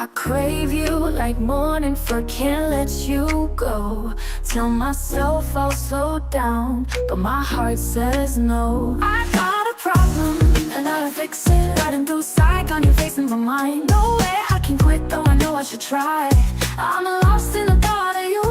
I crave you like morning fur, can't let you go. Tell myself I'll slow down, but my heart says no. I got a problem, and I'll fix it. Riding through psych on your face in my mind. No way I can quit, though I know I should try. I'm lost in the thought of you,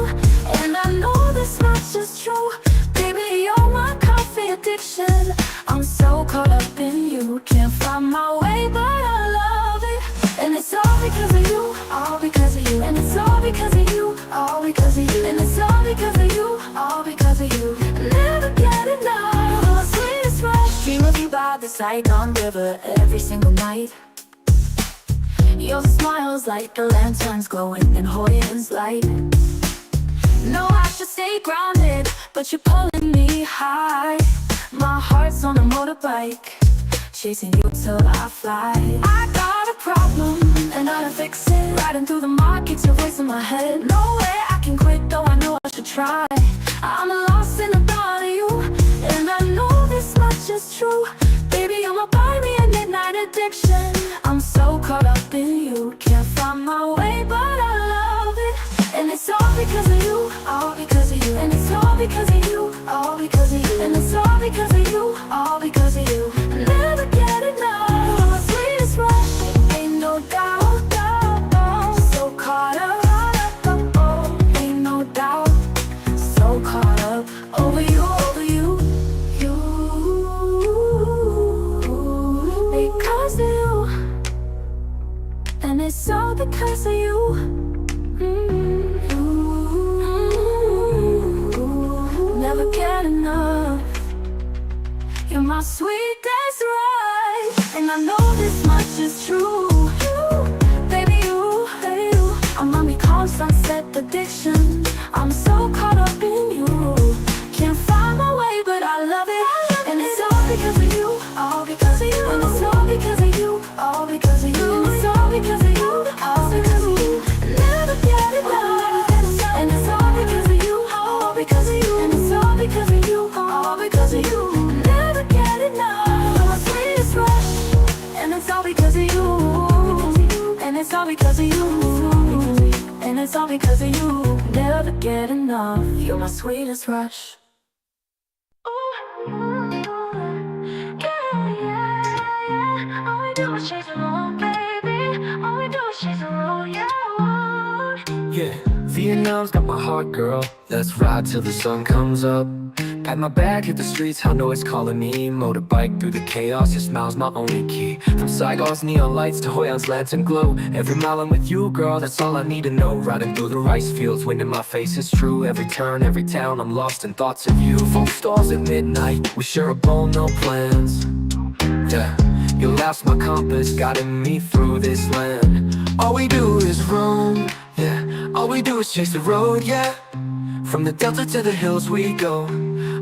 and I know this much is true. Baby, you're my coffee addiction. I'm so caught up in you, can't find my way, but I love it. And it's all because of you, all because of you. And it's all because of you, all because of you. And it's all because of you, all because of you. Never get enough, oh, sweetest rush. Dream of you by the Saigon River every single night. Your smile's like the lanterns glowing in Hawaiian's light. No, I should stay grounded, but you're pulling me high. My heart's on a motorbike, chasing you till I fly. I got a problem, and I'll fix it. Riding through the markets, your voice in my head. No way I can quit, though I know I should try. I'm lost in the thought of you, and I know this much is true. Baby, you're my buy me a midnight addiction. I'm so caught up in you, can't find my way, but I love it. And it's all because of you, all because of you. And it's all because of you, all because of you. And it's all because of you, all because of you. Never get enough, sweetest rush. Ain't no doubt, doubt, so caught up, oh, ain't no doubt, so caught up over you, over you, you. Because of you, and it's all because of you. Never get enough. You're my sweetest rush, and I know this much is true. Baby, you, hey, you. I'm on me calm sunset addiction. I'm so caught up in you, can't find my way, but I love it. And it's all because of you, all because of you. And it's all because of you, all because of you. And it's all because of you, all because of you. Never get enough. And it's all because of you, all because of you. And it's all because of you, all because of you. Never get enough, my sweetest rush. And it's all because of you. And it's all because of you. And it's all because of you. Never get enough. You're my sweetest rush. All we do is chase the road, baby. All we do is chase the road, yeah. Yeah, Vietnam's got my heart, girl. Let's ride till the sun comes up. Pack my bag, hit the streets, I know it's calling me. Motorbike through the chaos, your smile's my only key. From Saigon's neon lights to Hoi An's lantern glow. Every mile I'm with you, girl, that's all I need to know. Riding through the rice fields, wind in my face is true. Every turn, every town, I'm lost in thoughts of you. Phone stalls at midnight, we share a bowl, no plans. Yeah, your laugh's my compass, guiding me through this land. All we do is roam, yeah. All we do is chase the road, yeah. From the delta to the hills we go.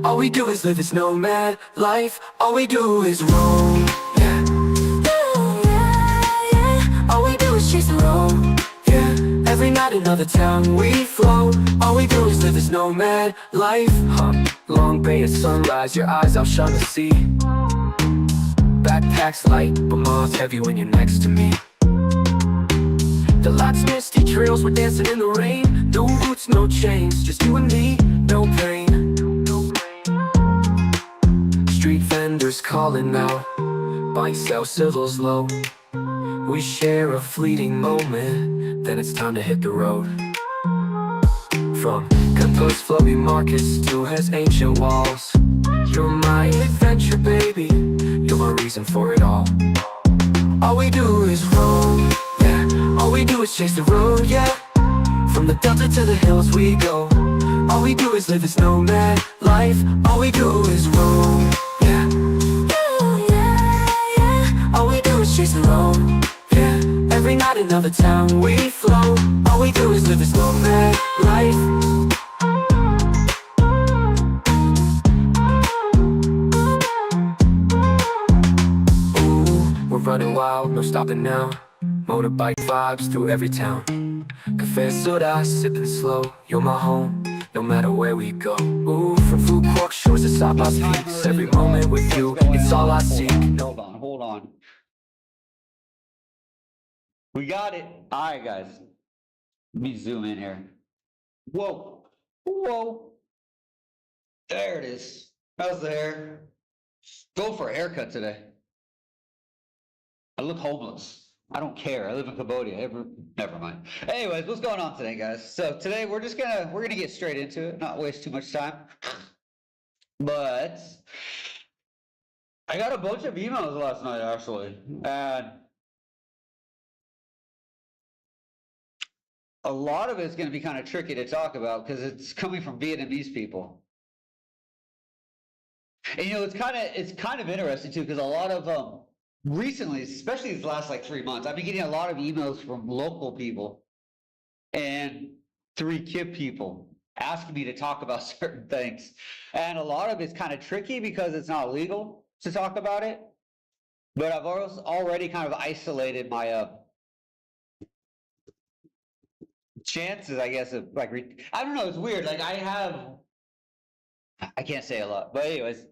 All we do is live this nomad life. All we do is roam, yeah. All we do is chase the road, yeah. Every night another town we flow. All we do is live this nomad life, Long Bay at sunrise, your eyes outshine the sea. Backpack's light, but miles heavy when you're next to me. The lights, misty trails, we're dancing in the rain. No roots, no chains, just you and me, no pain. Street vendors calling out, buying sell civils low. We share a fleeting moment, then it's time to hit the road. From Campos floating markets to his ancient walls. You're my adventure, baby, you're my reason for it all. All we do is roam, yeah. All we do is chase the road, yeah. From the delta to the hills we go. All we do is live this nomad life. All we do is roam, yeah. All we do is chase the road, yeah. Every night another town we flow. All we do is live this nomad life. Running wild, no stopping now. Motorbike vibes through every town. Cafe soda, sipping slow. You're my home, no matter where we go. Ooh, from Food Court shores to Sabas peaks. Every moment with you, it's all I seek. Hold on. We got it. All right, guys. Let me zoom in here. Whoa. Whoa. There it is. How's the hair? Go for a haircut today. I look homeless. I don't care. I live in Cambodia. Never mind. Anyways, what's going on today, guys? So today we're gonna get straight into it, not waste too much time. But I got a bunch of emails last night, actually, and a lot of it's going to be kind of tricky to talk about because it's coming from Vietnamese people. And it's kind of interesting too, because a lot of recently, especially these last like 3 months, I've been getting a lot of emails from local people and 3Kip people asking me to talk about certain things. And a lot of it's kind of tricky because it's not legal to talk about it. But I've already kind of isolated my chances, I guess, of like, I don't know, it's weird. Like I can't say a lot, but anyways,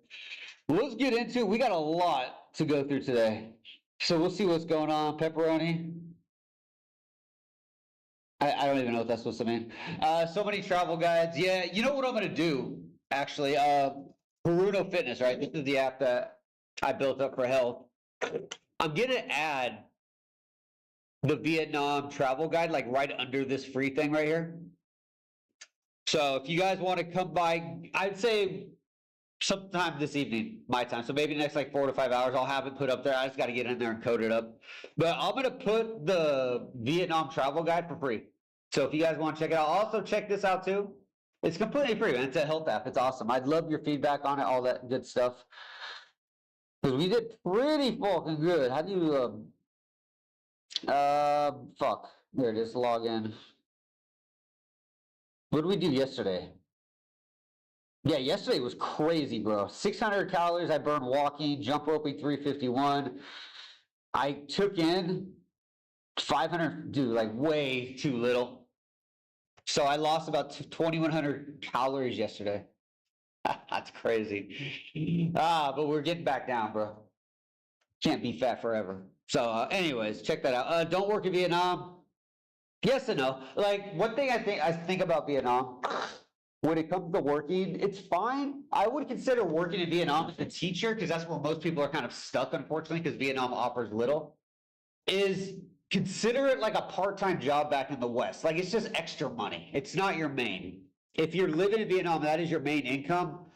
let's get into it. We got a lot to go through today. So we'll see what's going on. Pepperoni. I don't even know what that's supposed to mean. So many travel guides. Yeah, you know what I'm going to do, actually? Haruno Fitness, right? This is the app that I built up for health. I'm going to add the Vietnam travel guide, like right under this free thing right here. So if you guys want to come by, I'd say sometime this evening, my time. So maybe the next like 4 to 5 hours, I'll have it put up there. I just got to get in there and code it up. But I'm going to put the Vietnam travel guide for free. So if you guys want to check it out, also check this out too. It's completely free, man. It's a health app. It's awesome. I'd love your feedback on it, all that good stuff. Because we did pretty fucking good. How do you, fuck. There it is. Log in. What did we do yesterday? Yeah, yesterday was crazy, bro. 600 calories I burned walking, jump roping 351. I took in 500, dude, like way too little. So I lost about 2,100 calories yesterday. That's crazy. But we're getting back down, bro. Can't be fat forever. So anyways, check that out. Don't work in Vietnam. Yes and no. Like one thing I think about Vietnam, when it comes to working, it's fine. I would consider working in Vietnam as a teacher because that's where most people are kind of stuck, unfortunately, because Vietnam offers little. Is consider it like a part-time job back in the West. Like it's just extra money. It's not your main. If you're living in Vietnam, that is your main income.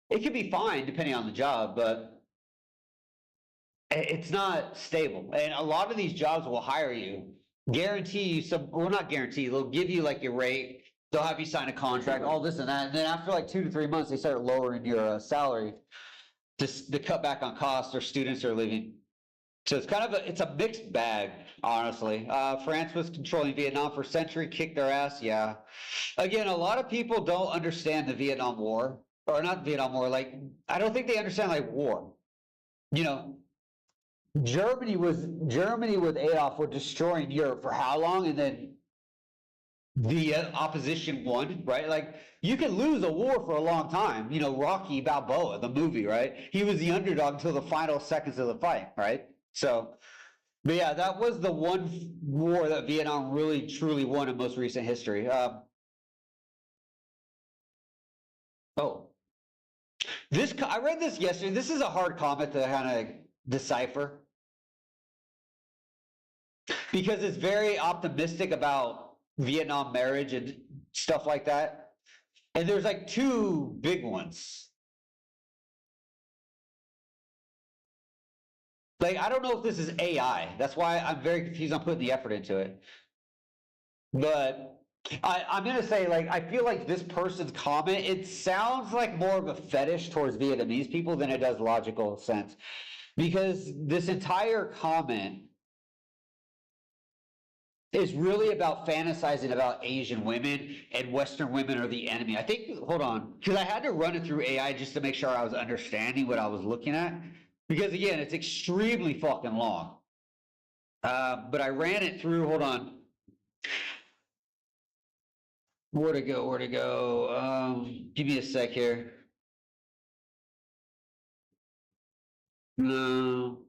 It could be fine depending on the job, but it's not stable. And a lot of these jobs will hire you, guarantee you some, well, not guarantee, they'll give you like your rate, they'll have you sign a contract, all this and that. And then after like 2 to 3 months, they start lowering your salary to cut back on costs, or students are leaving. So it's kind of it's a mixed bag, honestly. France was controlling Vietnam for a century, kicked their ass, yeah. Again, a lot of people don't understand the Vietnam War, or not Vietnam War, like, I don't think they understand like war. Germany with Adolf were destroying Europe for how long, and then the opposition won, right? Like you can lose a war for a long time. Rocky Balboa, the movie, right? He was the underdog until the final seconds of the fight, right? So, but yeah, that was the one war that Vietnam really truly won in most recent history. I read this yesterday. This is a hard comment to kind of decipher because it's very optimistic about Vietnam marriage and stuff like that. And there's like 2 big ones. Like, I don't know if this is AI. That's why I'm very confused on putting the effort into it. But I'm going to say, like, I feel like this person's comment, it sounds like more of a fetish towards Vietnamese people than it does logical sense. Because this entire comment is really about fantasizing about Asian women, and Western women are the enemy. I think, hold on, because I had to run it through AI just to make sure I was understanding what I was looking at. Because again, it's extremely fucking long. But I ran it through, hold on. Where to go? Give me a sec here. No.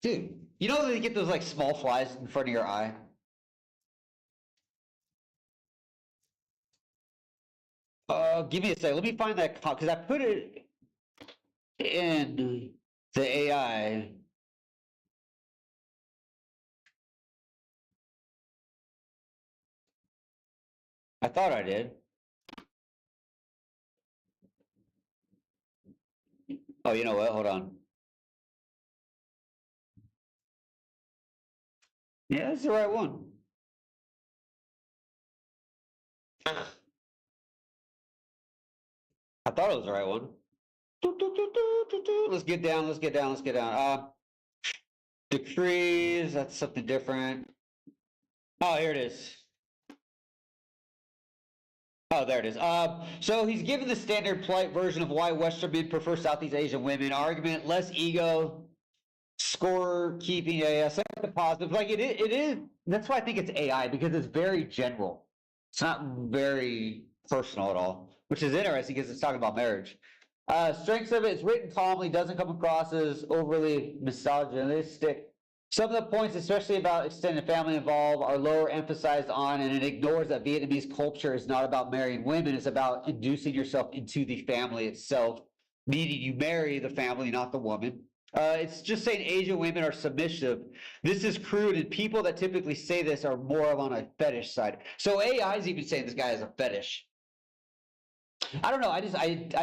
Dude, you know they get those like small flies in front of your eye? Give me a second. Let me find that because I put it in the AI. I thought I did. Oh, you know what? Hold on. Yeah, that's the right one. I thought it was the right one. Let's get down. Let's get down. Let's get down. Decrees. That's something different. Oh, here it is. Oh, there it is. So he's given the standard polite version of why Western men prefer Southeast Asian women. Argument: less ego, score keeping. Yeah, the positive. Like it is. That's why I think it's AI because it's very general. It's not very personal at all, which is interesting because it's talking about marriage. Strengths of it: it's written calmly, doesn't come across as overly misogynistic. Some of the points, especially about extended family involved, are lower emphasized on, and it ignores that Vietnamese culture is not about marrying women, it's about inducing yourself into the family itself, meaning you marry the family, not the woman. It's just saying Asian women are submissive. This is crude, and people that typically say this are more on a fetish side. So AI is even saying this guy has a fetish. I don't know. I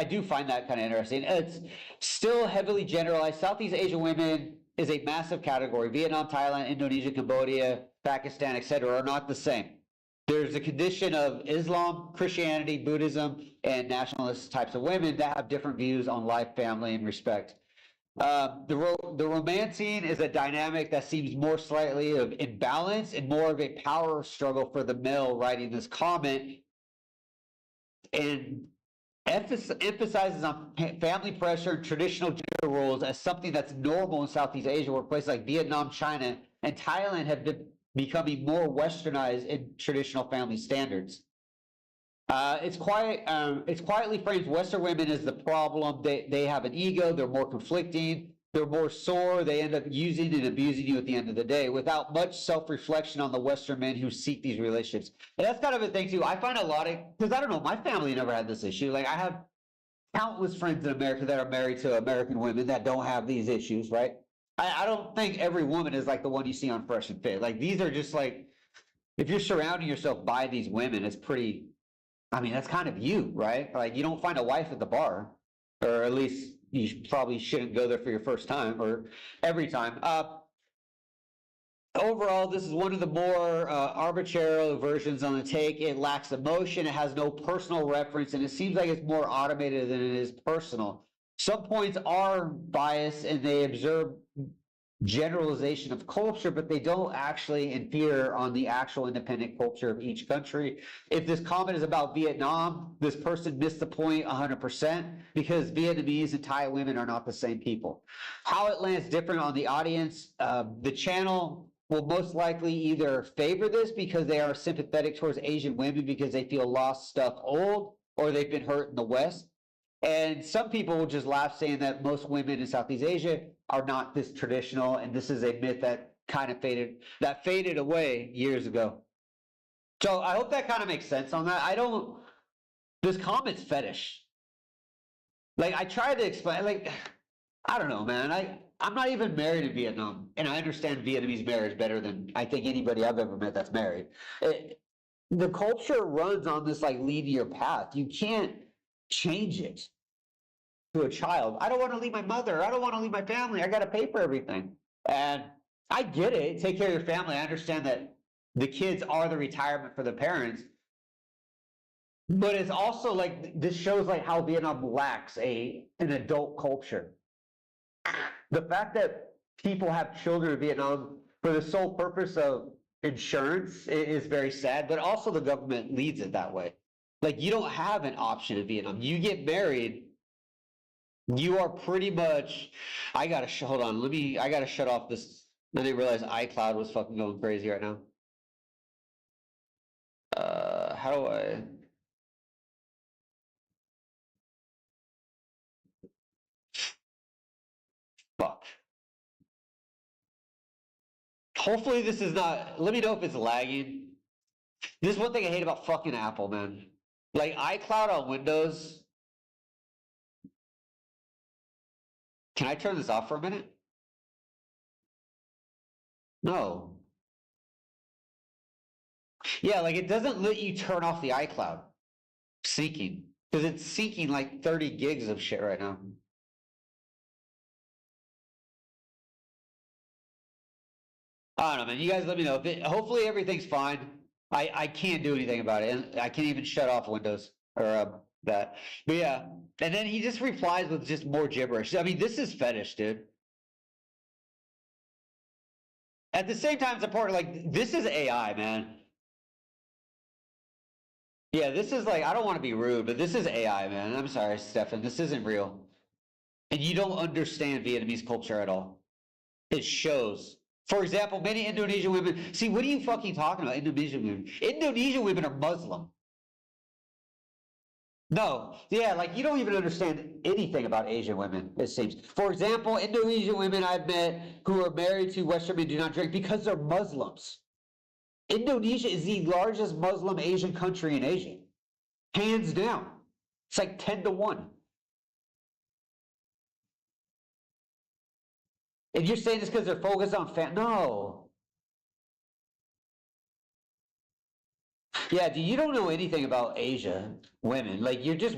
do find that kind of interesting. It's still heavily generalized. Southeast Asian women is a massive category. Vietnam, Thailand, Indonesia, Cambodia, Pakistan, etc., are not the same. There's a condition of Islam, Christianity, Buddhism, and nationalist types of women that have different views on life, family, and respect. The romancing is a dynamic that seems more slightly of imbalance and more of a power struggle for the male writing this comment, and emphasizes on family pressure and traditional gender roles as something that's normal in Southeast Asia, where places like Vietnam, China, and Thailand have been becoming more westernized in traditional family standards. It's quietly frames Western women as the problem. They have an ego. They're more conflicting. They're more sore. They end up using and abusing you at the end of the day without much self-reflection on the Western men who seek these relationships. And that's kind of a thing too. I find a lot of, because I don't know, my family never had this issue. Like I have countless friends in America that are married to American women that don't have these issues, right? I don't think every woman is like the one you see on Fresh and Fit. Like these are just like, if you're surrounding yourself by these women, it's pretty, I mean, that's kind of you, right? Like you don't find a wife at the bar, or at least you probably shouldn't go there for your first time or every time. Overall, this is one of the more arbitrary versions on the take. It lacks emotion, it has no personal reference, and it seems like it's more automated than it is personal. Some points are biased and they observe generalization of culture, but they don't actually infer on the actual independent culture of each country. If this comment is about Vietnam, this person missed the point 100% because Vietnamese and Thai women are not the same people. How it lands different on the audience, the channel will most likely either favor this because they are sympathetic towards Asian women because they feel lost, stuck, old, or they've been hurt in the West. And some people will just laugh saying that most women in Southeast Asia are not this traditional, and this is a myth that kind of faded away years ago. So I hope that kind of makes sense on that. This comment's fetish. Like I try to explain, like, I don't know, man. I'm not even married in Vietnam, and I understand Vietnamese marriage better than I think anybody I've ever met that's married. The culture runs on this like linear path. You can't change it to a child. I don't want to leave my mother. I don't want to leave my family. I got to pay for everything. And I get it. Take care of your family. I understand that the kids are the retirement for the parents. But it's also like this shows like how Vietnam lacks an adult culture. The fact that people have children in Vietnam for the sole purpose of insurance is very sad, but also the government leads it that way. Like you don't have an option in Vietnam. You get married, you are pretty much. Hold on. I gotta shut off this. I didn't realize iCloud was fucking going crazy right now. How do I? Fuck. Hopefully this is not, let me know if it's lagging. This is one thing I hate about fucking Apple, man. Like iCloud on Windows. Can I turn this off for a minute? No. Yeah, like it doesn't let you turn off the iCloud syncing because it's syncing like 30 gigs of shit right now. I don't know, man. You guys let me know. Hopefully everything's fine. I can't do anything about it. And I can't even shut off Windows or that. But yeah. And then he just replies with just more gibberish. I mean, this is fetish, dude. At the same time, it's important. Like, this is AI, man. Yeah, this is like, I don't want to be rude, but this is AI, man. I'm sorry, Stefan. This isn't real. And you don't understand Vietnamese culture at all. It shows. For example, many Indonesian women. See, what are you fucking talking about, Indonesian women? Indonesian women are Muslim. No, yeah, like you don't even understand anything about Asian women, it seems. For example, Indonesian women I've met who are married to Western men do not drink because they're Muslims. Indonesia is the largest Muslim Asian country in Asia. Hands down. It's like 10-1. And you're saying it's because they're focused on no. Yeah, dude, you don't know anything about Asia women. Like, you're just...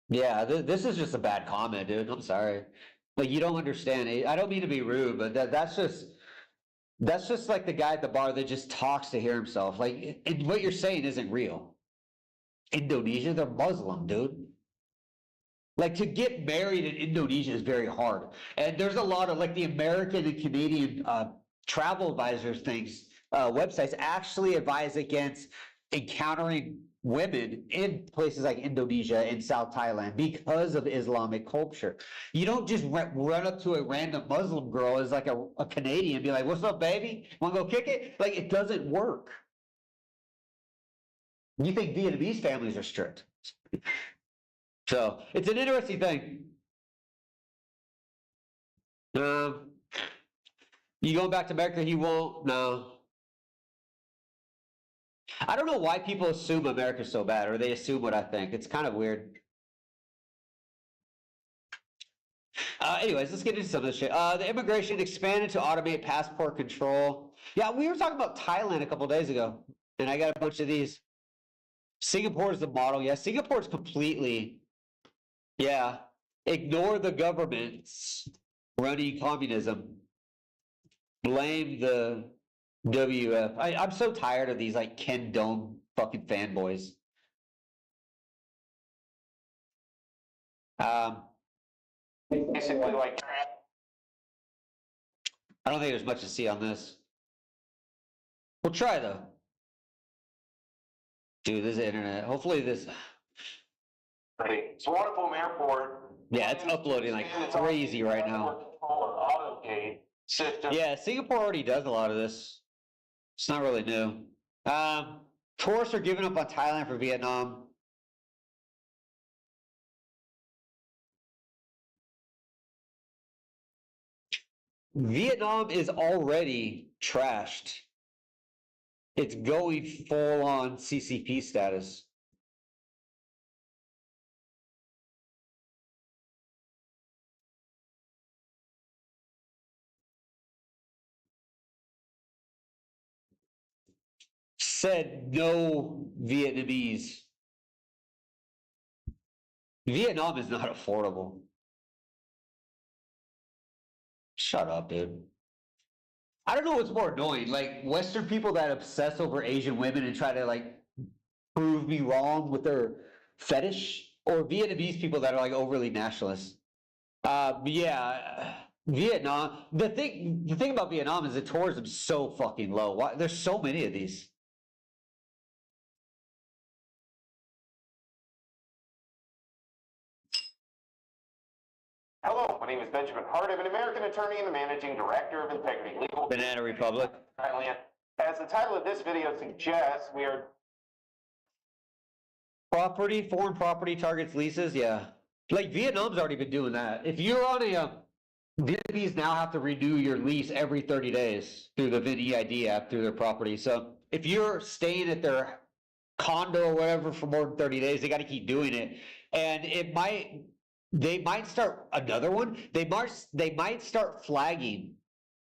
Yeah, this is just a bad comment, dude. I'm sorry. Like, you don't understand. I don't mean to be rude, but that's just like the guy at the bar that just talks to hear himself. Like, and what you're saying isn't real. Indonesia, they're Muslim, dude. Like, to get married in Indonesia is very hard. And there's a lot of, like, the American and Canadian travel advisors things, websites actually advise against encountering women in places like Indonesia and South Thailand because of Islamic culture. You don't just run up to a random Muslim girl as like a Canadian and be like, what's up, baby? Want to go kick it? Like, it doesn't work. You think Vietnamese families are strict. So it's an interesting thing. You going back to America? He won't. No. I don't know why people assume America's so bad, or they assume what I think. It's kind of weird. Anyways, let's get into some of this shit. The immigration expanded to automate passport control. Yeah, we were talking about Thailand a couple days ago, and I got a bunch of these. Singapore is the model. Yeah, Singapore's completely... Yeah, ignore the governments running communism. Blame the WF. I'm so tired of these like Ken Dome fucking fanboys. Basically, like, I don't think there's much to see on this. We'll try though. Dude, this is the internet. Hopefully this. Swanepoel Airport. Yeah, it's uploading like crazy right now. Autogate system. Yeah, Singapore already does a lot of this. It's not really new. Tourists are giving up on Thailand for Vietnam. Vietnam is already trashed. It's going full on CCP status. Said no Vietnamese. Vietnam is not affordable. Shut up, dude. I don't know what's more annoying, like Western people that obsess over Asian women and try to like prove me wrong with their fetish, or Vietnamese people that are like overly nationalist. Yeah, Vietnam. The thing about Vietnam is the tourism's so fucking low. Why, there's so many of these. Hello, my name is Benjamin Hart. I'm an American attorney and the managing director of Integrity Legal. Banana Republic. Thailand. As the title of this video suggests, we are Property, foreign property targets leases, yeah. Like Vietnam's already been doing that. If you're on Vietnamese now have to renew your lease every 30 days through the VinEID app through their property. So if you're staying at their condo or whatever for more than 30 days, they got to keep doing it. And they might start another one. They might start flagging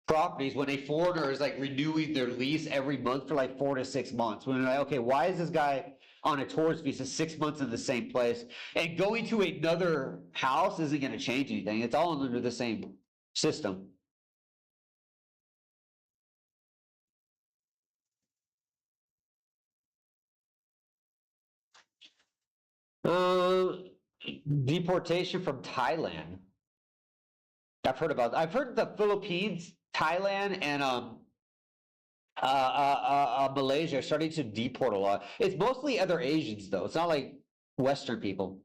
properties when a foreigner is like renewing their lease every month for like 4 to 6 months. When they're like, okay, why is this guy on a tourist visa 6 months in the same place? And going to another house isn't going to change anything. It's all under the same system. Deportation from Thailand. I've heard the Philippines, Thailand, and Malaysia are starting to deport a lot. It's mostly other Asians though. It's not like Western people.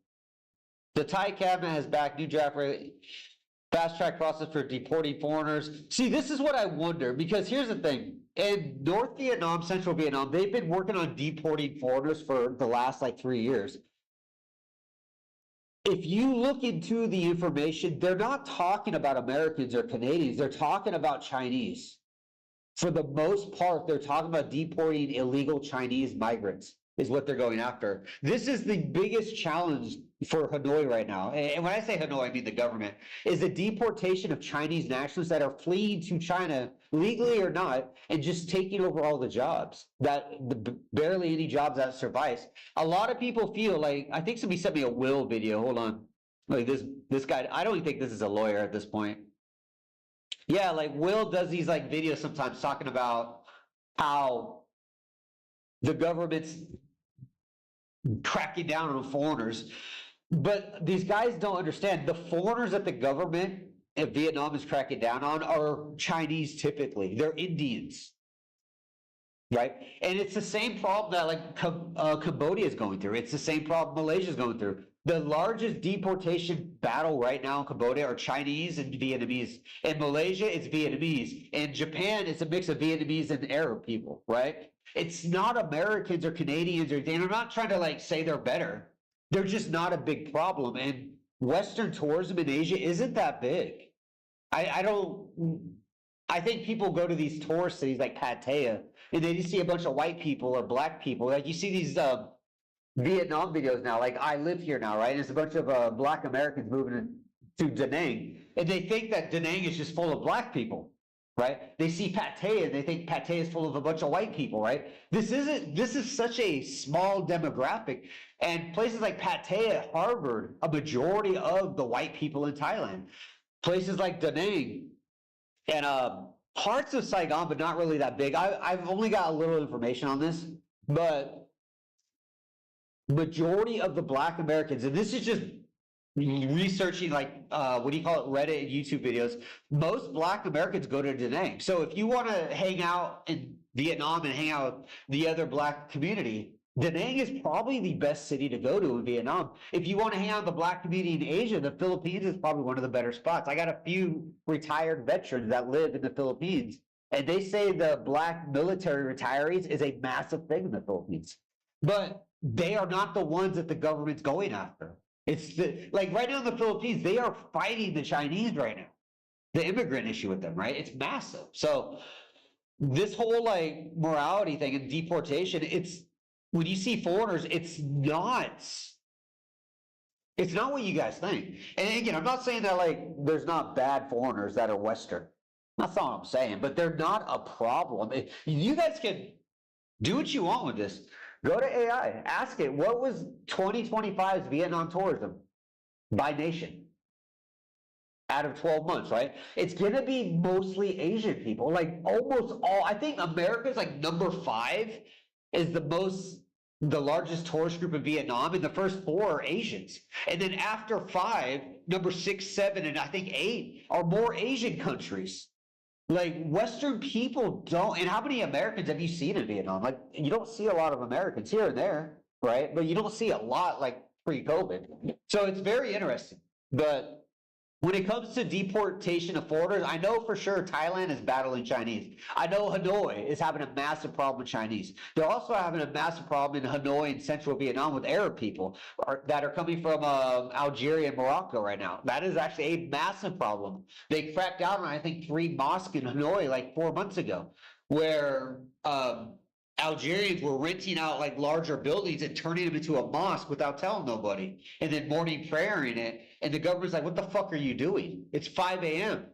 The Thai cabinet has backed new draft fast track process for deporting foreigners. See, this is what I wonder, because here's the thing. In North Vietnam, Central Vietnam, they've been working on deporting foreigners for the last like 3 years. If you look into the information, they're not talking about Americans or Canadians. They're talking about Chinese. For the most part, they're talking about deporting illegal Chinese migrants is what they're going after. This is the biggest challenge for Hanoi right now. And when I say Hanoi, I mean the government, is the deportation of Chinese nationals that are fleeing to China, legally or not, and just taking over all the jobs, barely any jobs that suffice. A lot of people feel like, I think somebody sent me a Will video, hold on. Like this guy, I don't even think this is a lawyer at this point. Yeah, like Will does these like videos sometimes talking about how the government's cracking down on foreigners. But these guys don't understand, the foreigners that the government in Vietnam is cracking down on are Chinese typically. They're Indians, right? And it's the same problem that like Cambodia is going through. It's the same problem Malaysia is going through. The largest deportation battle right now in Cambodia are Chinese and Vietnamese. In Malaysia, it's Vietnamese. In Japan, it's a mix of Vietnamese and Arab people, right? It's not Americans or Canadians or anything. I'm not trying to like say they're better. They're just not a big problem. And Western tourism in Asia isn't that big. I think people go to these tourist cities like Pattaya and they just see a bunch of white people or black people. Like you see these Vietnam videos now, like I live here now, right? And it's a bunch of black Americans moving to Da Nang. And they think that Da Nang is just full of black people, right? They see Pattaya and they think Pattaya is full of a bunch of white people, right? This is such a small demographic. And places like Pattaya harbored a majority of the white people in Thailand. Places like Da Nang and parts of Saigon, but not really that big. I've only got a little information on this, but majority of the black Americans, and this is just researching like what do you call it, Reddit and YouTube videos, most black Americans go to Da Nang. So if you want to hang out in Vietnam and hang out with the other black community, Da Nang is probably the best city to go to in Vietnam. If you want to hang out with the black community in Asia, the Philippines is probably one of the better spots. I got a few retired veterans that live in the Philippines, and they say the black military retirees is a massive thing in the Philippines. But they are not the ones that the government's going after. It's like right now in the Philippines, they are fighting the Chinese right now. The immigrant issue with them, right? It's massive. So this whole like morality thing and deportation, it's, when you see foreigners, it's not what you guys think. And again, I'm not saying that like there's not bad foreigners that are Western. That's not what I'm saying, but they're not a problem. You guys can do what you want with this. Go to AI, ask it, what was 2025's Vietnam tourism by nation out of 12 months, right? It's gonna be mostly Asian people, like almost all. I think America's like number 5 is the largest tourist group in Vietnam, and the first 4 are Asians. And then after 5, number 6, 7, and I think 8 are more Asian countries. Like Western people don't, and how many Americans have you seen in Vietnam? Like you don't see a lot of Americans here and there, right? But you don't see a lot like pre-COVID. So it's very interesting. But When it comes to deportation of foreigners, I know for sure Thailand is battling Chinese. I know Hanoi is having a massive problem with Chinese. They're also having a massive problem in Hanoi and central Vietnam with Arab people that are coming from Algeria and Morocco right now. That is actually a massive problem. They cracked down on, I think, 3 mosques in Hanoi like 4 months ago, where Algerians were renting out like larger buildings and turning them into a mosque without telling nobody, and then morning prayer in it. And the government's like, what the fuck are you doing? It's 5 a.m.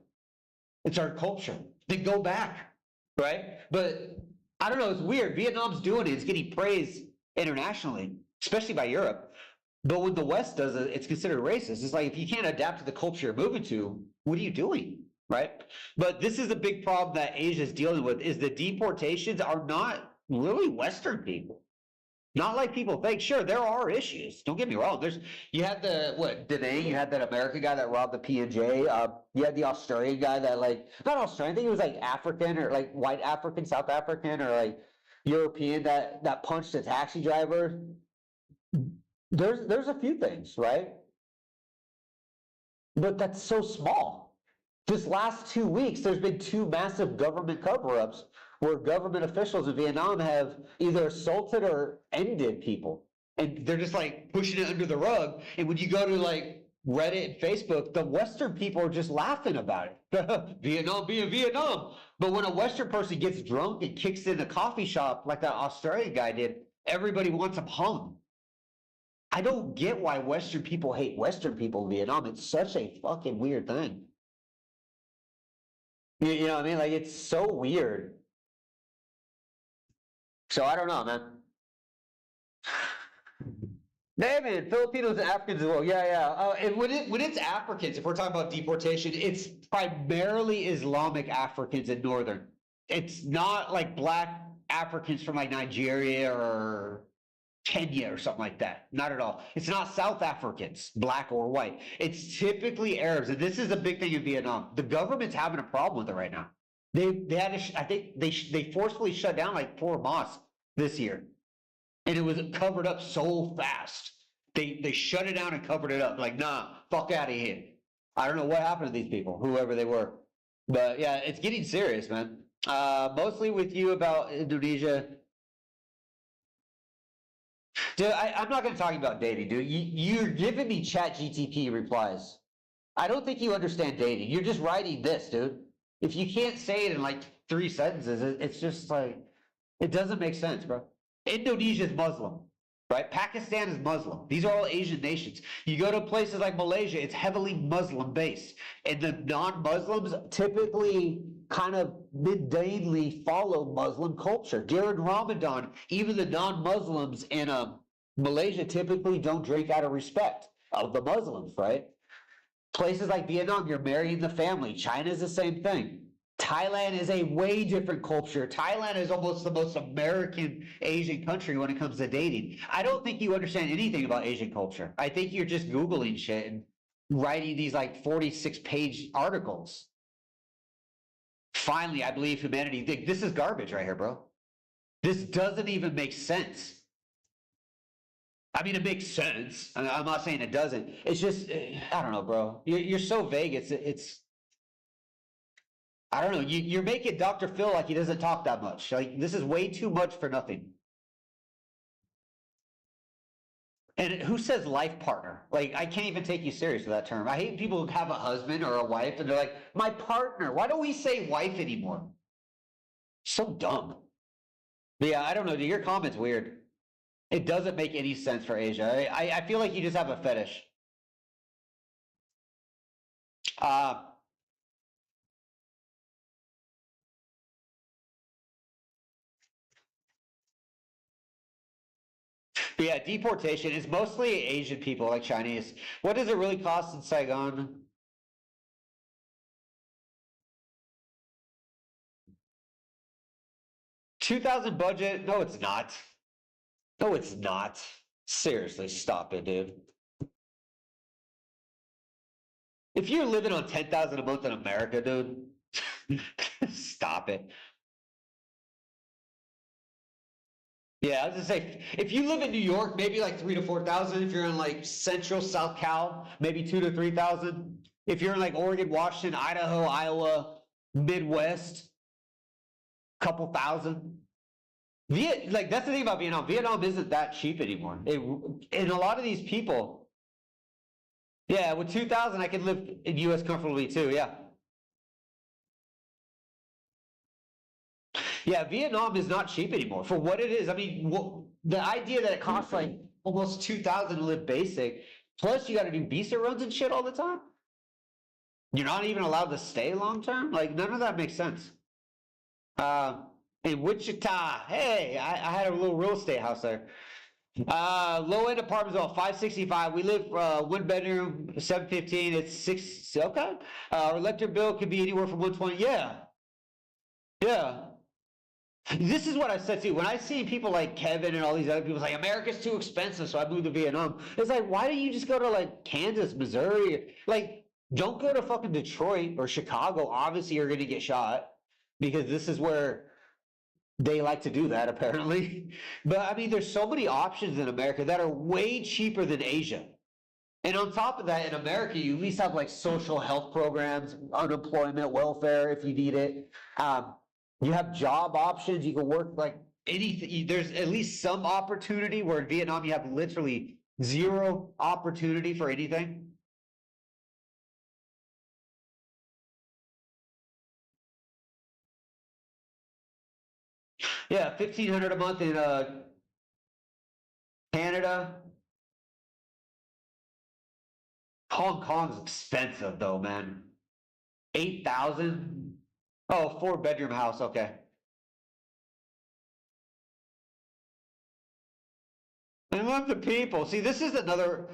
It's our culture. Then go back, right? But I don't know, it's weird. Vietnam's doing it. It's getting praised internationally, especially by Europe. But when the West does it, it's considered racist. It's like, if you can't adapt to the culture you're moving to, what are you doing, right? But this is a big problem that Asia is dealing with, is the deportations are not really Western people. Not like people think. Sure, there are issues. Don't get me wrong. You had Da Nang, you had that American guy that robbed the P&J. You had the Australian guy that not Australian, I think he was like African or like white African, South African, or like European that punched a taxi driver. There's a few things, right? But that's so small. This last 2 weeks, there's been 2 massive government cover-ups where government officials in Vietnam have either assaulted or ended people. And they're just like pushing it under the rug. And when you go to like Reddit and Facebook, the Western people are just laughing about it. Vietnam being Vietnam. But when a Western person gets drunk and kicks in a coffee shop like that Australian guy did, everybody wants him hung. I don't get why Western people hate Western people in Vietnam. It's such a fucking weird thing. You know what I mean? Like, it's so weird. So I don't know, man. Hey, man, Filipinos and Africans as well. Yeah. And when it's Africans, if we're talking about deportation, it's primarily Islamic Africans in northern. It's not like black Africans from like Nigeria or Kenya or something like that. Not at all. It's not South Africans, black or white. It's typically Arabs, and this is a big thing in Vietnam. The government's having a problem with it right now. They had I think they forcefully shut down like 4 mosques this year, and it was covered up so fast. They shut it down and covered it up. Like, nah, fuck out of here. I don't know what happened to these people, whoever they were, but yeah, it's getting serious, man. Mostly with you about Indonesia. Dude, I'm not going to talk about dating, dude. You're giving me ChatGPT replies. I don't think you understand dating. You're just writing this, dude. If you can't say it in like 3 sentences, it's just like, it doesn't make sense, bro. Indonesia is Muslim, right? Pakistan is Muslim. These are all Asian nations. You go to places like Malaysia, it's heavily Muslim based. And the non-Muslims typically kind of mundanely follow Muslim culture. During Ramadan, even the non-Muslims in Malaysia typically don't drink out of respect of the Muslims, right? Places like Vietnam, you're marrying the family. China is the same thing. Thailand is a way different culture. Thailand is almost the most American Asian country when it comes to dating. I don't think you understand anything about Asian culture. I think you're just Googling shit and writing these like 46-page articles. Finally, I believe humanity. This is garbage right here, bro. This doesn't even make sense. I mean, it makes sense. I'm not saying it doesn't. It's just, I don't know, bro. You're so vague. It's. I don't know. You're making Dr. Phil like he doesn't talk that much. Like, this is way too much for nothing. And who says life partner? Like, I can't even take you serious with that term. I hate people who have a husband or a wife and they're like, my partner. Why don't we say wife anymore? So dumb. But yeah, I don't know. Dude, your comment's weird. It doesn't make any sense for Asia. I feel like you just have a fetish. But yeah, deportation is mostly Asian people, like Chinese. What does it really cost in Saigon? $2,000 budget? No, it's not. No, it's not. Seriously, stop it, dude. If you're living on $10,000 a month in America, dude, stop it. Yeah, I was gonna say, if you live in New York, maybe like 3,000 to 4,000. If you're in like Central South Cal, maybe 2,000 to 3,000. If you're in like Oregon, Washington, Idaho, Iowa, Midwest, couple thousand. Like that's the thing about Vietnam. Vietnam isn't that cheap anymore. And a lot of these people, yeah, with 2,000, I could live in U.S. comfortably too. Yeah. Yeah, Vietnam is not cheap anymore for what it is. I mean, the idea that it costs like almost 2,000 to live basic, plus you got to do visa runs and shit all the time. You're not even allowed to stay long term. Like none of that makes sense. In Wichita, hey, I had a little real estate house there. Low end apartments about 565. We live 1 bedroom, 715. It's 6. Okay. Our electric bill could be anywhere from 120. Yeah. Yeah. This is what I said too. When I see people like Kevin and all these other people say America's too expensive, so I moved to Vietnam. It's like, why don't you just go to like Kansas, Missouri? Like, don't go to fucking Detroit or Chicago. Obviously, you're gonna get shot because this is where they like to do that, apparently. But I mean, there's so many options in America that are way cheaper than Asia. And on top of that, in America, you at least have like social health programs, unemployment, welfare if you need it. You have job options. You can work like anything. There's at least some opportunity, where in Vietnam, you have literally zero opportunity for anything. Yeah, $1,500 a month in Canada. Hong Kong's expensive though, man. 8,000. Oh, 4-bedroom house. Okay. I love the people. See, this is another.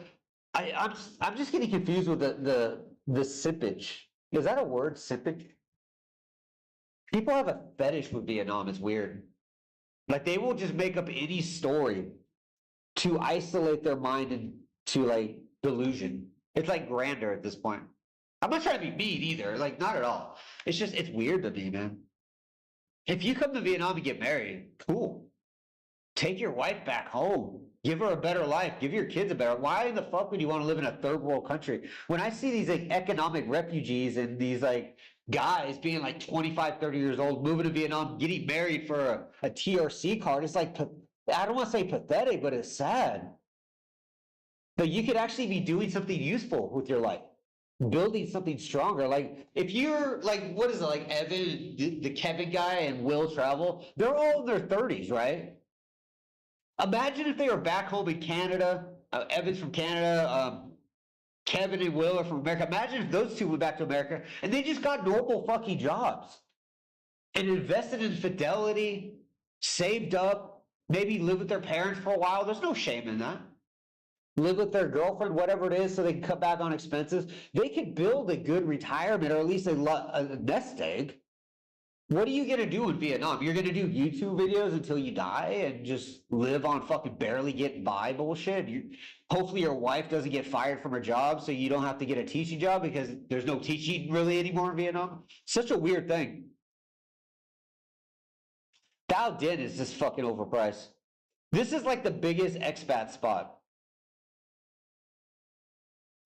I'm just getting confused with the simpage. Is that a word, simpage? People have a fetish with Vietnam. It's weird. Like they will just make up any story to isolate their mind into like delusion. It's like grandeur at this point. I'm not trying to be mean either. Like not at all. It's just it's weird to me, man. If you come to Vietnam and get married, cool. Take your wife back home. Give her a better life. Give your kids a better. Why in the fuck would you want to live in a third world country? When I see these like economic refugees and these like guys being like 25, 30 years old, moving to Vietnam, getting married for a TRC card, it's like, I don't want to say pathetic, but it's sad. But you could actually be doing something useful with your life, building something stronger. Like if you're like, what is it, like Evan, the Kevin guy and Will Travel, they're all in their 30s, right? Imagine if they were back home in Canada, Evan's from Canada, Kevin and Will are from America. Imagine if those two went back to America and they just got normal fucking jobs and invested in fidelity, saved up, maybe live with their parents for a while. There's no shame in that. Live with their girlfriend, whatever it is, so they can cut back on expenses. They could build a good retirement or at least a nest egg. What are you going to do in Vietnam? You're going to do YouTube videos until you die and just live on fucking barely getting by bullshit? Hopefully your wife doesn't get fired from her job so you don't have to get a teaching job because there's no teaching really anymore in Vietnam. Such a weird thing. Dao Dinh is just fucking overpriced. This is like the biggest expat spot.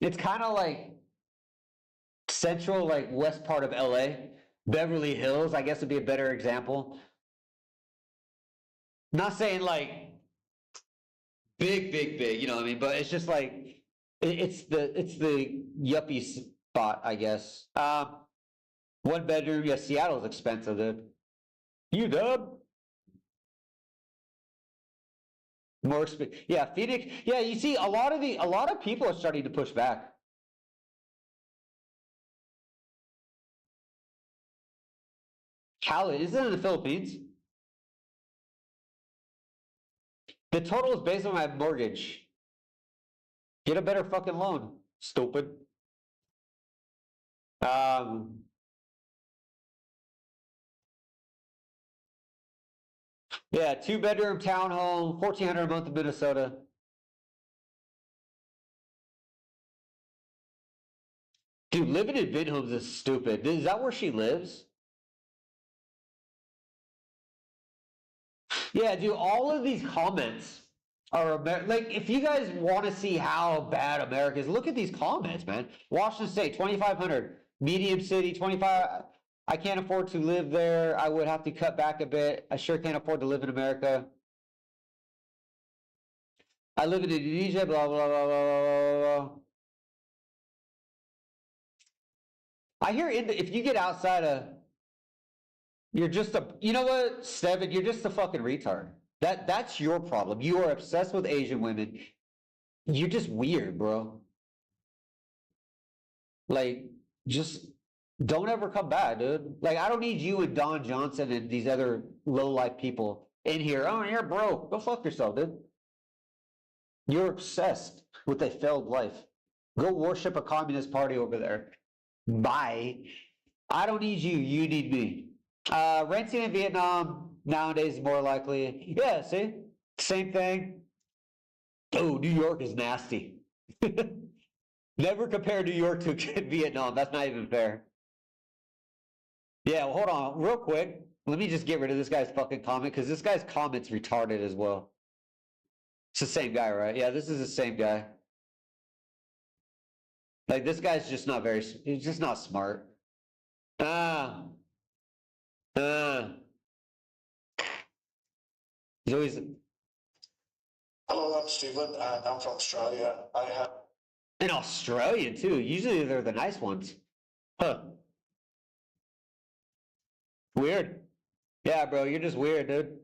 It's kind of like central, like west part of LA. Beverly Hills, I guess, would be a better example. Not saying like big, you know what I mean? But it's just like it's the yuppie spot, I guess. 1 bedroom, yeah, Seattle's expensive, dude. UW. More expensive. Yeah, Phoenix. Yeah, you see, a lot of people are starting to push back. Cali, isn't it in the Philippines? The total is based on my mortgage. Get a better fucking loan, stupid. Yeah, 2-bedroom townhome, $1,400 a month in Minnesota. Dude, living in Vinhomes is stupid. Is that where she lives? Yeah, dude, all of these comments are like, if you guys want to see how bad America is, look at these comments, man. Washington State, 2,500. Medium city, 25. I can't afford to live there. I would have to cut back a bit. I sure can't afford to live in America. I live in Indonesia, blah, blah, blah, blah, blah, blah. I hear if you get outside of, you're just a, you know what, Steven, you're just a fucking retard. That's your problem. You are obsessed with Asian women. You're just weird, bro. Like, just don't ever come back, dude. Like, I don't need you and Don Johnson and these other low-life people in here. Oh, you're broke. Go fuck yourself, dude. You're obsessed with a failed life. Go worship a communist party over there. Bye. I don't need you. You need me. Renting in Vietnam nowadays is more likely. Yeah, see? Same thing. Oh, New York is nasty. Never compare New York to Vietnam. That's not even fair. Yeah, well, hold on. Real quick. Let me just get rid of this guy's fucking comment, because this guy's comment's retarded as well. It's the same guy, right? Yeah, this is the same guy. Like, this guy's just not he's just not smart. He's always, Hello, I'm Stephen, and I'm from Australia. I have an Australian too. Usually they're the nice ones. Huh. Weird. Yeah, bro, you're just weird, dude.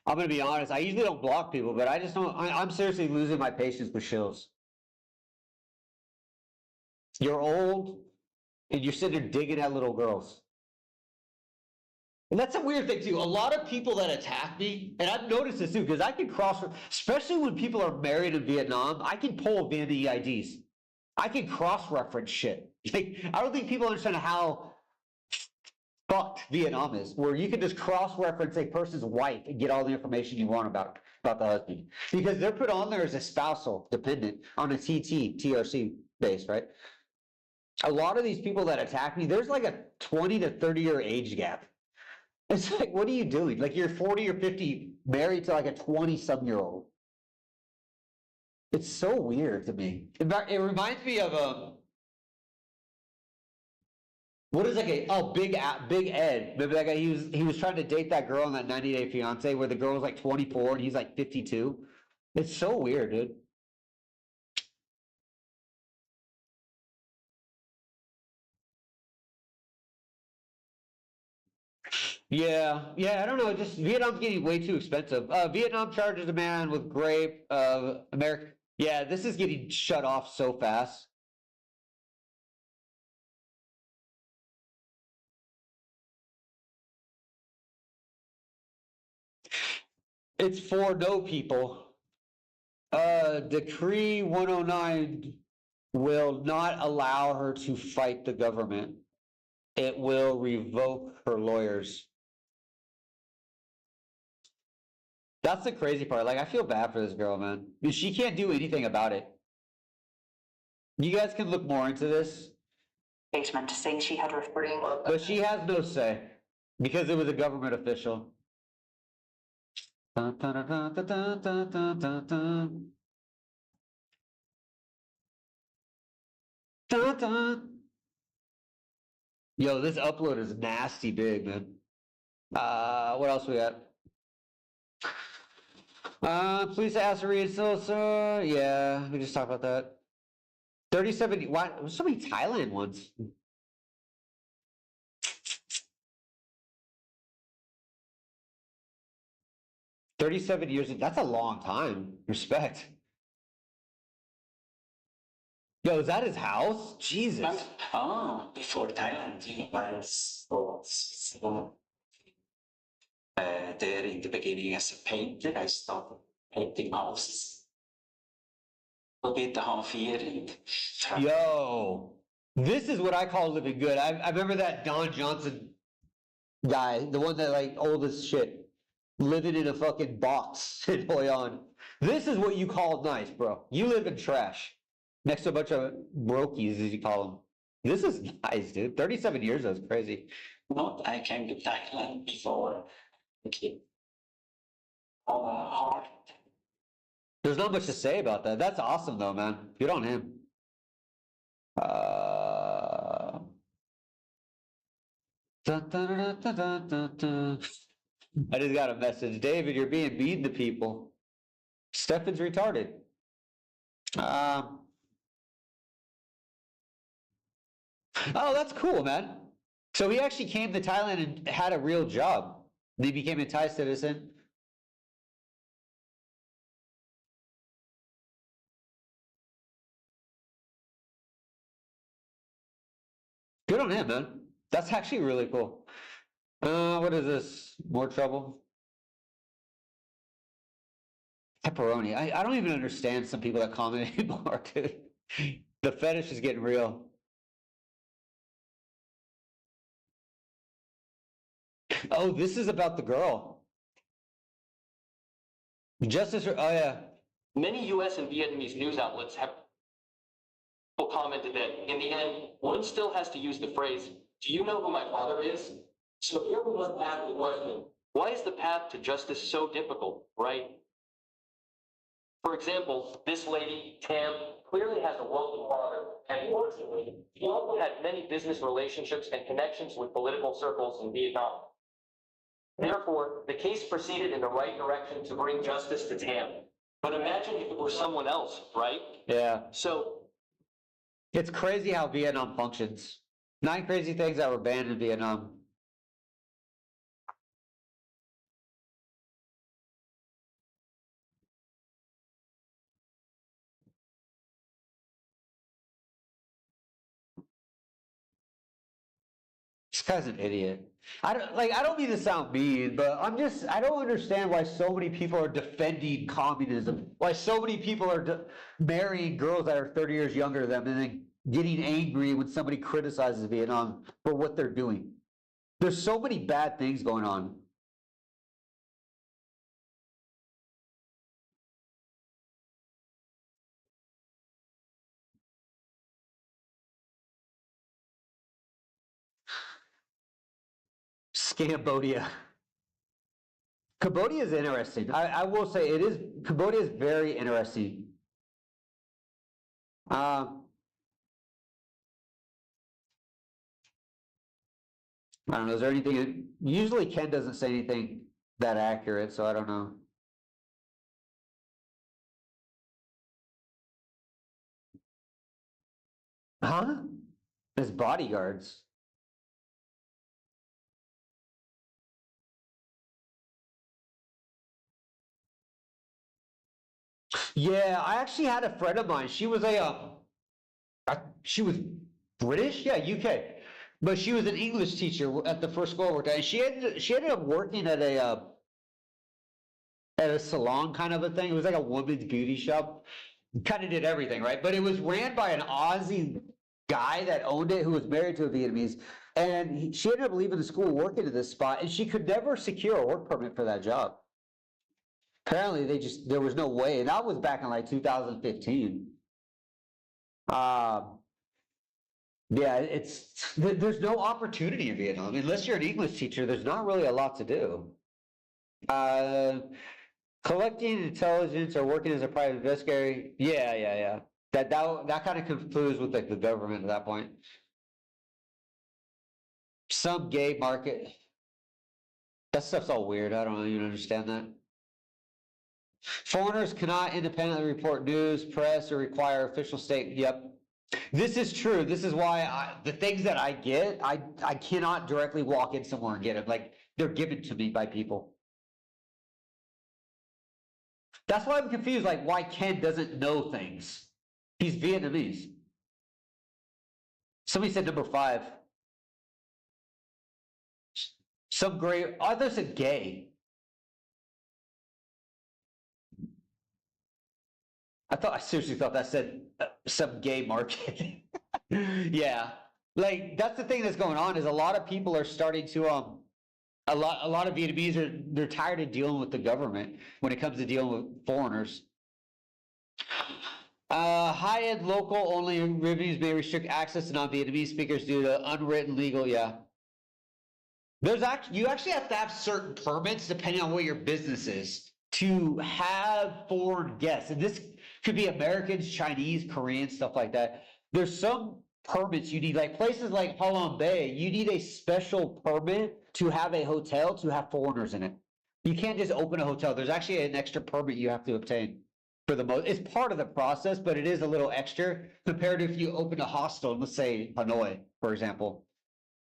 I'm gonna be honest, I usually don't block people, but I just don't, I'm seriously losing my patience with shills. You're old, and you're sitting there digging at little girls. And that's a weird thing too. A lot of people that attack me, and I've noticed this too, because I can cross, especially when people are married in Vietnam, I can pull Vietnamese IDs. I can cross-reference shit. Like, I don't think people understand how fucked Vietnam is, where you can just cross-reference a person's wife and get all the information you want about the husband. Because they're put on there as a spousal dependent on a TRC base, right? A lot of these people that attack me, there's like a 20 to 30-year age gap. It's like, what are you doing? Like, you're 40 or 50, married to like a 20-some-year-old. It's so weird to me. It reminds me of what is like Big Ed? Remember that guy? He was trying to date that girl on that 90 Day Fiance, where the girl was like 24 and he's like 52. It's so weird, dude. Yeah, I don't know. Just Vietnam's getting way too expensive. Vietnam charges a man with grape. America. Yeah, this is getting shut off so fast. It's for no people. Decree 109 will not allow her to fight the government. It will revoke her lawyers. That's the crazy part. Like, I feel bad for this girl, man. She can't do anything about it. You guys can look more into this. Statement saying she had reporting. But she has no say because it was a government official. Dun, dun, dun, dun, dun, dun, dun, dun, dun. Dun, dun. Yo, this upload is nasty big, man. What else we got? Police asked to read so yeah, we just talked about that. 37, why there's so many Thailand ones? $37 years, that's a long time. Respect. Yo, is that his house? Jesus. Oh, before Thailand, he was there in the beginning as a painter. I started painting houses. A bit half year. Yo, this is what I call living good. I remember that Don Johnson guy, the one that like old as shit, living in a fucking box in Hoi An. This is what you call nice, bro. You live in trash next to a bunch of brokies, as you call them. This is nice, dude. 37 years, that's crazy. Not I came to Thailand before. Okay. Hard. There's not much to say about that. That's awesome though, man. Good on him. Dun, dun, dun, dun, dun, dun, dun. I just got a message. David, you're being mean to people. Stefan's retarded. Oh, that's cool, man. So he actually came to Thailand and had a real job. He became a Thai citizen. Good on him, man. That's actually really cool. What is this? More trouble? Pepperoni. I don't even understand some people that comment anymore, dude. The fetish is getting real. Oh, this is about the girl. Justice, oh yeah. Many US and Vietnamese news outlets have commented that in the end, one still has to use the phrase, "Do you know who my father is?" So here we must ask the question, why is the path to justice so difficult, right? For example, this lady, Tam, clearly has a wealthy father, and fortunately, he also had many business relationships and connections with political circles in Vietnam. Therefore, the case proceeded in the right direction to bring justice to Tam. But imagine if it were someone else, right? Yeah. So It's crazy how Vietnam functions. 9 crazy things that were banned in Vietnam. This guy's an idiot. I don't mean to sound mean, but I don't understand why so many people are defending communism. Why so many people are marrying girls that are 30 years younger than them and then getting angry when somebody criticizes Vietnam for what they're doing. There's so many bad things going on. Cambodia. Cambodia is interesting. I will say it is. Cambodia is very interesting. I don't know. Is there anything? Usually Ken doesn't say anything that accurate, so I don't know. Huh? His bodyguards. Yeah, I actually had a friend of mine. She was she was British, yeah, UK, but she was an English teacher at the first school I worked at. And she ended up working at a salon kind of a thing. It was like a woman's beauty shop. Kind of did everything, right? But it was ran by an Aussie guy that owned it, who was married to a Vietnamese. And she ended up leaving the school, working at this spot, and she could never secure a work permit for that job. Apparently, there was no way, and that was back in like 2015. Yeah, there's no opportunity in Vietnam unless you're an English teacher. There's not really a lot to do. Collecting intelligence or working as a private investigator. Yeah. That kind of confused with like the government at that point. Some gay market. That stuff's all weird. I don't even understand that. Foreigners cannot independently report news, press, or require official statement. Yep. This is true. This is why the things that I get, I cannot directly walk in somewhere and get them. Like, they're given to me by people. That's why I'm confused, like, why Ken doesn't know things. He's Vietnamese. Somebody said number 5. Some gray, others said gay. I seriously thought that said some gay market. Yeah, like that's the thing that's going on is a lot of people are starting to a lot of Vietnamese they're tired of dealing with the government when it comes to dealing with foreigners. High-end local only reviews may restrict access to non-Vietnamese speakers due to unwritten legal. Yeah. You actually have to have certain permits depending on what your business is to have foreign guests. And this could be Americans, Chinese, Koreans, stuff like that. There's some permits you need, like places like Halong Bay, you need a special permit to have a hotel to have foreigners in it. You can't just open a hotel. There's actually an extra permit you have to obtain for the most. It's part of the process, but it is a little extra compared to if you open a hostel in, let's say, Hanoi, for example.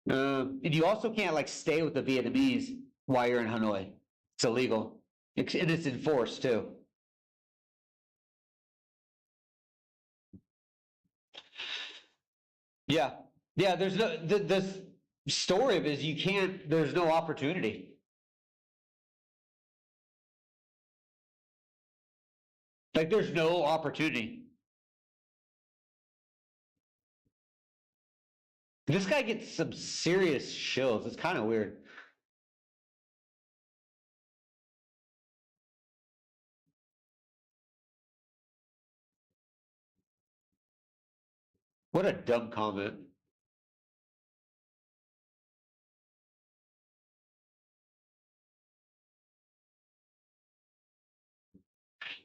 And you also can't like stay with the Vietnamese while you're in Hanoi. It's illegal. And it's enforced too. Yeah. Yeah, there's no, the story of it is you can't, there's no opportunity. Like there's no opportunity. This guy gets some serious shills. It's kind of weird. What a dumb comment.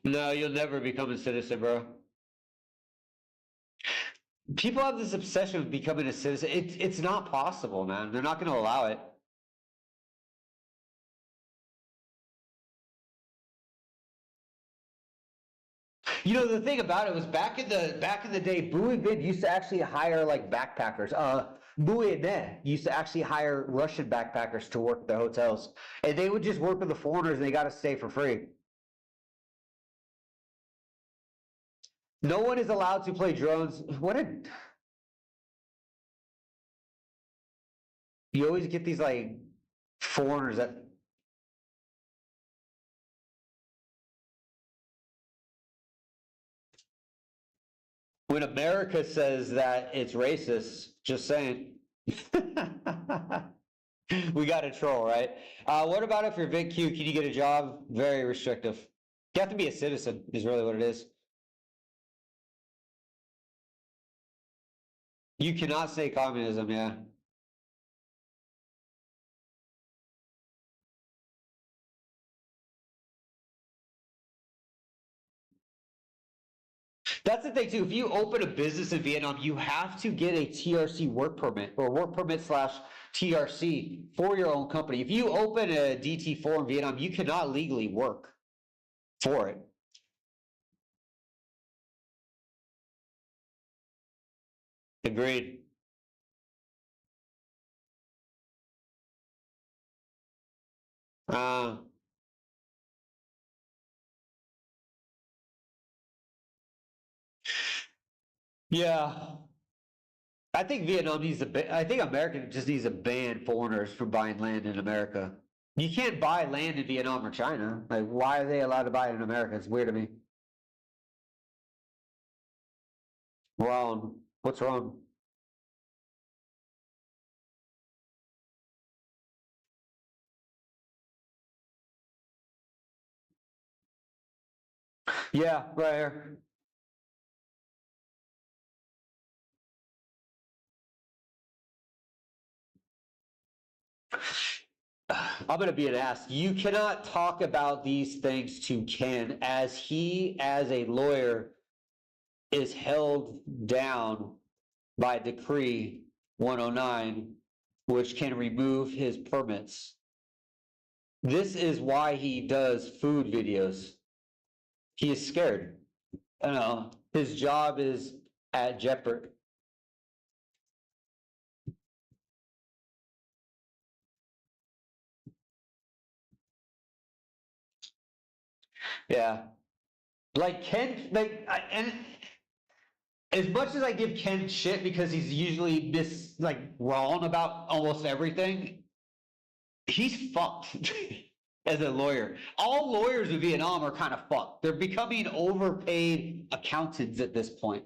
No, you'll never become a citizen, bro. People have this obsession with becoming a citizen. It's not possible, man. They're not going to allow it. You know, the thing about it was back in the day, Bui Vid used to actually hire like backpackers. Bui Ne used to actually hire Russian backpackers to work at their hotels, and they would just work with the foreigners, and they got to stay for free. No one is allowed to play drones. You always get these like foreigners that. When America says that it's racist, just saying. We got a troll, right? What about if you're VidQ? Can you get a job? Very restrictive. You have to be a citizen, is really what it is. You cannot say communism, yeah. That's the thing too. If you open a business in Vietnam, you have to get a TRC work permit or work permit / TRC for your own company. If you open a DT4 in Vietnam, you cannot legally work for it. Agreed. Yeah. I think Vietnam needs I think America just needs to ban foreigners from buying land in America. You can't buy land in Vietnam or China. Like, why are they allowed to buy it in America? It's weird to me. Wrong. What's wrong? Yeah, right here. I'm gonna be an ass. You cannot talk about these things to Ken as he, as a lawyer, is held down by Decree 109, which can remove his permits. This is why he does food videos. He is scared. I know his job is at jeopardy. Yeah. Like Ken, and as much as I give Ken shit because he's usually wrong about almost everything, he's fucked as a lawyer. All lawyers in Vietnam are kind of fucked. They're becoming overpaid accountants at this point.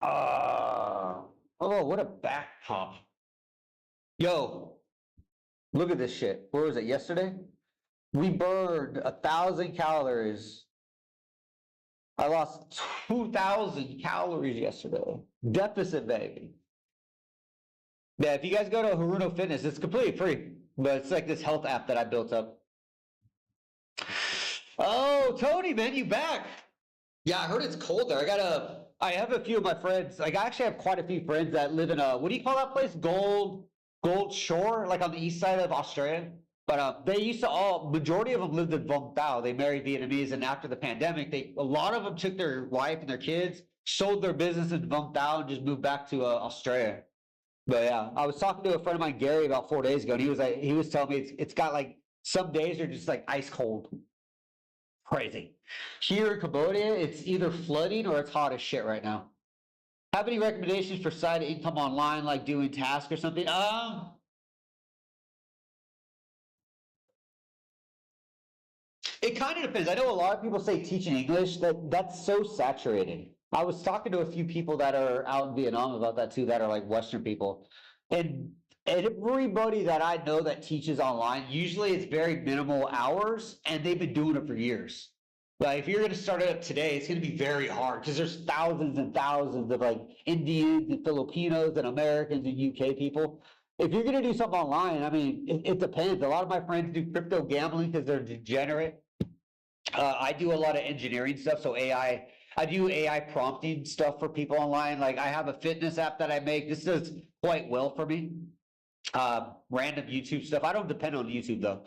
Oh, what a back pop. Yo, look at this shit. What was it, yesterday? We burned 1,000 calories. I lost 2,000 calories yesterday. Deficit, baby. Yeah, if you guys go to Haruno Fitness, it's completely free, but it's like this health app that I built up. Oh, Tony, man, you back? Yeah, I heard it's cold there. I have a few of my friends. Like, I actually have quite a few friends that live in what do you call that place? Gold Shore, like on the east side of Australia. But they used to majority of them lived in Vung Tau. They married Vietnamese, and after the pandemic, a lot of them took their wife and their kids, sold their business in Vung Tau, and just moved back to Australia. But yeah, I was talking to a friend of mine, Gary, about 4 days ago, and he was telling me it's got like some days are just like ice cold. Crazy. Here in Cambodia, it's either flooding or it's hot as shit right now. Have any recommendations for side income online, like doing tasks or something? It kind of depends. I know a lot of people say teaching English, that's so saturated. I was talking to a few people that are out in Vietnam about that too, that are like Western people. And everybody that I know that teaches online, usually it's very minimal hours, and they've been doing it for years. Like if you're going to start it up today, it's going to be very hard because there's thousands and thousands of like Indians and Filipinos and Americans and UK people. If you're going to do something online, I mean, it depends. A lot of my friends do crypto gambling because they're degenerate. I do a lot of engineering stuff, so I do AI prompting stuff for people online. Like I have a fitness app that I make. This does quite well for me. Random YouTube stuff. I don't depend on YouTube though.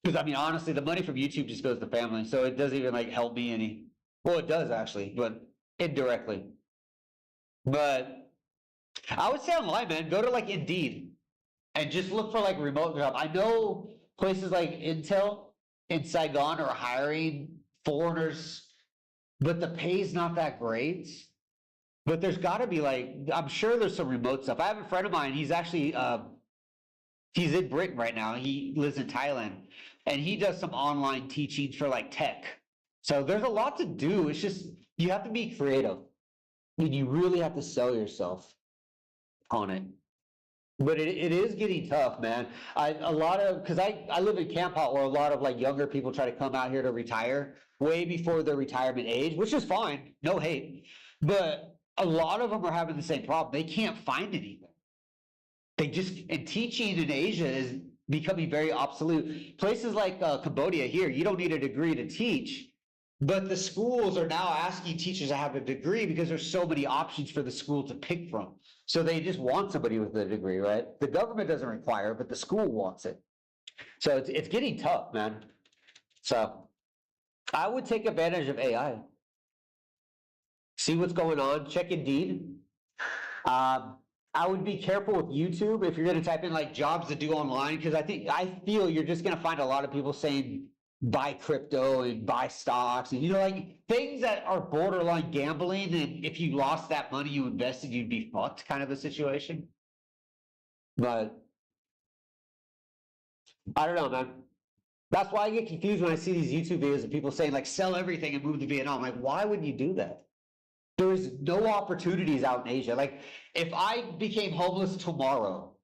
Because I mean, honestly, the money from YouTube just goes to family. So it doesn't even like help me any. Well, it does actually, but indirectly. But I would say online, man, go to like Indeed and just look for like remote job. I know places like Intel in Saigon are hiring foreigners, but the pay's not that great. But there's got to be like, I'm sure there's some remote stuff. I have a friend of mine, he's actually, he's in Britain right now. He lives in Thailand, and he does some online teaching for like tech. So there's a lot to do. It's just, you have to be creative. And you really have to sell yourself on it. But it is getting tough, man. Because I live in Camp Hot, where a lot of like younger people try to come out here to retire way before their retirement age, which is fine, no hate. But a lot of them are having the same problem. They can't find anything. And teaching in Asia is becoming very obsolete. Places like Cambodia here, you don't need a degree to teach, but the schools are now asking teachers to have a degree because there's so many options for the school to pick from. So they just want somebody with a degree, right? The government doesn't require it, but the school wants it. So it's getting tough, man. So I would take advantage of AI. See what's going on. Check Indeed. I would be careful with YouTube if you're going to type in like jobs to do online, because I feel you're just going to find a lot of people saying buy crypto and buy stocks and like things that are borderline gambling, and if you lost that money you invested, you'd be fucked kind of a situation. But I don't know, man. That's why I get confused when I see these YouTube videos of people saying like sell everything and move to Vietnam. Like, why would you do that? There is no opportunities out in Asia. Like if I became homeless tomorrow,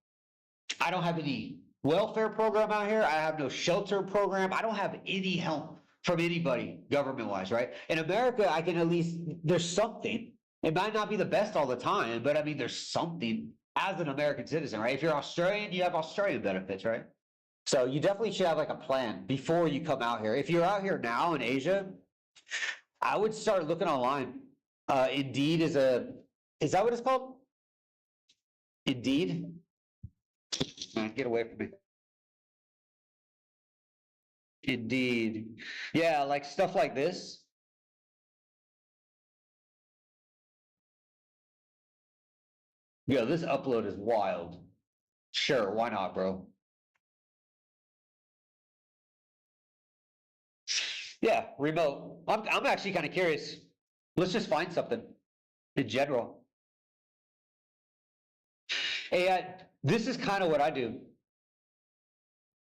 I don't have any welfare program out here. I have no shelter program. I don't have any help from anybody government-wise, right? In America, I can at least, there's something. It might not be the best all the time, but I mean, there's something as an American citizen, right? If you're Australian, you have Australian benefits, right? So you definitely should have like a plan before you come out here. If you're out here now in Asia, I would start looking online. Indeed is that what it's called? Indeed? Man, get away from me. Indeed. Yeah, like stuff like this. Yo, this upload is wild. Sure, why not, bro? Yeah, remote. I'm actually kind of curious. Let's just find something in general. Hey, this is kind of what I do.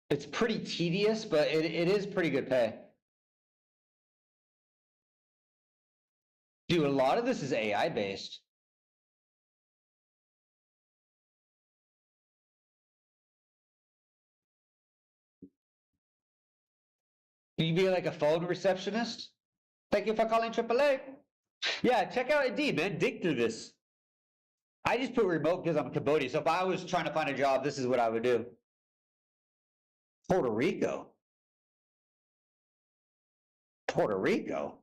It's pretty tedious, but it is pretty good pay. Dude, a lot of this is AI based. Can you be like a phone receptionist? Thank you for calling AAA. Yeah, check out Indeed, man. Dig through this. I just put remote because I'm Cambodian. So if I was trying to find a job, this is what I would do. Puerto Rico. Puerto Rico.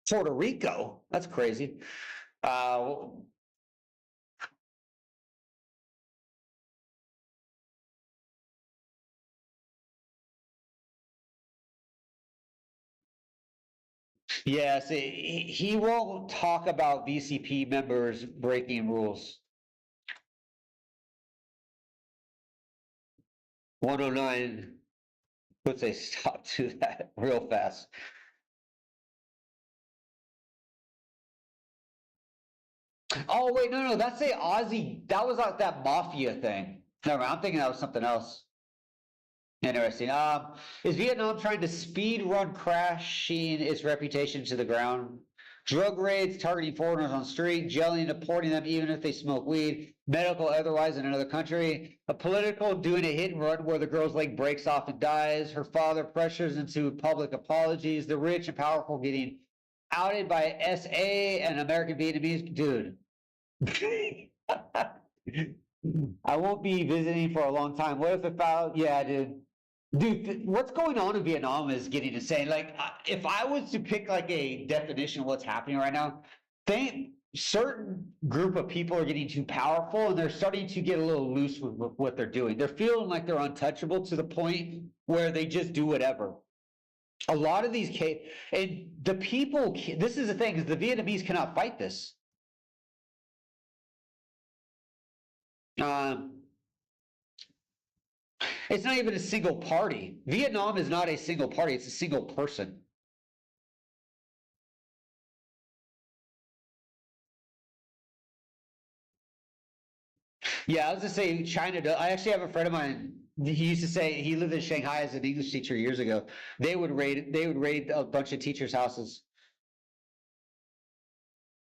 Puerto Rico. That's crazy. Yes, he won't talk about VCP members breaking rules. 109 puts a stop to that real fast. Oh, wait, no, that's a Aussie. That was like that mafia thing. Never mind, I'm thinking that was something else. Interesting. Is Vietnam trying to speed run crashing its reputation to the ground? Drug raids targeting foreigners on street, jailing and deporting them even if they smoke weed, medical otherwise in another country, a political doing a hit and run where the girl's leg breaks off and dies, her father pressures into public apologies, the rich and powerful getting outed by SA and American Vietnamese. Dude. I won't be visiting for a long time. What if it found? Yeah, dude. Dude, what's going on in Vietnam is getting insane. Like, if I was to pick like a definition of what's happening right now, certain group of people are getting too powerful and they're starting to get a little loose with what they're doing. They're feeling like they're untouchable to the point where they just do whatever. A lot of these and the people, this is the thing, is the Vietnamese cannot fight this. It's not even a single party. Vietnam is not a single party, it's a single person. Yeah, I was gonna say China does. I actually have a friend of mine. He used to say he lived in Shanghai as an English teacher years ago. They would raid a bunch of teachers' houses.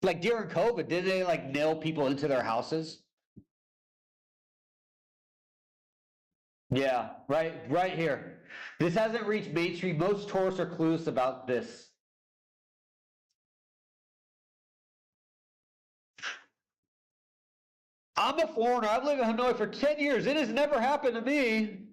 Like during COVID, did they like nail people into their houses? Yeah, right here. This hasn't reached mainstream. Most tourists are clueless about this. I'm a foreigner. I've lived in Hanoi for 10 years. It has never happened to me.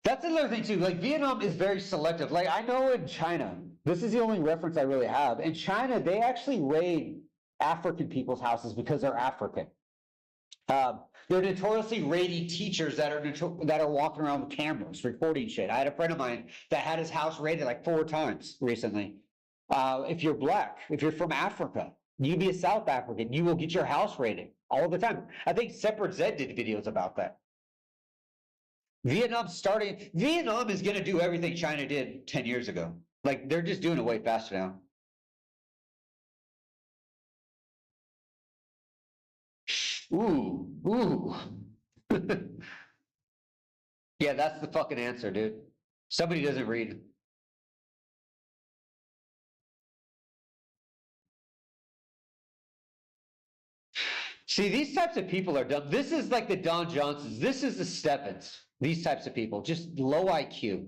That's another thing too. Like Vietnam is very selective. Like I know in China, this is the only reference I really have. In China, they actually raid African people's houses because they're African. They're notoriously raiding teachers that are walking around with cameras recording shit. I had a friend of mine that had his house raided like 4 times recently. If you're black, if you're from Africa, you be a South African, you will get your house raided all the time. I think Separate Zed did videos about that. Vietnam is going to do everything China did 10 years ago. Like they're just doing it way faster now. Ooh. Yeah, that's the fucking answer, dude. Somebody doesn't read. See, these types of people are dumb. This is like the Don Johnsons. This is the Steffens. These types of people, just low IQ.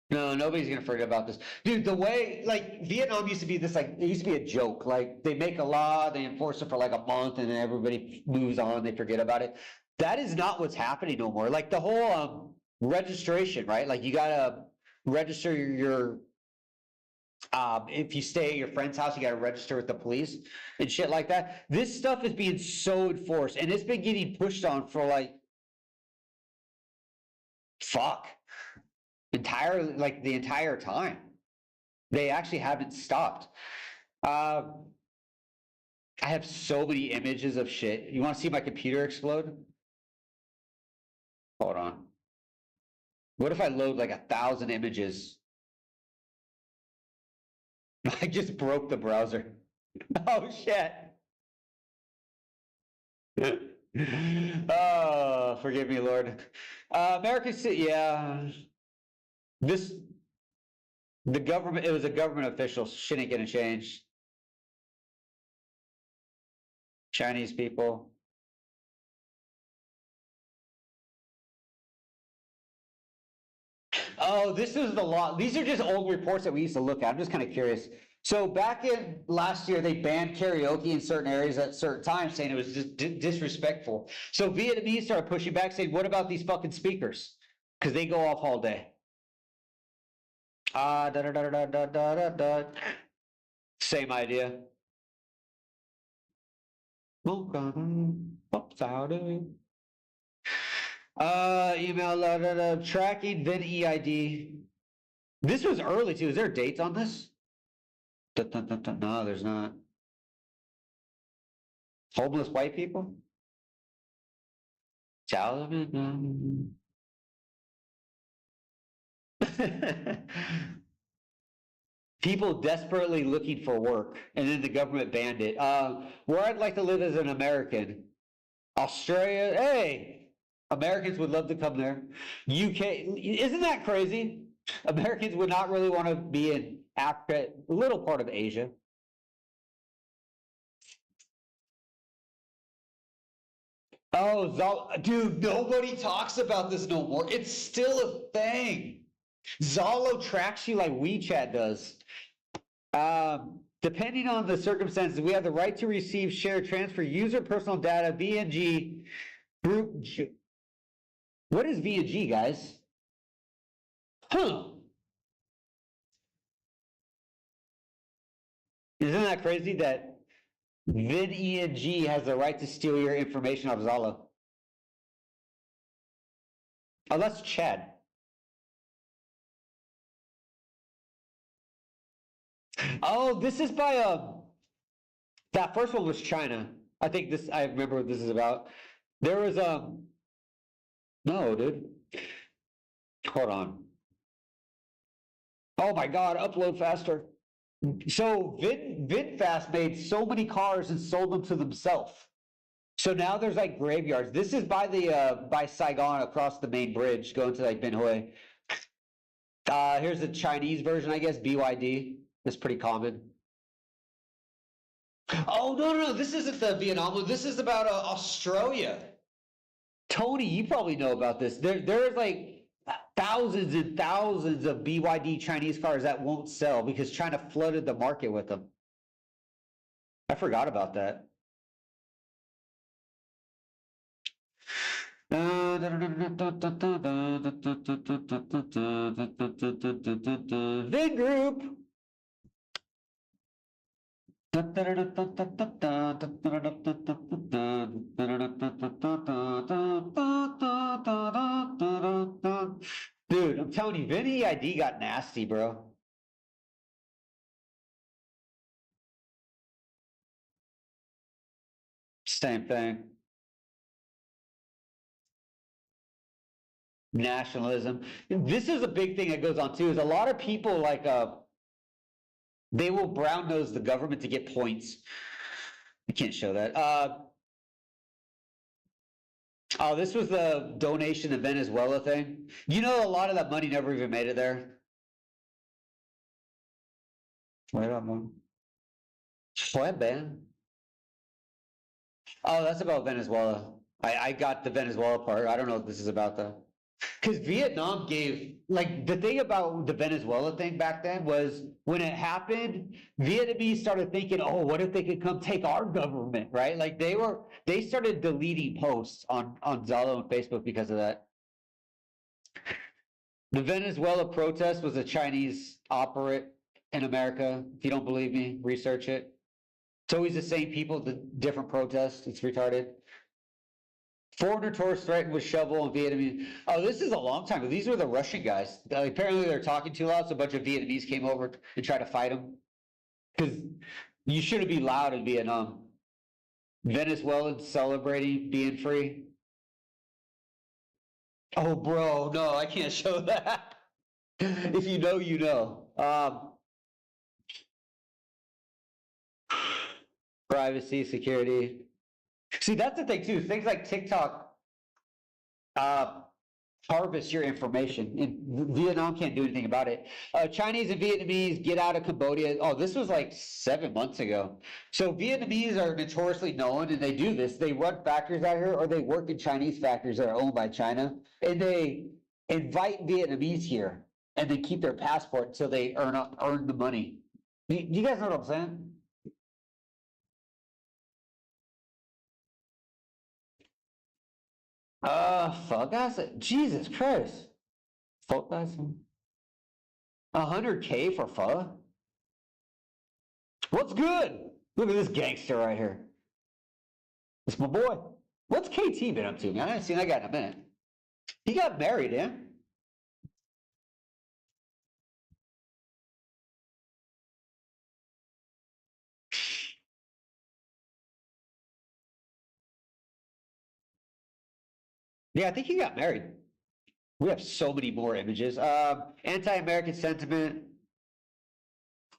No, nobody's gonna forget about this. Dude, the way, like, Vietnam used to be this, like, it used to be a joke. Like, they make a law, they enforce it for like a month, and then everybody moves on, they forget about it. That is not what's happening no more. Like, the whole registration, right? Like, you gotta register your if you stay at your friend's house, you gotta register with the police and shit like that. This stuff is being so enforced, and it's been getting pushed on for like, the entire time. They actually haven't stopped. I have so many images of shit. You want to see my computer explode? Hold on. What if I load like 1,000 images? I just broke the browser. Oh shit. Oh, forgive me, Lord. American City, yeah. This The government, it was a government official. Shit ain't gonna change. Chinese people. Oh, this is the law. These are just old reports that we used to look at. I'm just kind of curious. So back in last year, they banned karaoke in certain areas at certain times, saying it was just disrespectful. So Vietnamese started pushing back, saying, "What about these fucking speakers? Because they go off all day." Da da da da da da da da. Same idea. Email tracking VIN EID. This was early too. Is there dates on this? No, there's not. Homeless white people? People desperately looking for work, and then the government banned it. Where I'd like to live as an American, Australia. Hey, Americans would love to come there. UK, isn't that crazy? Americans would not really want to be in Africa, a little part of Asia. Oh, dude, nobody talks about this no more. It's still a thing. Zalo tracks you like WeChat does. Depending on the circumstances, we have the right to receive, share, transfer user personal data, VNG, group. What is VNG, guys? Huh. Isn't that crazy that VinENG has the right to steal your information off Zalo? Oh, that's Chad. Oh, this is by that first one was China. I think this, I remember what this is about. There was no, dude. Hold on. Oh my God, upload faster. So VinFast made so many cars and sold them to themselves. So now there's like graveyards. This is by the by Saigon across the main bridge going to like Ben Hue. Here's the Chinese version, I guess, BYD. That's pretty common. Oh no, this isn't the Vietnam one. This is about Australia. Tony, you probably know about this. There's like thousands and thousands of BYD Chinese cars that won't sell because China flooded the market with them. I forgot about that. Vin Group. Dude, I'm telling you, VinEID got nasty, bro. Same thing. Nationalism. This is a big thing that goes on too, is a lot of people like they will brown nose the government to get points. I can't show that. Oh, this was the donation to Venezuela thing. You know, a lot of that money never even made it there. Wait a moment. What, Ben? Oh, that's about Venezuela. I got the Venezuela part. I don't know what this is about though. Because Vietnam gave, like, the thing about the Venezuela thing back then was when it happened, Vietnamese started thinking, oh, what if they could come take our government, right? Like they started deleting posts on Zalo and Facebook because of that. The Venezuela protest was a Chinese operate in America. If you don't believe me, research it. It's always the same people, the different protests. It's retarded. Foreigner tourists threatened with shovel and Vietnamese. Oh, this is a long time ago. These were the Russian guys. Apparently they're talking too loud, so a bunch of Vietnamese came over and tried to fight them. Because you shouldn't be loud in Vietnam. Venezuelans celebrating being free. Oh, bro, no, I can't show that. If you know, you know. Privacy, security. See, that's the thing too. Things like TikTok, harvest your information. And Vietnam can't do anything about it. Chinese and Vietnamese get out of Cambodia. Oh, this was like 7 months ago. So Vietnamese are notoriously known, and they do this. They run factories out here, or they work in Chinese factories that are owned by China, and they invite Vietnamese here, and they keep their passport until they earn the money. You guys know what I'm saying? Fuck, that's it. Jesus Christ. Fuck, that's 100K for pho? What's good? Look at this gangster right here. It's my boy. What's KT been up to, man? I haven't seen that guy in a minute. He got married, yeah? Yeah, I think he got married. We have so many more images. Anti-American sentiment.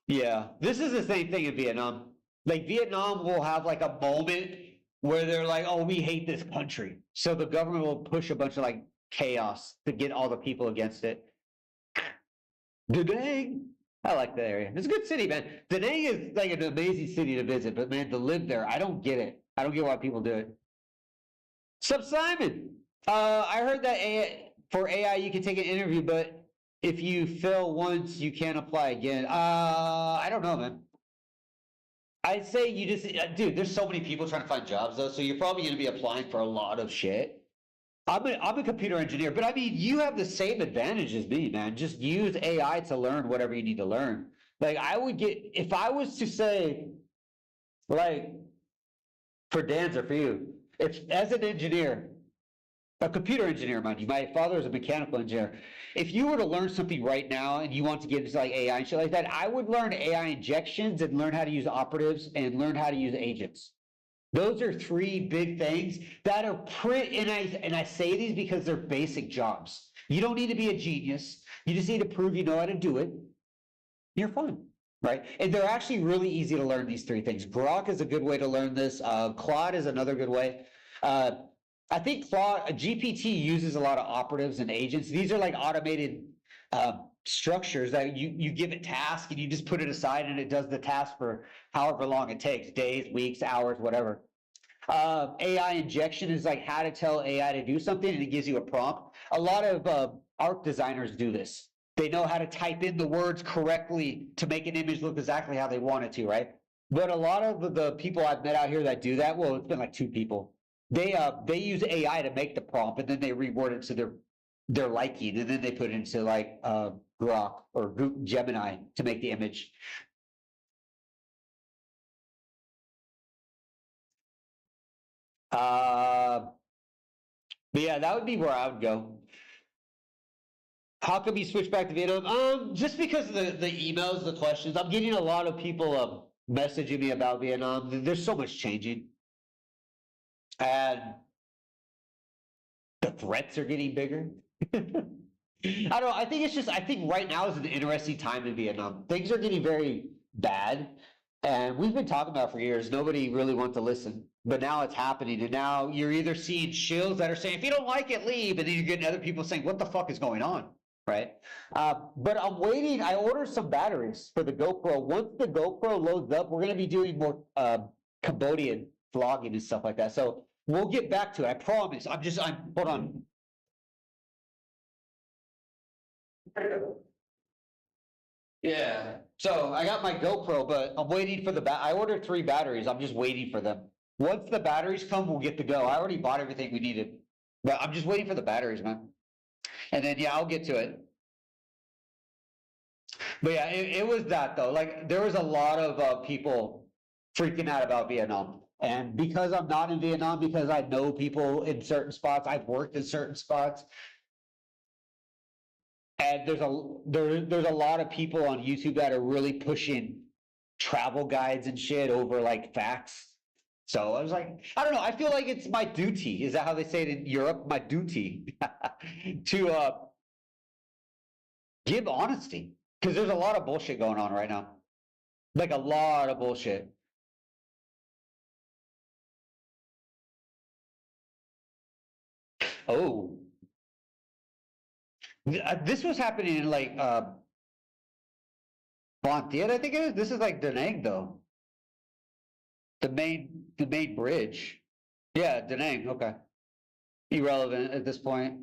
Yeah, this is the same thing in Vietnam. Like Vietnam will have like a moment where they're like, "Oh, we hate this country," so the government will push a bunch of like chaos to get all the people against it. Da Nang, I like the area. It's a good city, man. Da Nang is like an amazing city to visit, but man, to live there, I don't get it. I don't get why people do it. Sup, Simon? I heard that for AI you can take an interview, but if you fail once, you can't apply again. I don't know, man. I'd say you just, dude, there's so many people trying to find jobs though, so you're probably going to be applying for a lot of shit. I'm a computer engineer, but I mean, you have the same advantage as me, man. Just use AI to learn whatever you need to learn. Like I would get, if I was to say, like, for Dan's or for you, if as an engineer, a computer engineer, mind you, my father is a mechanical engineer. If you were to learn something right now and you want to get into like AI and shit like that, I would learn AI injections and learn how to use operatives and learn how to use agents. Those are three big things that are pretty, and I say these because they're basic jobs. You don't need to be a genius. You just need to prove you know how to do it. You're fine, right? And they're actually really easy to learn these three things. Grok is a good way to learn this. Claude is another good way. I think Claude, GPT uses a lot of operatives and agents. These are like automated structures that you give it task and you just put it aside and it does the task for however long it takes, days, weeks, hours, whatever. AI injection is like how to tell AI to do something and it gives you a prompt. A lot of art designers do this. They know how to type in the words correctly to make an image look exactly how they want it to, right? But a lot of the people I've met out here that do that, well, it's been like 2 people. They use AI to make the prompt and then they reword it to their liking and then they put it into like Grok or Gemini to make the image. But yeah, that would be where I would go. How come you switch back to Vietnam? Just because of the emails, the questions. I'm getting a lot of people messaging me about Vietnam. There's so much changing. And the threats are getting bigger. I don't know. I think right now is an interesting time in Vietnam. Things are getting very bad. And we've been talking about it for years. Nobody really wants to listen. But now it's happening. And now you're either seeing shills that are saying, if you don't like it, leave. And then you're getting other people saying, what the fuck is going on? Right? But I'm waiting. I ordered some batteries for the GoPro. Once the GoPro loads up, we're going to be doing more Cambodian vlogging and stuff like that. So we'll get back to it. I promise. Hold on. Yeah. So I got my GoPro, but I'm waiting for I ordered 3 batteries. I'm just waiting for them. Once the batteries come, we'll get to go. I already bought everything we needed, but I'm just waiting for the batteries, man. And then, yeah, I'll get to it. But yeah, it was that though. Like there was a lot of people freaking out about Vietnam. And because I'm not in Vietnam, because I know people in certain spots, I've worked in certain spots. And there's a lot of people on YouTube that are really pushing travel guides and shit over like facts. So I was like, I don't know. I feel like it's my duty. Is that how they say it in Europe? My duty to give honesty. Because there's a lot of bullshit going on right now. Like a lot of bullshit. Oh. This was happening in like Bon Tiet, I think it is. This is like Da Nang though. The main bridge. Yeah, Da Nang, okay. Irrelevant at this point.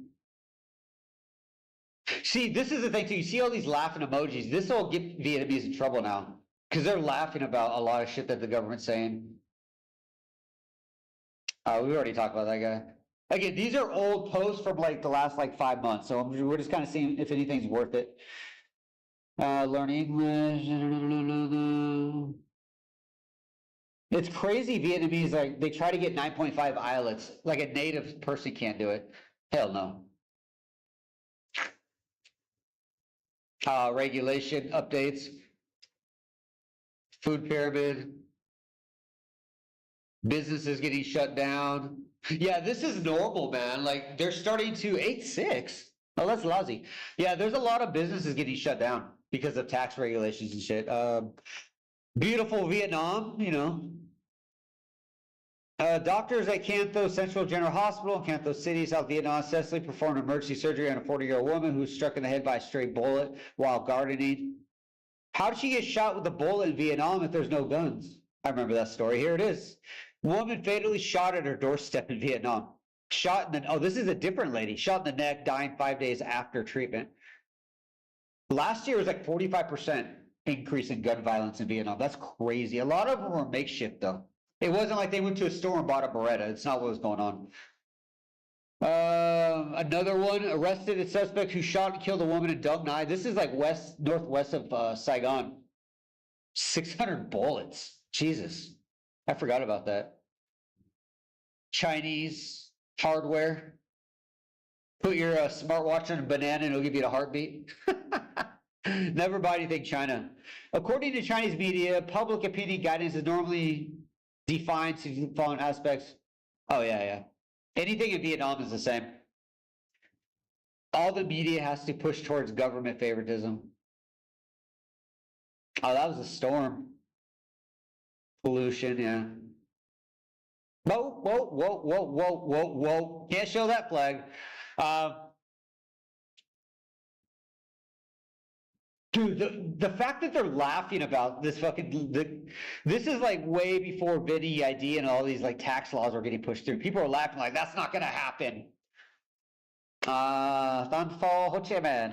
See, this is the thing too. You see all these laughing emojis. This will get Vietnamese in trouble now. Because they're laughing about a lot of shit that the government's saying. We've already talked about that guy. Again, these are old posts from like the last like 5 months. So we're just kind of seeing if anything's worth it. Learn English. It's crazy Vietnamese, like they try to get 9.5 IELTS. Like a native person can't do it. Hell no. Regulation updates. Food pyramid. Businesses getting shut down. Yeah, this is normal, man. Like they're starting to 8-6. Oh, that's lousy. Yeah, there's a lot of businesses getting shut down because of tax regulations and shit. Beautiful Vietnam, you know. Doctors at Can Tho Central General Hospital in Can Tho City, South Vietnam, successfully performed emergency surgery on a 40-year-old woman who was struck in the head by a stray bullet while gardening. How did she get shot with a bullet in Vietnam if there's no guns? I remember that story. Here it is. Woman fatally shot at her doorstep in Vietnam. Shot in the, oh, this is a different lady. Shot in the neck, dying 5 days after treatment. Last year was like 45% increase in gun violence in Vietnam. That's crazy. A lot of them were makeshift though. It wasn't like they went to a store and bought a Beretta. It's not what was going on. Another one, arrested a suspect who shot and killed a woman in Dong Nai. This is like northwest of Saigon. 600 bullets. Jesus. I forgot about that. Chinese hardware. Put your smartwatch on a banana and it'll give you a heartbeat. Never buy anything China. According to Chinese media, public opinion guidance is normally defined to the following aspects. Oh, yeah. Anything in Vietnam is the same. All the media has to push towards government favoritism. Oh, that was a storm. Pollution, yeah. Whoa. Can't show that flag. Dude, the fact that they're laughing about this this is like way before Vinny ID and all these like tax laws were getting pushed through. People are laughing like that's not gonna happen. Ho Chi Minh,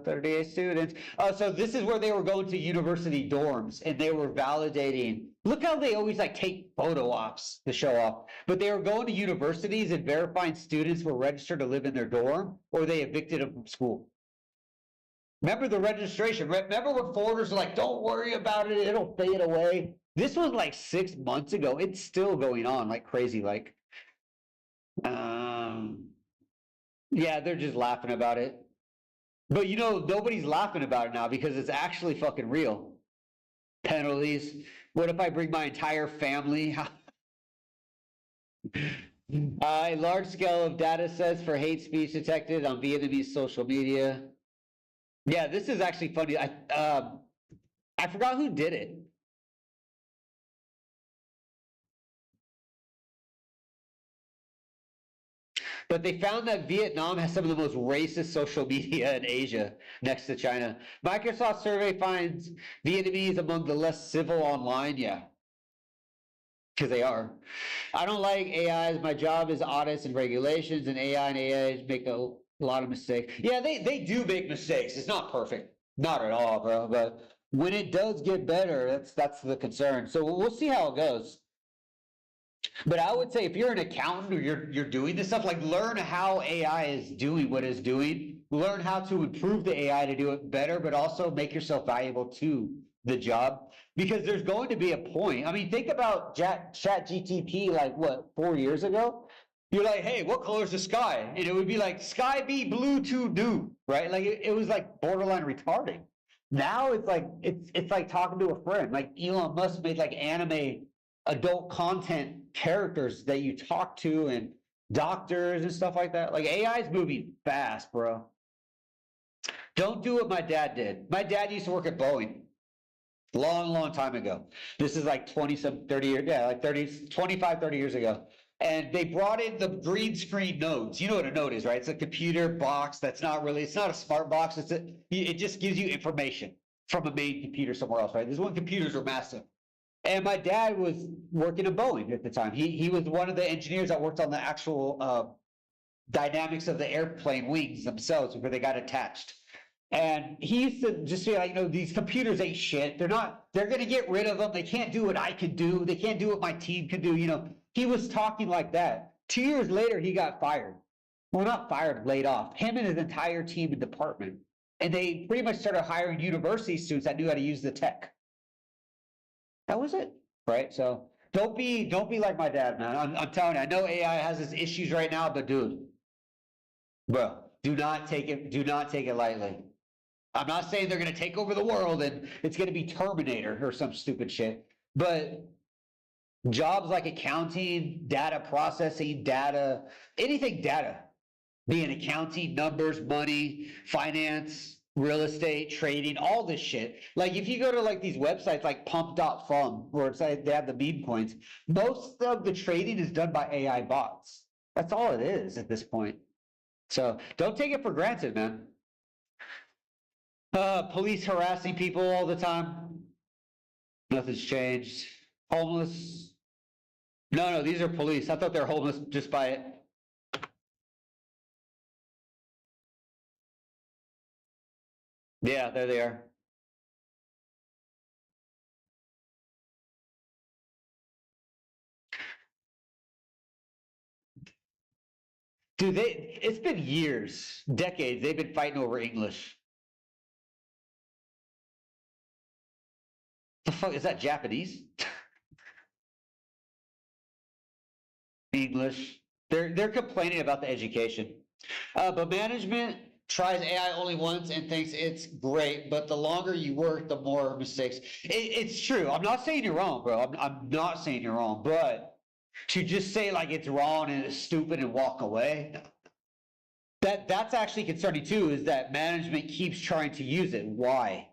38 students. So this is where they were going to university dorms and they were validating. Look how they always like take photo ops to show off. But they were going to universities and verifying students were registered to live in their dorm or they evicted them from school. Remember the registration. Remember when foreigners were like, don't worry about it, it'll fade away. This was like 6 months ago. It's still going on like crazy. Like, yeah, they're just laughing about it. But you know, nobody's laughing about it now because it's actually fucking real. Penalties. What if I bring my entire family? A large scale of data sets for hate speech detected on Vietnamese social media. Yeah, this is actually funny. I forgot who did it. But they found that Vietnam has some of the most racist social media in Asia, next to China. Microsoft survey finds Vietnamese among the less civil online. Yeah, because they are. I don't like AIs. My job is audits and regulations, and AIs make a lot of mistakes. Yeah, they do make mistakes. It's not perfect. Not at all, bro. But when it does get better, that's the concern. So we'll see how it goes. But I would say if you're an accountant or you're doing this stuff, like learn how AI is doing what it's doing. Learn how to improve the AI to do it better, but also make yourself valuable to the job. Because there's going to be a point. I mean, think about ChatGPT like what, 4 years ago? You're like, hey, what color is the sky? And it would be like, sky be blue to do, right? Like it was like borderline retarding. Now it's like talking to a friend. Like Elon Musk made like anime adult content characters that you talk to and doctors and stuff like that. Like AI is moving fast, bro. Don't do what my dad did. My dad used to work at Boeing long time ago. This is like 30 years, yeah, like 25, 30 years ago. And they brought in the green screen nodes. You know what a node is, right? It's a computer box that's not really, it's not a smart box. It just gives you information from a main computer somewhere else, right? This one computers are massive. And my dad was working at Boeing at the time. He was one of the engineers that worked on the actual dynamics of the airplane wings themselves before they got attached. And he used to just say, like, these computers ain't shit. They're going to get rid of them. They can't do what I could do. They can't do what my team could do. He was talking like that. 2 years later, he got fired. Well, not fired, laid off. Him and his entire team and department. And they pretty much started hiring university students that knew how to use the tech. That was it, right? So don't be like my dad, man. I'm telling you, I know AI has its issues right now, but dude, bro, do not take it lightly. I'm not saying they're going to take over the world and it's going to be Terminator or some stupid shit, but jobs like accounting, data processing, anything data, being accounting, numbers, money, finance, real estate, trading, all this shit. Like if you go to like these websites like pump.fun, where it's like they have the meme coins, most of the trading is done by AI bots. That's all it is at this point. So don't take it for granted, man. Police harassing people all the time. Nothing's changed. Homeless. No, these are police. I thought they're homeless just by it. Yeah, there they are. Dude, it's been years, decades, they've been fighting over English. The fuck, is that Japanese? English. They're complaining about the education. But management tries AI only once and thinks it's great, but the longer you work, the more mistakes. It's true. I'm not saying you're wrong, bro. I'm not saying you're wrong, but to just say like it's wrong and it's stupid and walk away, that's actually concerning too, is that management keeps trying to use it. Why?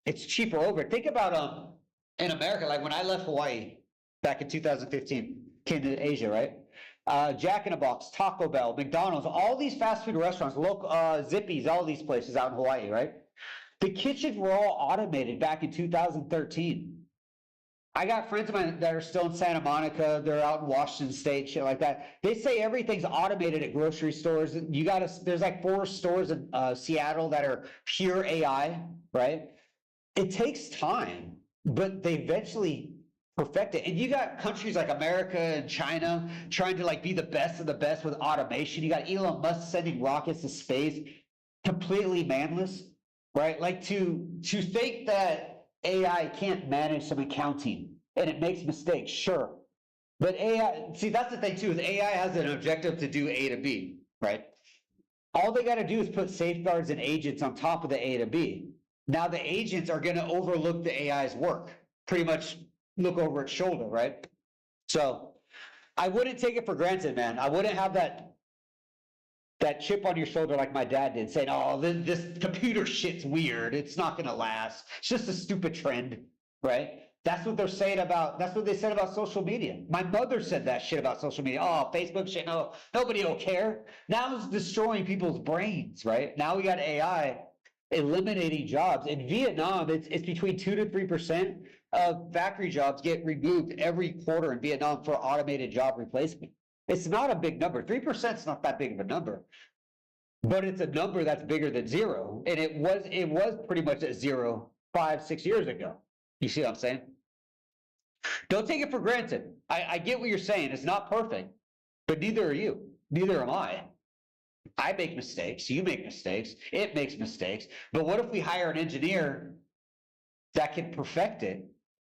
It's cheaper over. Think about in America, like when I left Hawaii back in 2015, came to Asia, right? Jack in the Box, Taco Bell, McDonald's, all these fast food restaurants, local Zippy's, all these places out in Hawaii, right? The kitchens were all automated back in 2013. I got friends of mine that are still in Santa Monica. They're out in Washington State, shit like that. They say everything's automated at grocery stores. There's like 4 stores in Seattle that are pure AI, right? It takes time, but they eventually perfect it. And you got countries like America and China trying to like be the best of the best with automation. You got Elon Musk sending rockets to space, completely manless, right? Like to think that AI can't manage some accounting and it makes mistakes, sure. But AI, see, that's the thing too, is AI has an objective to do A to B, right? All they got to do is put safeguards and agents on top of the A to B. Now the agents are going to overlook the AI's work, pretty much look over its shoulder, right? So I wouldn't take it for granted, man. I wouldn't have that chip on your shoulder like my dad did, saying, oh, this computer shit's weird. It's not going to last. It's just a stupid trend, right? That's what they said about social media. My mother said that shit about social media. Oh, Facebook shit, no, nobody will care. Now it's destroying people's brains, right? Now we got AI eliminating jobs. In Vietnam, it's between 2 to 3% of factory jobs get removed every quarter in Vietnam for automated job replacement. It's not a big number. 3% is not that big of a number, but it's a number that's bigger than zero. And it was pretty much at 0 5-6 years ago. You see what I'm saying? Don't take it for granted. I get what you're saying. It's not perfect, but neither are you. Neither am I. I make mistakes. You make mistakes. It makes mistakes. But what if we hire an engineer that can perfect it?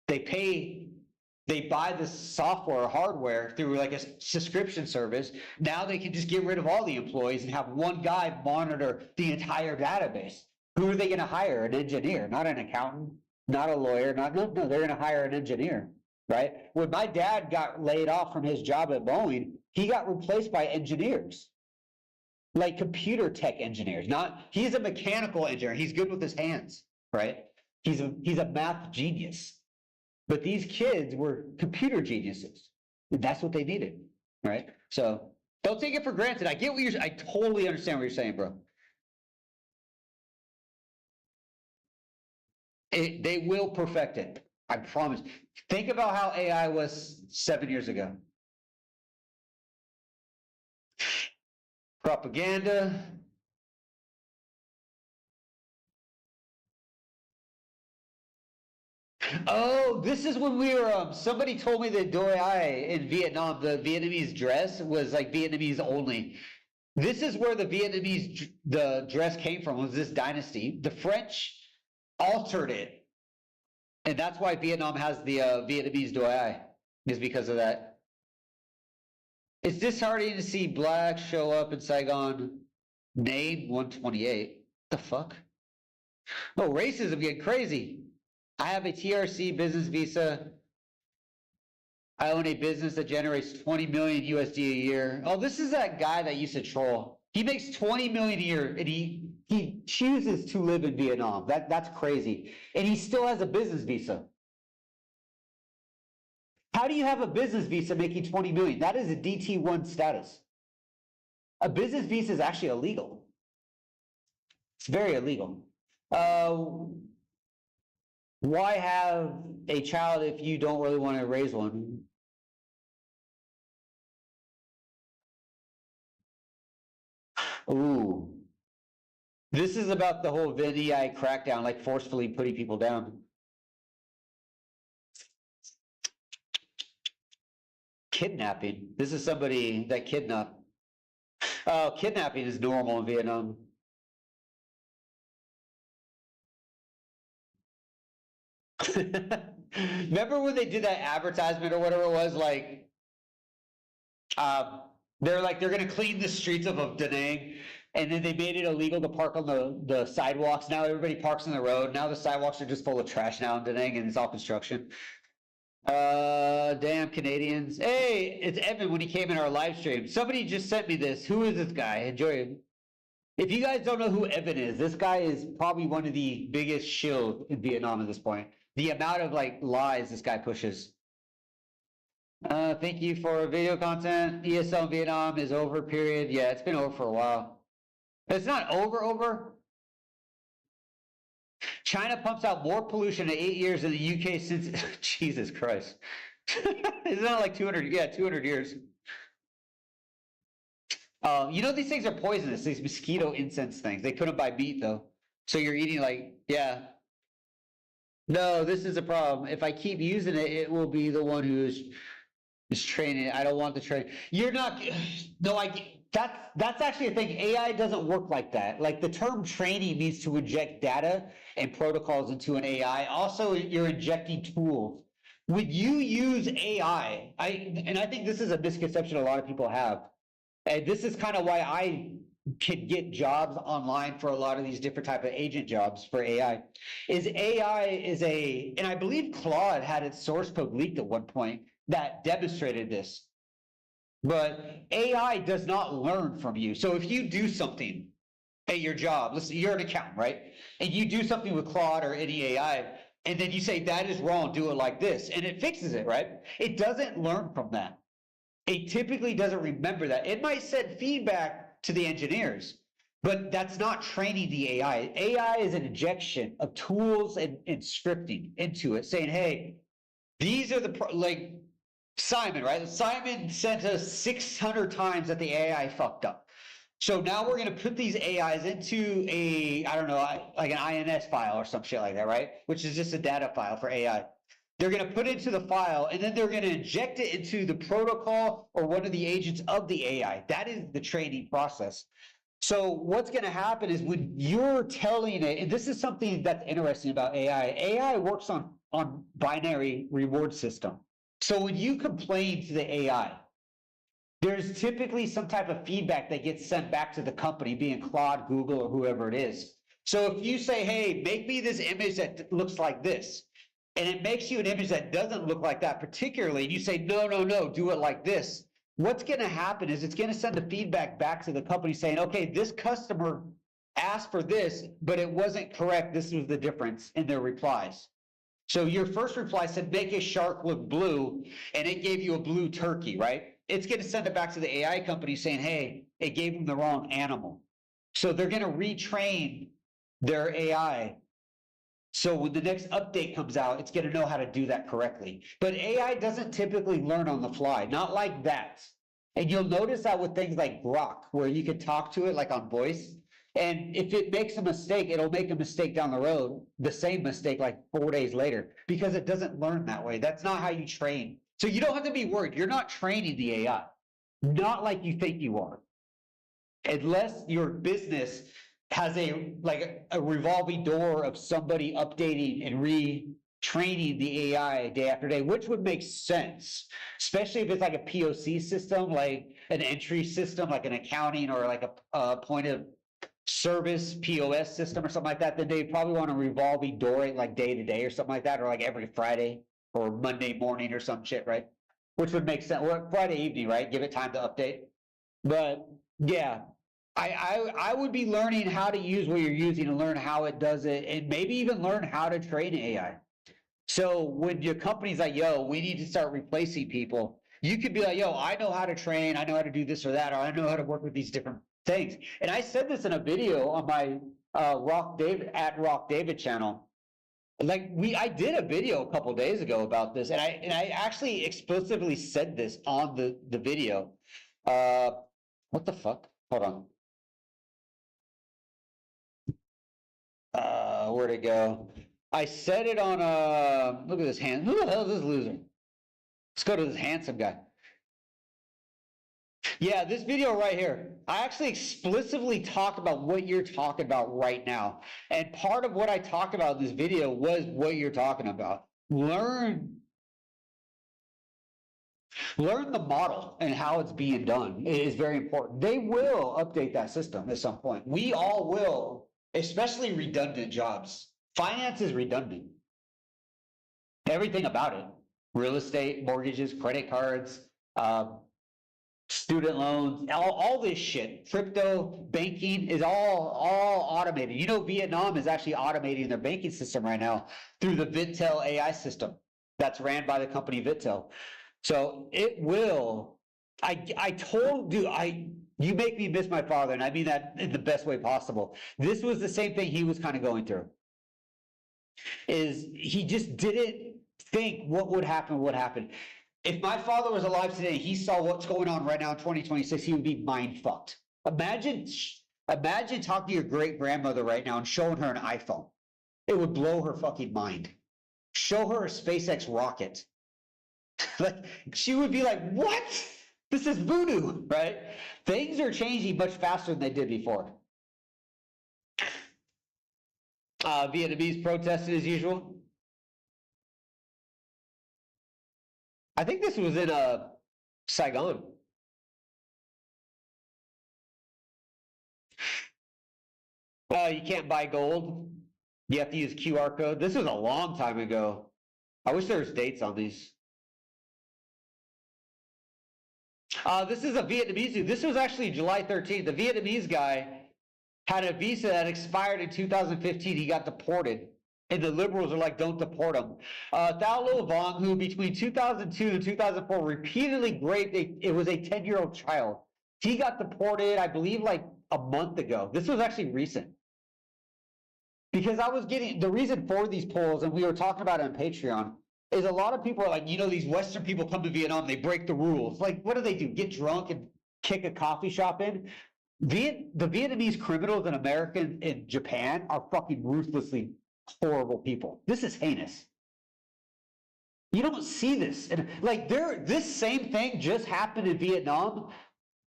They buy this software or hardware through like a subscription service. Now they can just get rid of all the employees and have one guy monitor the entire database. Who are they going to hire? An engineer, not an accountant, not a lawyer, no, they're going to hire an engineer, right? When my dad got laid off from his job at Boeing, he got replaced by engineers, like computer tech engineers. He's a mechanical engineer. He's good with his hands, right? He's a math genius. But these kids were computer geniuses. That's what they needed, right? So don't take it for granted. I totally understand what you're saying, bro. They will perfect it. I promise. Think about how AI was 7 years ago. Propaganda. Oh, this is when we were, somebody told me that Doi Ai in Vietnam, the Vietnamese dress was like Vietnamese only. This is where the dress came from, was this dynasty. The French altered it. And that's why Vietnam has the Vietnamese Doi Ai, is because of that. It's disheartening to see blacks show up in Saigon. Name 128. The fuck? Oh, racism getting crazy. I have a TRC business visa. I own a business that generates 20 million USD a year. Oh, this is that guy that used to troll. He makes 20 million a year and he chooses to live in Vietnam. That's crazy. And he still has a business visa. How do you have a business visa making 20 million? That is a DT1 status. A business visa is actually illegal. It's very illegal. Why have a child if you don't really want to raise one? Ooh. This is about the whole VinEI crackdown, like forcefully putting people down. Kidnapping. This is somebody that kidnapped. Kidnapping is normal in Vietnam. Remember when they did that advertisement or whatever it was, like, they're gonna clean the streets of Da Nang, and then they made it illegal to park on the sidewalks. Now everybody parks on the road. Now the sidewalks are just full of trash now in Da Nang, and it's all construction. Damn Canadians. Hey, it's Evan when he came in our live stream. Somebody just sent me this. Who is this guy? Enjoy him. If you guys don't know who Evan is, this guy is probably one of the biggest shills in Vietnam at this point. The amount of like lies this guy pushes. Thank you for video content. ESL in Vietnam is over, period. Yeah, it's been over for a while. It's not over. China pumps out more pollution in 8 years than the UK since, Jesus Christ. Isn't that like 200? Yeah, 200 years. You know, these things are poisonous, these mosquito incense things. They couldn't buy meat though. So you're eating like, yeah. No, this is a problem. If I keep using it, it will be the one who is training it. I don't want the train. You're not, no, that's actually a thing. AI doesn't work like that. Like the term training means to inject data and protocols into an AI. Also, you're injecting tools. When you use AI, and I think this is a misconception a lot of people have, and this is kind of why I can get jobs online for a lot of these different type of agent jobs for AI, and I believe Claude had its source code leaked at one point that demonstrated this. But AI does not learn from you. So if you do something at your job, listen, you're an accountant, right? And you do something with Claude or any AI, and then you say, that is wrong, do it like this, and it fixes it, right? It doesn't learn from that. It typically doesn't remember that. It might send feedback to the engineers, but that's not training the AI. AI is an injection of tools and scripting into it, saying, hey, these are like Simon, right? Simon sent us 600 times that the AI fucked up. So now we're going to put these AIs into I don't know, like an INS file or some shit like that, right? Which is just a data file for AI. They're going to put it into the file, and then they're going to inject it into the protocol or one of the agents of the AI. That is the training process. So what's going to happen is when you're telling it, and this is something that's interesting about AI works on binary reward system. So when you complain to the AI, there's typically some type of feedback that gets sent back to the company, being Claude, Google, or whoever it is. So if you say, hey, make me this image that looks like this, and it makes you an image that doesn't look like that particularly, and you say, no, do it like this, what's going to happen is it's going to send the feedback back to the company saying, okay, this customer asked for this, but it wasn't correct. This was the difference in their replies. So your first reply said, make a shark look blue, and it gave you a blue turkey, right? It's going to send it back to the AI company saying, hey, it gave them the wrong animal. So they're going to retrain their AI. So when the next update comes out, it's going to know how to do that correctly. But AI doesn't typically learn on the fly, not like that. And you'll notice that with things like Grok, where you can talk to it like on voice. And if it makes a mistake, it'll make a mistake down the road, the same mistake like 4 days later, because it doesn't learn that way. That's not how you train. So you don't have to be worried. You're not training the AI, not like you think you are. Unless your business has a revolving door of somebody updating and retraining the AI day after day, which would make sense, especially if it's like a POC system, like an entry system, like an accounting or like a point of service POS system or something like that. Then they probably want to revolving door it like day to day or something like that, or like every Friday or Monday morning or some shit, right? Which would make sense. Or Friday evening, right? Give it time to update. But yeah, I would be learning how to use what you're using and learn how it does it, and maybe even learn how to train AI. So when your company's like, yo, we need to start replacing people, you could be like, yo, I know how to train, I know how to do this or that, or I know how to work with these different things. And I said this in a video on my Rock David channel. Like I did a video a couple days ago about this, and I actually explicitly said this on the video. What the fuck? Hold on. Where'd it go? I said it on look at this hand. Who the hell is this loser? Let's go to this handsome guy. Yeah, this video right here. I actually explicitly talked about what you're talking about right now. And part of what I talked about in this video was what you're talking about. Learn the model and how it's being done is very important. They will update that system at some point. We all will, especially redundant jobs. Finance is redundant. Everything about it. Real estate, mortgages, credit cards, student loans, all this shit. Crypto, banking is all automated. You know, Vietnam is actually automating their banking system right now through the Vitel AI system that's ran by the company Vitel. So it will, I told you, you make me miss my father, and I mean that in the best way possible. This was the same thing he was kind of going through. Is he just didn't think what would happen. If my father was alive today, he saw what's going on right now in 2026, he would be mind fucked. Imagine talking to your great grandmother right now and showing her an iPhone. It would blow her fucking mind. Show her a SpaceX rocket. Like, she would be like, what? This is voodoo, right? Things are changing much faster than they did before. Vietnamese protested as usual. I think this was in Saigon. You can't buy gold. You have to use QR code. This was a long time ago. I wish there was dates on these. This is a Vietnamese dude. This was actually July 13th. The Vietnamese guy had a visa that expired in 2015. He got deported. And the liberals are like, don't deport him. Thao Lo Vong, who between 2002 and 2004 repeatedly raped it was a 10-year-old child. He got deported, I believe, like a month ago. This was actually recent. Because I was getting, the reason for these polls, and we were talking about it on Patreon, is a lot of people are like, you know, these Western people come to Vietnam, they break the rules. Like, what do? Get drunk and kick a coffee shop in? The Vietnamese criminals in America and Japan are fucking ruthlessly horrible people. This is heinous. You don't see this. And like this same thing just happened in Vietnam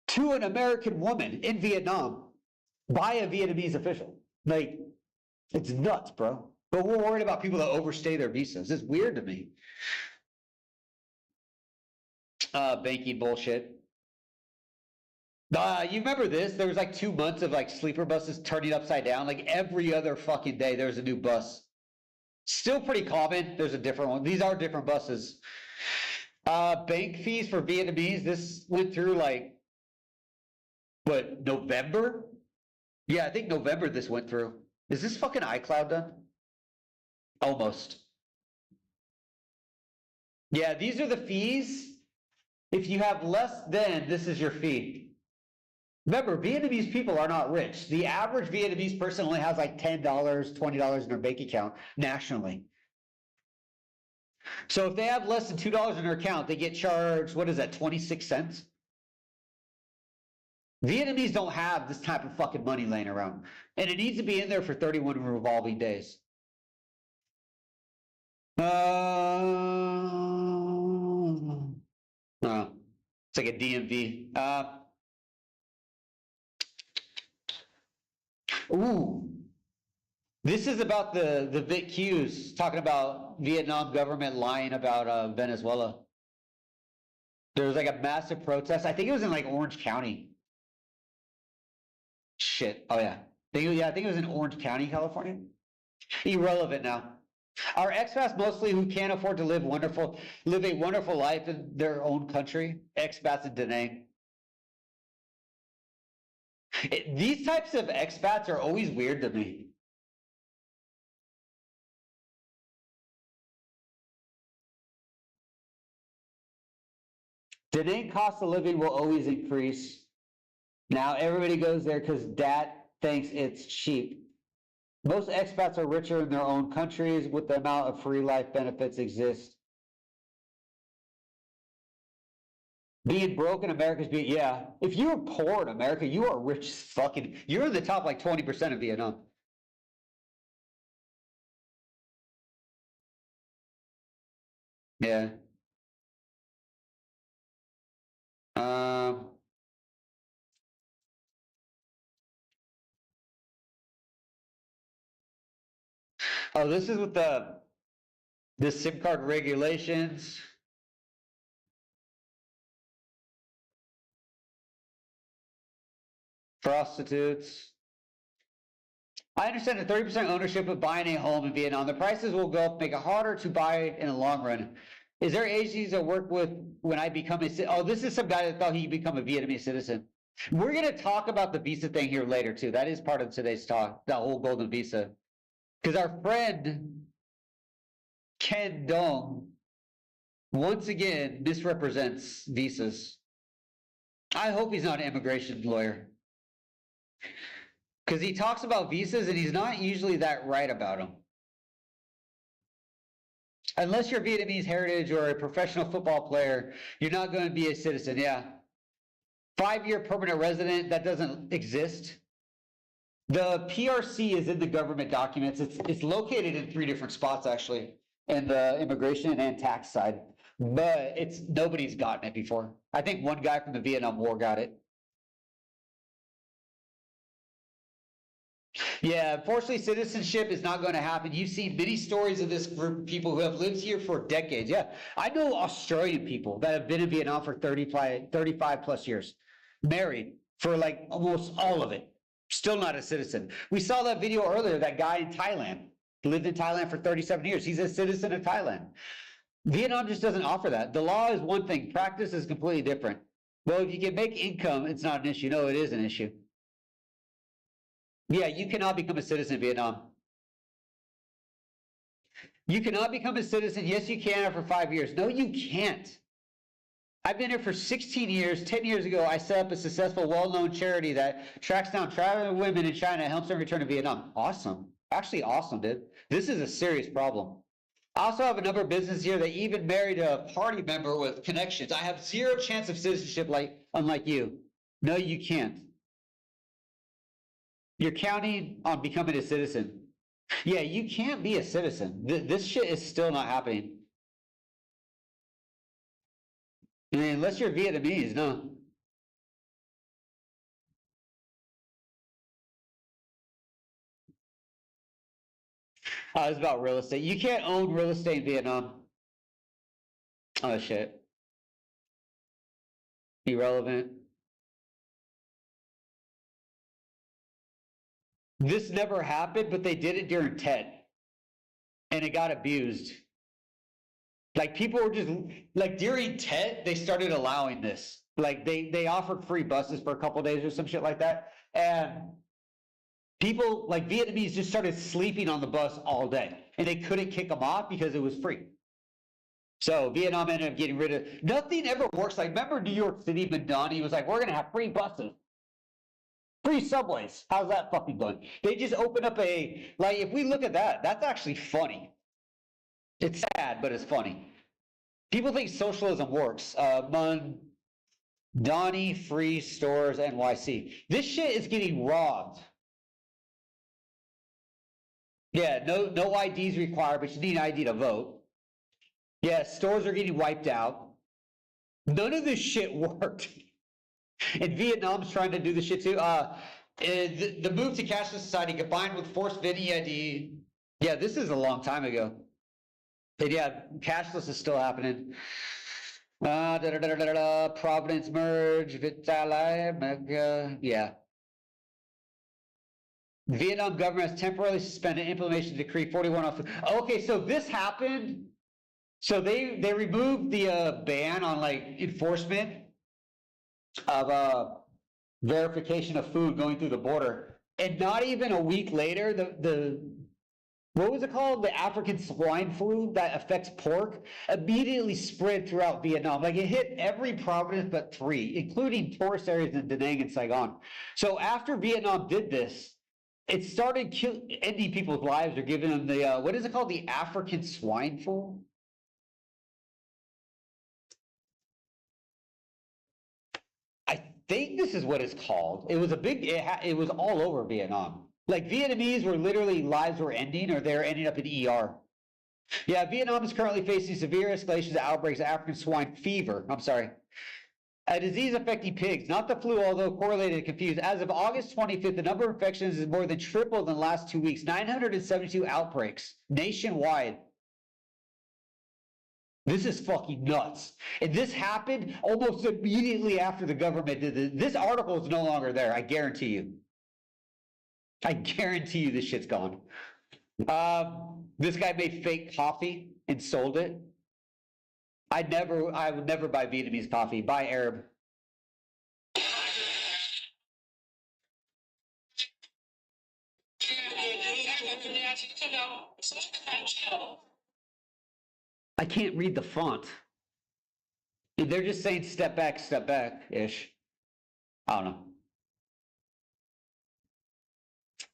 to an American woman in Vietnam by a Vietnamese official. Like, it's nuts, bro. But we're worried about people that overstay their visas. It's weird to me. Banking bullshit. You remember this? There was like 2 months of like sleeper buses turning upside down. Like every other fucking day there's a new bus. Still pretty common. There's a different one. These are different buses. Bank fees for Vietnamese. This went through like, what, November? Yeah, I think November this went through. Is this fucking iCloud done? Almost. Yeah, these are the fees. If you have less than, this is your fee. Remember, Vietnamese people are not rich. The average Vietnamese person only has like $10, $20 in their bank account nationally. So if they have less than $2 in their account, they get charged, what is that, 26 cents? Vietnamese don't have this type of fucking money laying around. And it needs to be in there for 31 revolving days. It's like a DMV. This is about the VicQs talking about Vietnam government lying about Venezuela. There was like a massive protest. I think it was in like Orange County. Shit. Oh yeah. I think it was in Orange County, California. Irrelevant now. Are expats mostly who can't afford to live a wonderful life in their own country? Expats in Da Nang. These types of expats are always weird to me. Da Nang cost of living will always increase. Now everybody goes there because dad thinks it's cheap. Most expats are richer in their own countries with the amount of free life benefits exist. Being broke in America is yeah. If you're poor in America, you are rich as fucking, you're in the top like 20% of Vietnam. Yeah. Oh, this is with the SIM card regulations. Prostitutes. I understand that 30% ownership of buying a home in Vietnam. The prices will go up, make it harder to buy in the long run. Is there agencies I work with when I become oh, this is some guy that thought he'd become a Vietnamese citizen. We're going to talk about the visa thing here later too. That is part of today's talk, that whole golden visa. Because our friend Ken Dong once again misrepresents visas. I hope he's not an immigration lawyer. Because he talks about visas and he's not usually that right about them. Unless you're Vietnamese heritage or a professional football player, you're not going to be a citizen, yeah. 5-year permanent resident, that doesn't exist. The PRC is in the government documents. It's located in 3 different spots, actually, in the immigration and tax side. But nobody's gotten it before. I think one guy from the Vietnam War got it. Yeah, unfortunately, citizenship is not going to happen. You've seen many stories of this group of people who have lived here for decades. Yeah, I know Australian people that have been in Vietnam for 35 plus years, married for like almost all of it, still not a citizen. We saw that video earlier, that guy in Thailand, lived in Thailand for 37 years. He's a citizen of Thailand. Vietnam just doesn't offer that. The law is one thing, practice is completely different. Well, if you can make income, it's not an issue. No, it is an issue. Yeah, you cannot become a citizen in Vietnam. You cannot become a citizen. Yes, you can after 5 years. No, you can't. I've been here for 16 years. 10 years ago, I set up a successful, well-known charity that tracks down traveling women in China and helps them return to Vietnam. Awesome. Actually awesome, dude. This is a serious problem. I also have a number of businesses here that even married a party member with connections. I have 0 chance of citizenship unlike you. No, you can't. You're counting on becoming a citizen. Yeah, you can't be a citizen. This shit is still not happening. I mean, unless you're Vietnamese, no. It's about real estate. You can't own real estate in Vietnam. Oh, shit. Irrelevant. This never happened, but they did it during Tet. And it got abused. Like people were just, like during Tet, they started allowing this. Like they offered free buses for a couple of days or some shit like that. And people, like Vietnamese, just started sleeping on the bus all day. And they couldn't kick them off because it was free. So Vietnam ended up getting rid of, nothing ever works. Like, remember New York City, Madani was like, we're gonna have free buses, free subways. How's that fucking going? They just opened up like, if we look at that, that's actually funny. It's sad, but it's funny. People think socialism works. Donnie Free Stores NYC. This shit is getting robbed. Yeah, no IDs required, but you need an ID to vote. Yeah, stores are getting wiped out. None of this shit worked. And Vietnam's trying to do this shit too. The move to cashless society combined with forced vending ID. Yeah, this is a long time ago. But yeah, cashless is still happening. Providence merge, Vitali, yeah. The Vietnam government has temporarily suspended implementation of Decree 41. Okay, so this happened. So they removed the ban on like enforcement of verification of food going through the border, and not even a week later, the what was it called? The African swine flu that affects pork immediately spread throughout Vietnam. Like, it hit every province but 3, including tourist areas in Da Nang and Saigon. So after Vietnam did this, it started ending people's lives or giving them the what is it called? The African swine flu. I think this is what it's called. It was a big, it was all over Vietnam. Like, Vietnamese were literally, lives were ending or they're ending up in ER. Yeah, Vietnam is currently facing severe escalations of outbreaks of African swine fever. I'm sorry. A disease affecting pigs, not the flu, although correlated and confused. As of August 25th, the number of infections is more than tripled in the last 2 weeks. 972 outbreaks nationwide. This is fucking nuts. And this happened almost immediately after the government did this. This article is no longer there, I guarantee you. I guarantee you this shit's gone. This guy made fake coffee and sold it. I would never buy Vietnamese coffee. Buy Arab. I can't read the font. They're just saying step back-ish. I don't know.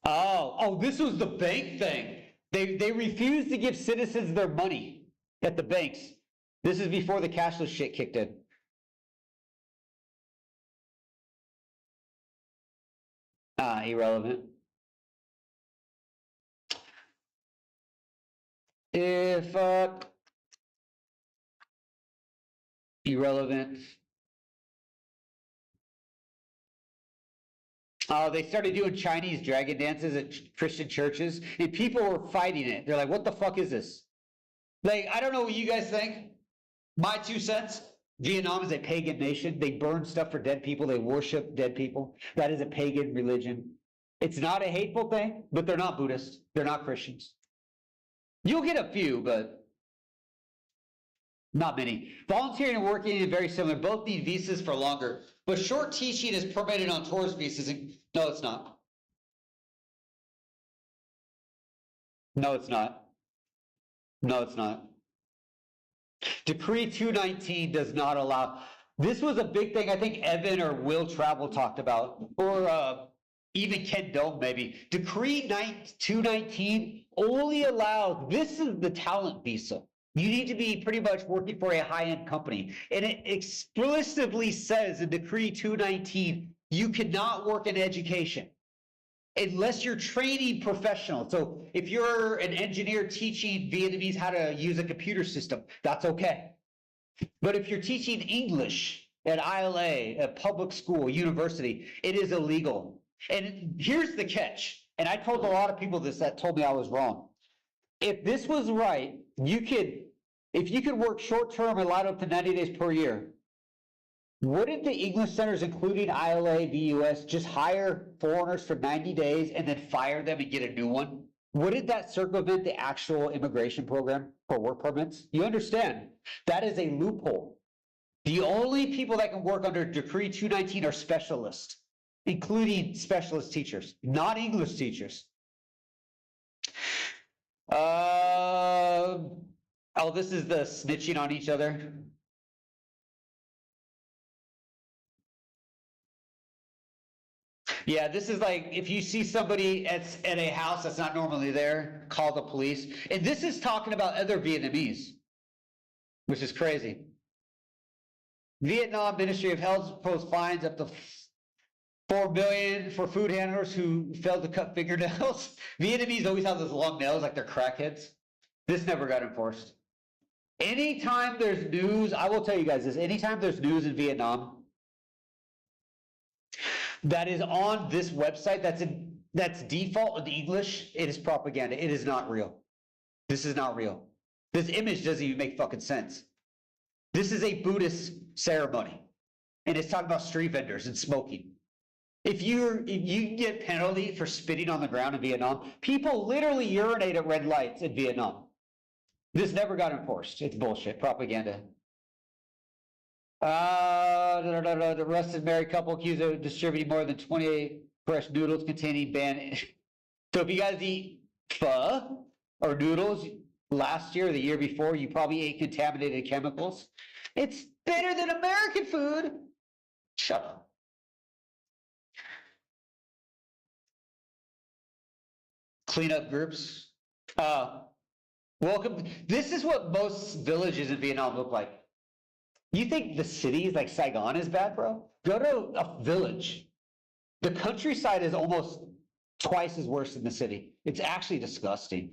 Oh, this was the bank thing. They refused to give citizens their money at the banks. This is before the cashless shit kicked in. Irrelevant. If irrelevant. They started doing Chinese dragon dances at Christian churches, and people were fighting it. They're like, what the fuck is this? Like, I don't know what you guys think. My 2 cents, Vietnam is a pagan nation. They burn stuff for dead people. They worship dead people. That is a pagan religion. It's not a hateful thing, but they're not Buddhists. They're not Christians. You'll get a few, but not many. Volunteering and working is very similar. Both need visas for longer. But short teaching is permitted on tourist visas. No, it's not. No, it's not. No, it's not. Decree 219 does not allow. This was a big thing I think Evan or Will Travel talked about, or even Ken Dome maybe. Decree 219 only allows, this is the talent visa. You need to be pretty much working for a high-end company. And it explicitly says in Decree 219, you cannot work in education unless you're training professional. So if you're an engineer teaching Vietnamese how to use a computer system, that's okay. But if you're teaching English at ILA, a public school, university, it is illegal. And here's the catch. And I told a lot of people this that told me I was wrong. If this was right, if you could work short-term allowed up to 90 days per year, wouldn't the English centers, including ILA, VUS, just hire foreigners for 90 days and then fire them and get a new one? Wouldn't that circumvent the actual immigration program for work permits? You understand, that is a loophole. The only people that can work under Decree 219 are specialists, including specialist teachers, not English teachers. Oh, this is the snitching on each other. Yeah, this is like if you see somebody at a house that's not normally there, call the police. And this is talking about other Vietnamese, which is crazy. Vietnam Ministry of Health proposed fines up to $4 million for food handlers who failed to cut fingernails. Vietnamese always have those long nails like they're crackheads. This never got enforced. Anytime there's news, I will tell you guys this, anytime there's news in Vietnam that is on this website that's default in English, it is propaganda. It is not real. This is not real. This image doesn't even make fucking sense. This is a Buddhist ceremony, and it's talking about street vendors and smoking. If you get penalty for spitting on the ground in Vietnam, people literally urinate at red lights in Vietnam. This never got enforced. It's bullshit, propaganda. The arrested married couple accused of distributing more than 28 fresh noodles containing banned. So if you guys eat pho or noodles last year or the year before, you probably ate contaminated chemicals. It's better than American food. Shut up. Cleanup groups. Welcome. This is what most villages in Vietnam look like. You think the cities like Saigon is bad, bro? Go to a village. The countryside is almost twice as worse than the city. It's actually disgusting.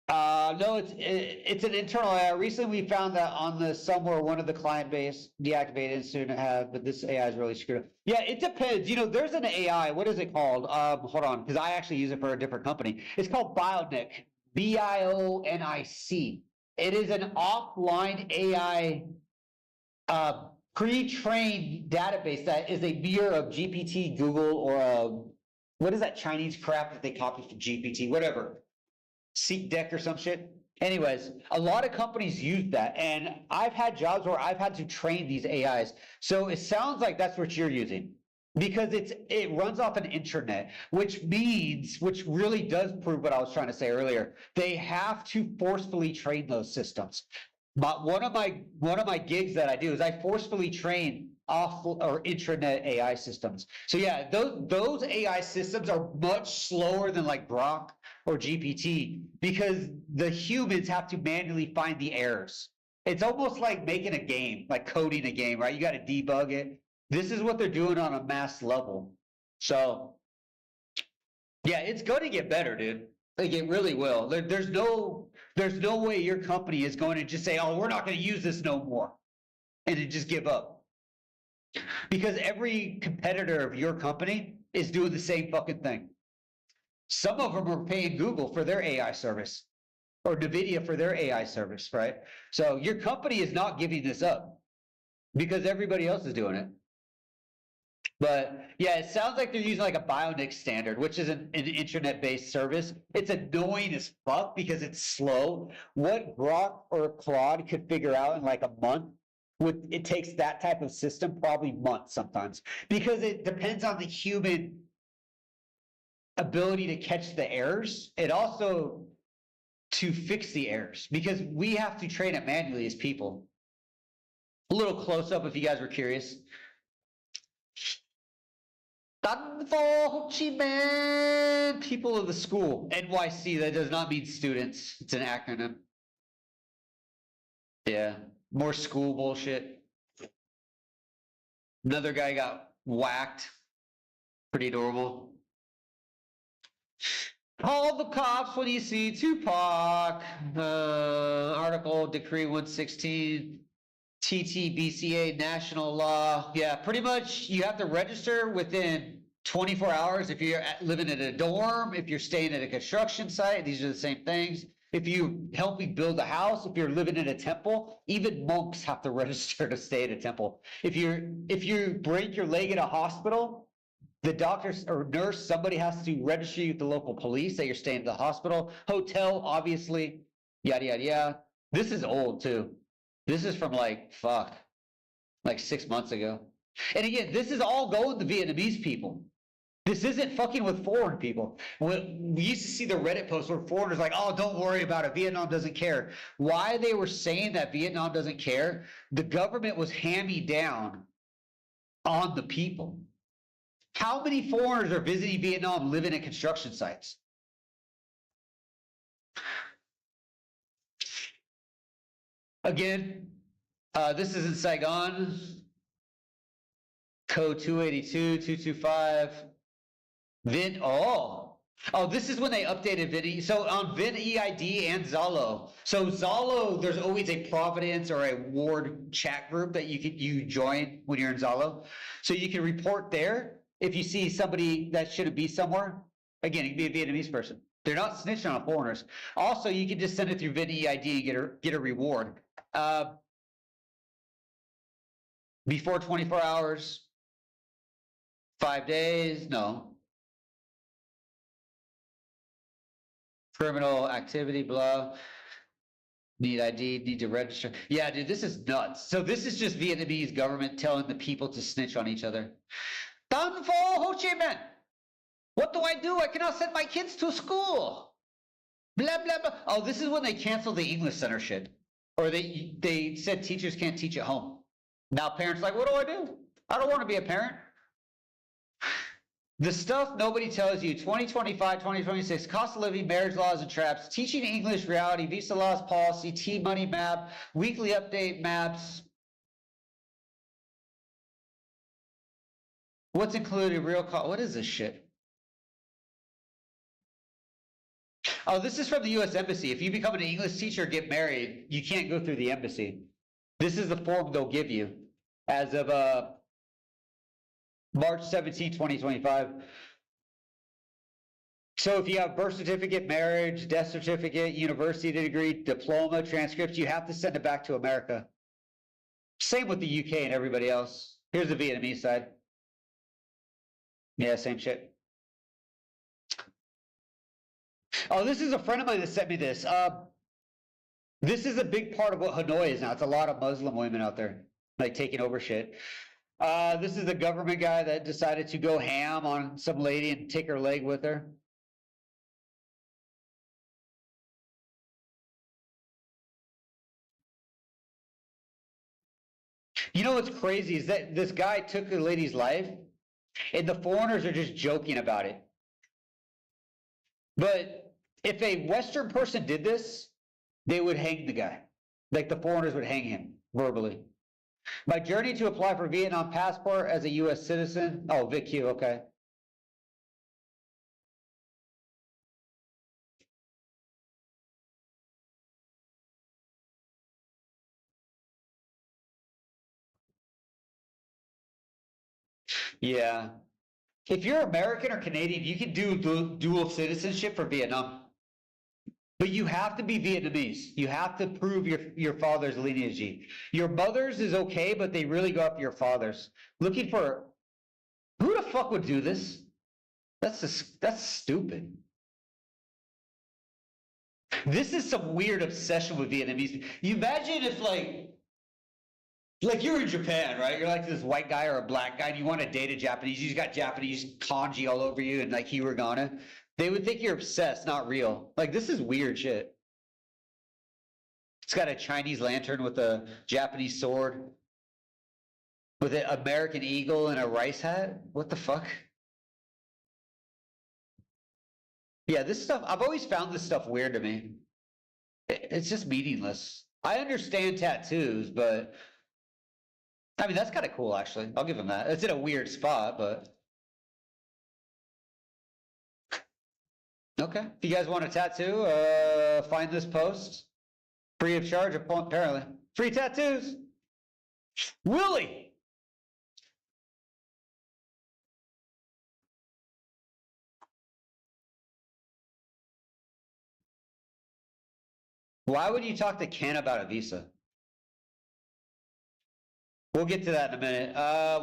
No, it's an internal AI. Recently, we found that on the somewhere one of the client base deactivated and soon to have, but this AI is really screwed up. Yeah, it depends. You know, there's an AI. What is it called? Hold on, because I actually use it for a different company. It's called Bionic. BIONIC. It is an offline AI pre-trained database that is a mirror of GPT, Google, or what is that Chinese crap that they copied from GPT? Whatever. SeekDeck or some shit. Anyways, a lot of companies use that, and I've had jobs where I've had to train these AIs. So it sounds like that's what you're using, because it runs off an intranet, which really does prove what I was trying to say earlier. They have to forcefully train those systems. But one of my gigs that I do is I forcefully train off or intranet AI systems. So yeah, those AI systems are much slower than like Grok or GPT, because the humans have to manually find the errors. It's almost like making a game, like coding a game, right? You got to debug it. This is what they're doing on a mass level. So yeah, it's going to get better, dude. Like it really will. There's no way your company is going to just say, oh, we're not going to use this no more, and to just give up. Because every competitor of your company is doing the same fucking thing. Some of them are paying Google for their AI service, or NVIDIA for their AI service, right? So your company is not giving this up because everybody else is doing it. But yeah, it sounds like they're using like a Bionic standard, which is an internet-based service. It's annoying as fuck because it's slow. What Grok or Claude could figure out in like a month, it takes that type of system probably months sometimes, because it depends on the human ability to catch the errors, and also to fix the errors, because we have to train it manually as people. A little close up if you guys were curious. Done for Ho Chi Minh, people of the school. NYC, that does not mean students. It's an acronym. Yeah, more school bullshit. Another guy got whacked. Pretty normal. Call the cops when you see Tupac. Article, Decree 116. TTBCA national law. Yeah, pretty much you have to register within 24 hours if you're living in a dorm, if you're staying at a construction site. These are the same things. If you help me build a house, if you're living in a temple, even monks have to register to stay at a temple. If you break your leg at a hospital, the doctor or nurse, somebody has to register you with the local police that you're staying at the hospital. Hotel, obviously, yada, yada, yada. This is old too. This is from like 6 months ago. And again, this is all going to Vietnamese people. This isn't fucking with foreign people. We used to see the Reddit posts where foreigners like, oh, don't worry about it. Vietnam doesn't care. Why they were saying that Vietnam doesn't care, the government was hand-me-down on the people. How many foreigners are visiting Vietnam living at construction sites? Again, this is in Saigon. Code 282.225. Vin, oh, this is when they updated Vin. So on Vin EID and Zalo. So Zalo, there's always a Providence or a ward chat group that you join when you're in Zalo. So you can report there if you see somebody that shouldn't be somewhere. Again, it can be a Vietnamese person. They're not snitching on foreigners. Also, you can just send it through Vin EID and get a reward. Before 24 hours, 5 days, no. Criminal activity, blah. Need ID, need to register. Yeah, dude, this is nuts. So this is just Vietnamese government telling the people to snitch on each other. Tan Pho Ho Chi Minh. What do I do? I cannot send my kids to school. Blah, blah, blah. Oh, this is when they canceled the English Center shit. Or they said teachers can't teach at home. Now parents are like, what do? I don't want to be a parent. The stuff nobody tells you, 2025, 2026, cost of living, marriage laws and traps, teaching English reality, visa laws policy, T-money map, weekly update maps. What's included, real cost, what is this shit? Oh, this is from the US Embassy. If you become an English teacher or get married, you can't go through the embassy. This is the form they'll give you as of March 17, 2025. So if you have birth certificate, marriage, death certificate, university degree, diploma, transcripts, you have to send it back to America. Same with the UK and everybody else. Here's the Vietnamese side. Yeah, same shit. Oh, this is a friend of mine that sent me this. This is a big part of what Hanoi is now. It's a lot of Muslim women out there, like taking over shit. This is the government guy that decided to go ham on some lady and take her leg with her. You know what's crazy is that this guy took the lady's life and the foreigners are just joking about it. But if a Western person did this, they would hang the guy. Like the foreigners would hang him verbally. My journey to apply for Vietnam passport as a U.S. citizen. Oh, VicQ, okay. Yeah. If you're American or Canadian, you can do dual citizenship for Vietnam. But you have to be Vietnamese. You have to prove your father's lineage. Your mother's is okay, but they really go after your father's. Looking for, who the fuck would do this? That's stupid. This is some weird obsession with Vietnamese. You imagine if like you're in Japan, right? You're like this white guy or a black guy and you want to date a Japanese. You just got Japanese kanji all over you and like hiragana. They would think you're obsessed, not real. Like, this is weird shit. It's got a Chinese lantern with a Japanese sword. With an American eagle and a rice hat? What the fuck? Yeah, this stuff, I've always found this stuff weird to me. It's just meaningless. I understand tattoos, but... I mean, that's kind of cool, actually. I'll give him that. It's in a weird spot, but... Okay, if you guys want a tattoo, find this post. Free of charge, apparently. Free tattoos. Willie! Why would you talk to Ken about a visa? We'll get to that in a minute.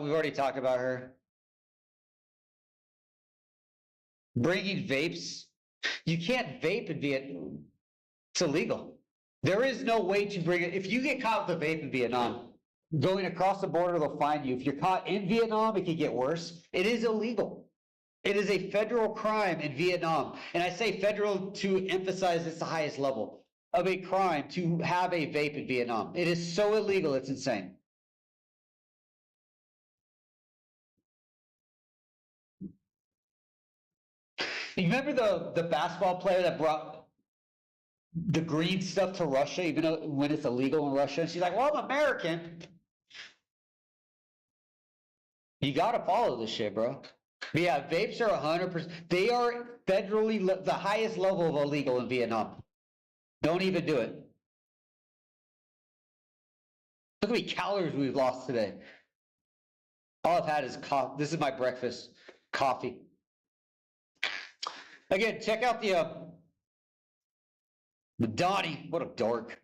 We've already talked about her. Bringing vapes. You can't vape in Vietnam. It's illegal. There is no way to bring it. If you get caught with a vape in Vietnam, going across the border, they'll find you. If you're caught in Vietnam, it could get worse. It is illegal. It is a federal crime in Vietnam. And I say federal to emphasize it's the highest level of a crime to have a vape in Vietnam. It is so illegal, it's insane. You remember the basketball player that brought the green stuff to Russia, even though when it's illegal in Russia? And she's like, well, I'm American. You gotta follow this shit, bro. But yeah, vapes are 100%. They are federally the highest level of illegal in Vietnam. Don't even do it. Look how many calories we've lost today. All I've had is coffee. This is my breakfast, coffee. Again, check out the Donnie. What a dork.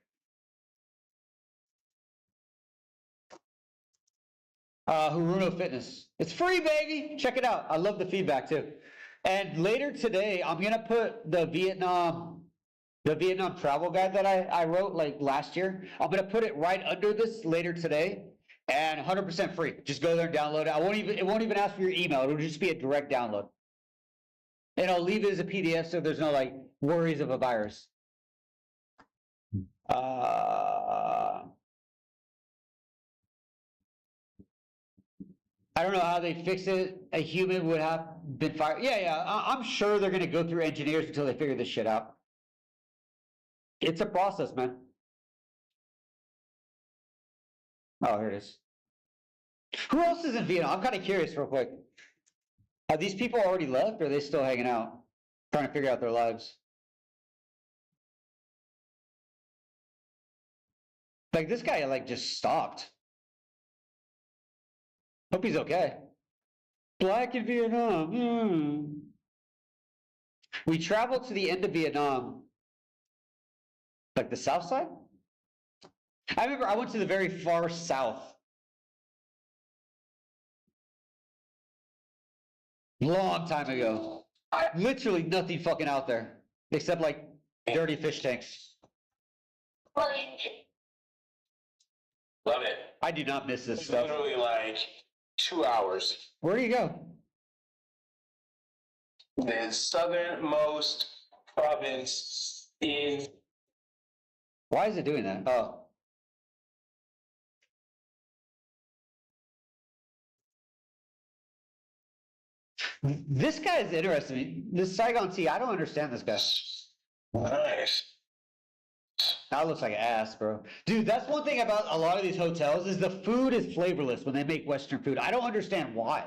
Haruno Fitness. It's free, baby. Check it out. I love the feedback too. And later today, I'm gonna put the Vietnam travel guide that I wrote like last year. I'm gonna put it right under this later today, and 100% free. Just go there and download it. It won't even ask for your email. It'll just be a direct download. And I'll leave it as a PDF so there's no like worries of a virus. I don't know how they fix it. A human would have been fired. Yeah. I'm sure they're going to go through engineers until they figure this shit out. It's a process, man. Oh, here it is. Who else is in Vietnam? I'm kind of curious real quick. Have these people already left or are they still hanging out? Trying to figure out their lives. Like this guy like just stopped. Hope he's okay. Black in Vietnam. We traveled to the end of Vietnam. Like the south side? I remember I went to the very far south. Long time ago. Literally nothing fucking out there. Except like dirty fish tanks. Love it. I do not miss this It's stuff. literally like 2 hours. Where do you go? The southernmost province in Why is it doing that? Oh. This guy is interesting. This Saigon Tea, I don't understand this guy. nice. That looks like ass, bro. Dude, that's one thing about a lot of these hotels is the food is flavorless when they make Western food. I don't understand why.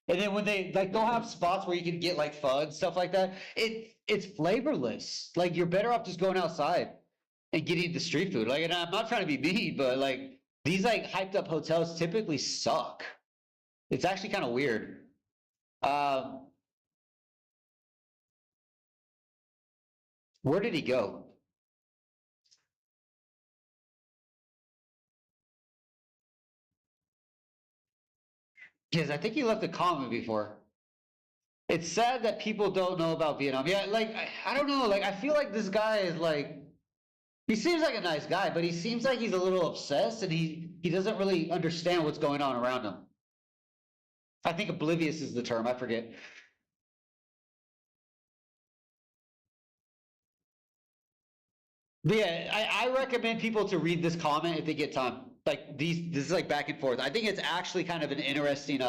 And then when they like they'll have spots where you can get like pho and stuff like that. It's flavorless. Like you're better off just going outside and getting the street food. Like, and I'm not trying to be mean, but like these like hyped up hotels typically suck. It's actually kind of weird. Where did he go? Because I think he left a comment before. It's sad that people don't know about Vietnam. Yeah, like, I don't know. Like, I feel like this guy is like, he seems like a nice guy, but he seems like he's a little obsessed and he doesn't really understand what's going on around him. I think oblivious is the term. I forget. But yeah, I recommend people to read this comment if they get time. Like this is like back and forth. I think it's actually kind of an interesting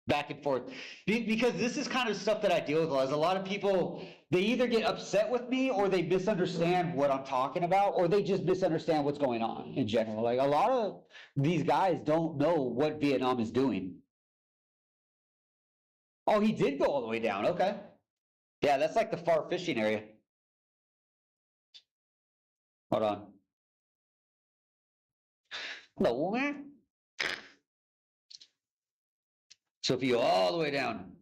back and forth because this is kind of stuff that I deal with a lot. There's a lot of people, they either get upset with me or they misunderstand what I'm talking about, or they just misunderstand what's going on in general. Like a lot of these guys don't know what Vietnam is doing. Oh, he did go all the way down. Okay. Yeah, that's like the far fishing area. Hold on. Đủ má. So if you go all the way down.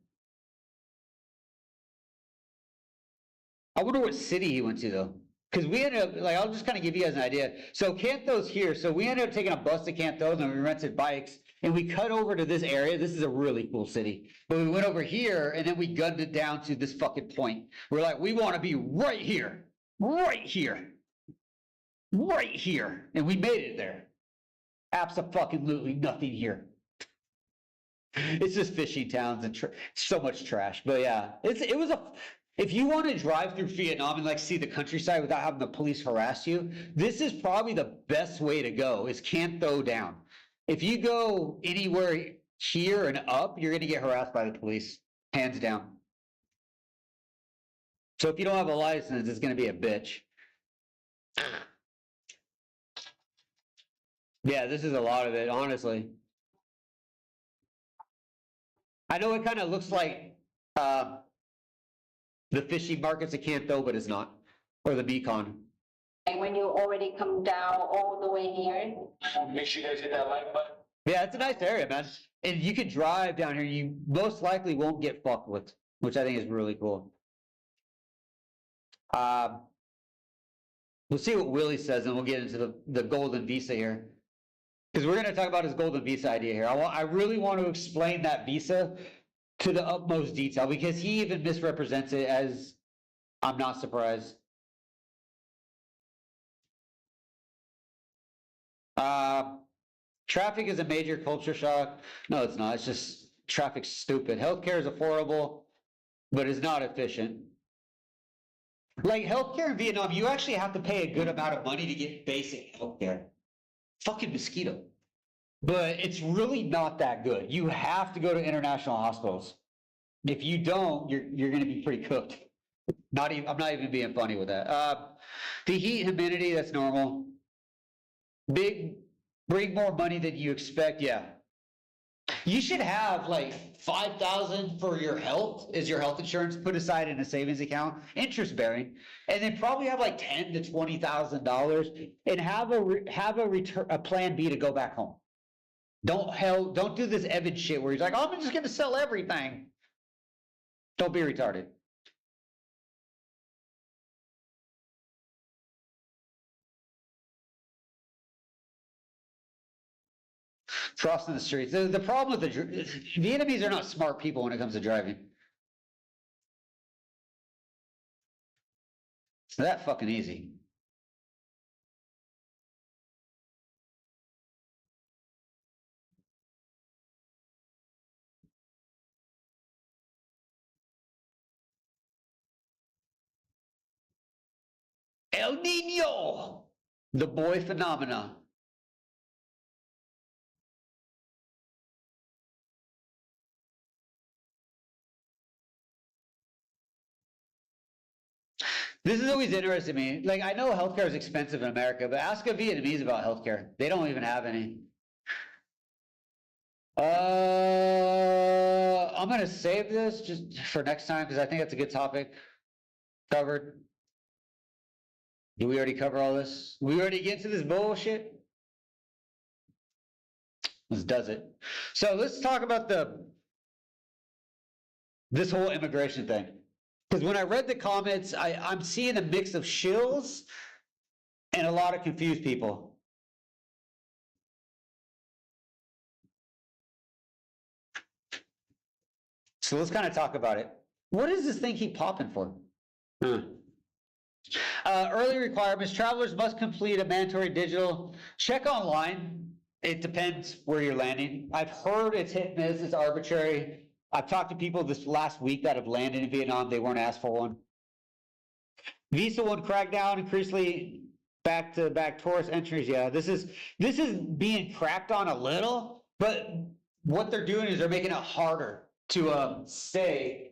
I wonder what city he went to though. Because we ended up, like, I'll just kind of give you guys an idea. So Can Tho's here. So we ended up taking a bus to Can Tho and we rented bikes and we cut over to this area. This is a really cool city. But we went over here and then we gunned it down to this fucking point. We're like, we want to be right here. Right here. Right here. And we made it there. Absolutely nothing here. It's just fishing towns and so much trash. But yeah, it was if you want to drive through Vietnam and like see the countryside without having the police harass you, this is probably the best way to go. Is Can Tho down. If you go anywhere here and up, you're gonna get harassed by the police, hands down. So if you don't have a license, it's gonna be a bitch. Yeah, this is a lot of it, honestly. I know it kind of looks like the fishing markets of Can Tho, but it's not, or the Mekong. Like when you already come down all the way here. Make sure you guys hit that like button. Yeah, it's a nice area, man. And you can drive down here. You most likely won't get fucked with, which I think is really cool. We'll see what Willie says, and we'll get into the golden visa here. Because we're going to talk about his golden visa idea here. I really want to explain that visa to the utmost detail, because he even misrepresents it, as I'm not surprised. Traffic is a major culture shock. No, it's not. It's just traffic's stupid. Healthcare is affordable, but it's not efficient. Like healthcare in Vietnam, you actually have to pay a good amount of money to get basic healthcare. Fucking mosquito. But it's really not that good. You have to go to international hospitals. If you don't, you're going to be pretty cooked. I'm not even being funny with that. The heat, humidity, that's normal. Bring more money than you expect. Yeah. You should have like $5,000 for your health, is your health insurance, put aside in a savings account, interest bearing, and then probably have like $10,000 to $20,000 and have a plan B to go back home. Don't do this Evan shit where he's like, oh, I'm just gonna sell everything. Don't be retarded. Crossing the streets. The problem with Vietnamese are not smart people when it comes to driving. It's that fucking easy. El Nino, the boy phenomena. This is always interesting to me. Like, I know healthcare is expensive in America, but ask a Vietnamese about healthcare. They don't even have any. I'm gonna save this just for next time because I think that's a good topic covered. Did we already cover all this? We already get to this bullshit? This does it. So let's talk about this whole immigration thing. Because when I read the comments, I'm seeing a mix of shills and a lot of confused people. So let's kind of talk about it. What does this thing keep popping for? Early requirements. Travelers must complete a mandatory digital check online. It depends where you're landing. I've heard it's hit and miss, it's arbitrary. I've talked to people this last week that have landed in Vietnam. They weren't asked for one. Visa 1 crackdown, increasingly back-to-back tourist entries. Yeah, this is being cracked on a little, but what they're doing is they're making it harder to stay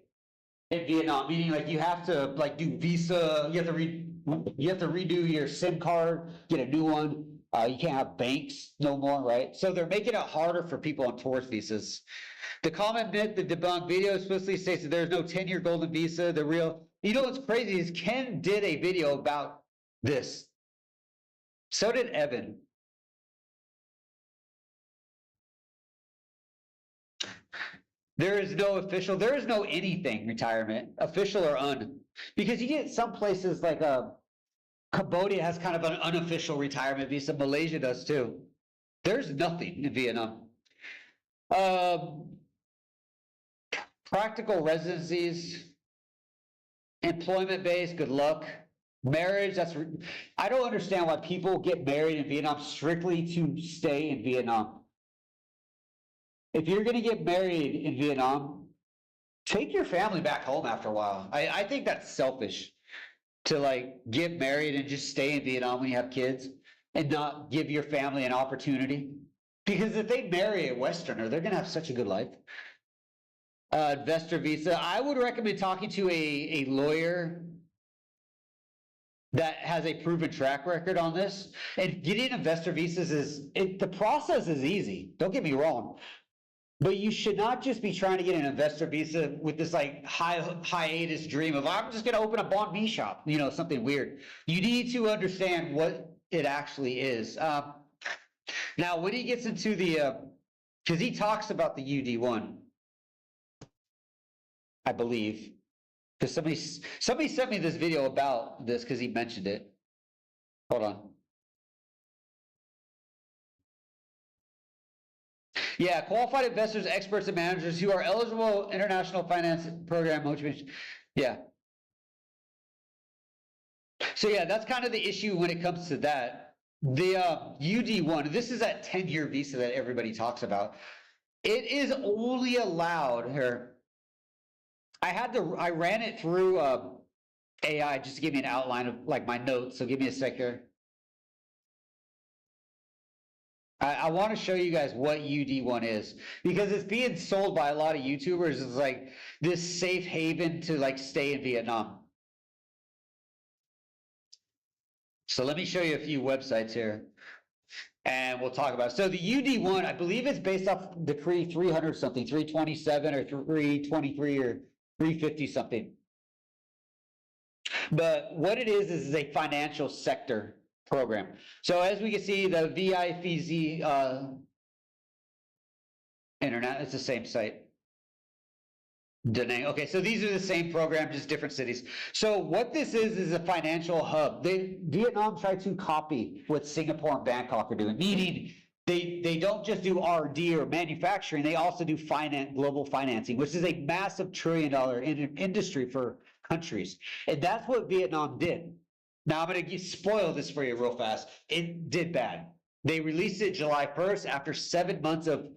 in Vietnam. Meaning, like, you have to like do visa. You have to redo your SIM card, get a new one. You can't have banks no more, right? So they're making it harder for people on tourist visas. The comment myth, the debunked video explicitly states that there's no 10-year golden visa. You know what's crazy is Ken did a video about this. So did Evan. There is no anything retirement, official or un. Because you get some places like Cambodia has kind of an unofficial retirement visa. Malaysia does too. There's nothing in Vietnam. Practical residencies, employment-based, good luck. Marriage, I don't understand why people get married in Vietnam strictly to stay in Vietnam. if you're gonna get married in Vietnam, take your family back home after a while. I think that's selfish to like get married and just stay in Vietnam when you have kids and not give your family an opportunity. Because if they marry a Westerner, they're gonna have such a good life. Investor visa, I would recommend talking to a lawyer that has a proven track record on this. And getting investor visas the process is easy, don't get me wrong. But you should not just be trying to get an investor visa with this like hiatus dream of, I'm just gonna open a banh mi shop, you know, something weird. You need to understand what it actually is. Now, when he gets into the, because he talks about the UD1, I believe, because somebody sent me this video about this because he mentioned it. Hold on. Yeah, qualified investors, experts, and managers who are eligible international finance program motivation. Yeah. So yeah, that's kind of the issue when it comes to that. The UD1, this is that 10-year visa that everybody talks about. It is only allowed here. I ran it through AI just to give me an outline of like my notes. So give me a sec here. I want to show you guys what UD1 is because it's being sold by a lot of YouTubers as like this safe haven to like stay in Vietnam. So let me show you a few websites here and we'll talk about it. So the UD1, I believe it's based off Decree 300 something, 327 or 323 or 350 something. But what it is a financial sector program. So as we can see, the VIFZ internet, it's the same site. Da Nang. Okay, so these are the same program, just different cities. So what this is a financial hub. Vietnam tried to copy what Singapore and Bangkok are doing, meaning they don't just do R&D or manufacturing, they also do global financing, which is a massive $1 trillion industry for countries. And that's what Vietnam did. Now I'm going to spoil this for you real fast. It did bad. They released it July 1st after 7 months of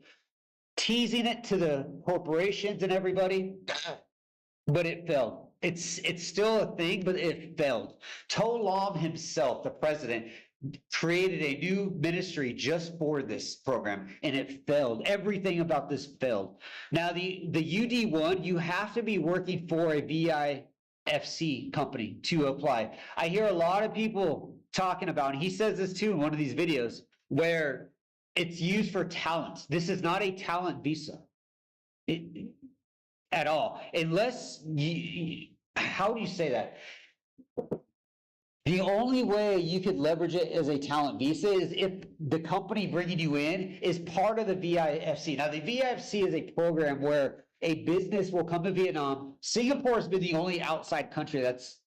teasing it to the corporations and everybody, but it failed. It's still a thing, but it failed. To Lam himself, the president, created a new ministry just for this program, and it failed. Everything about this failed. Now the UD1, you have to be working for a VIFC company to apply. I hear a lot of people talking about, and he says this too in one of these videos, where it's used for talent. This is not a talent visa at all. Unless how do you say that? The only way you could leverage it as a talent visa is if the company bringing you in is part of the VIFC. Now, the VIFC is a program where a business will come to Vietnam. Singapore has been the only outside country that's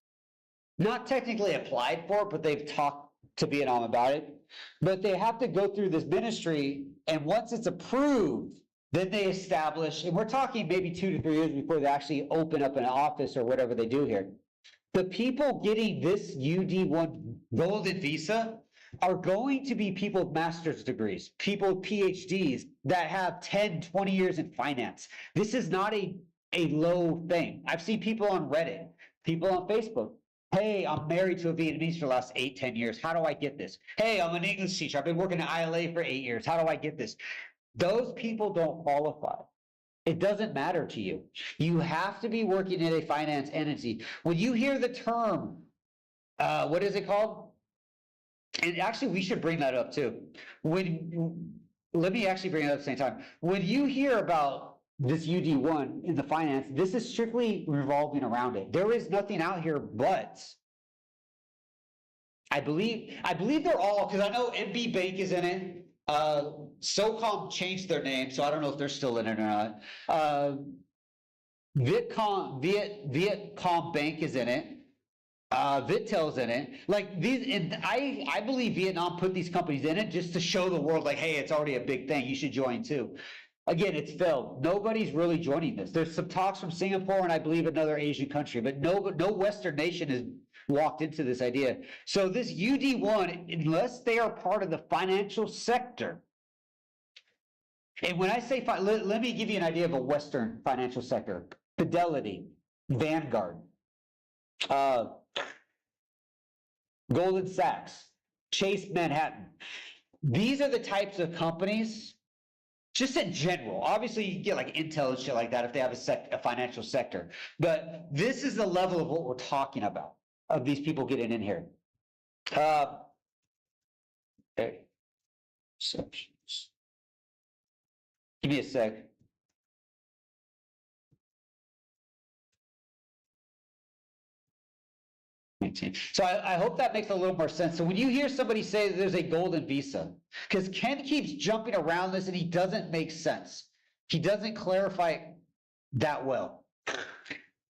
not technically applied for it, but they've talked to Vietnam about it. But they have to go through this ministry, and once it's approved, then they establish, and we're talking maybe 2 to 3 years before they actually open up an office or whatever they do here. The people getting this UD1 golden visa are going to be people with master's degrees, people with PhDs that have 10, 20 years in finance. This is not a low thing. I've seen people on Reddit, people on Facebook. Hey, I'm married to a Vietnamese for the last 8, 10 years. How do I get this? Hey, I'm an English teacher. I've been working at ILA for 8 years. How do I get this? Those people don't qualify. It doesn't matter to you. You have to be working in a finance entity. When you hear the term, what is it called? And actually, we should bring that up too. Let me actually bring it up at the same time. When you hear about this UD1 in the finance, this is strictly revolving around it. There is nothing out here but, I believe they're all, because I know MB Bank is in it. SOCOM changed their name, so I don't know if they're still in it or not. Vietcom Bank is in it. Vittel's in it. Like these, and I believe Vietnam put these companies in it just to show the world, like, hey, it's already a big thing. You should join too. Again, it's failed. Nobody's really joining this. There's some talks from Singapore and I believe another Asian country, but no Western nation has walked into this idea. So this UD1, unless they are part of the financial sector, And when I say, let me give you an idea of a Western financial sector. Fidelity, Vanguard, Goldman Sachs, Chase Manhattan. These are the types of companies, just in general. Obviously, you get like Intel and shit like that if they have a financial sector. But this is the level of what we're talking about, of these people getting in here. Okay. Sections. Give me a sec. So I hope that makes a little more sense. So when you hear somebody say that there's a golden visa, because Ken keeps jumping around this and he doesn't make sense. He doesn't clarify it that well.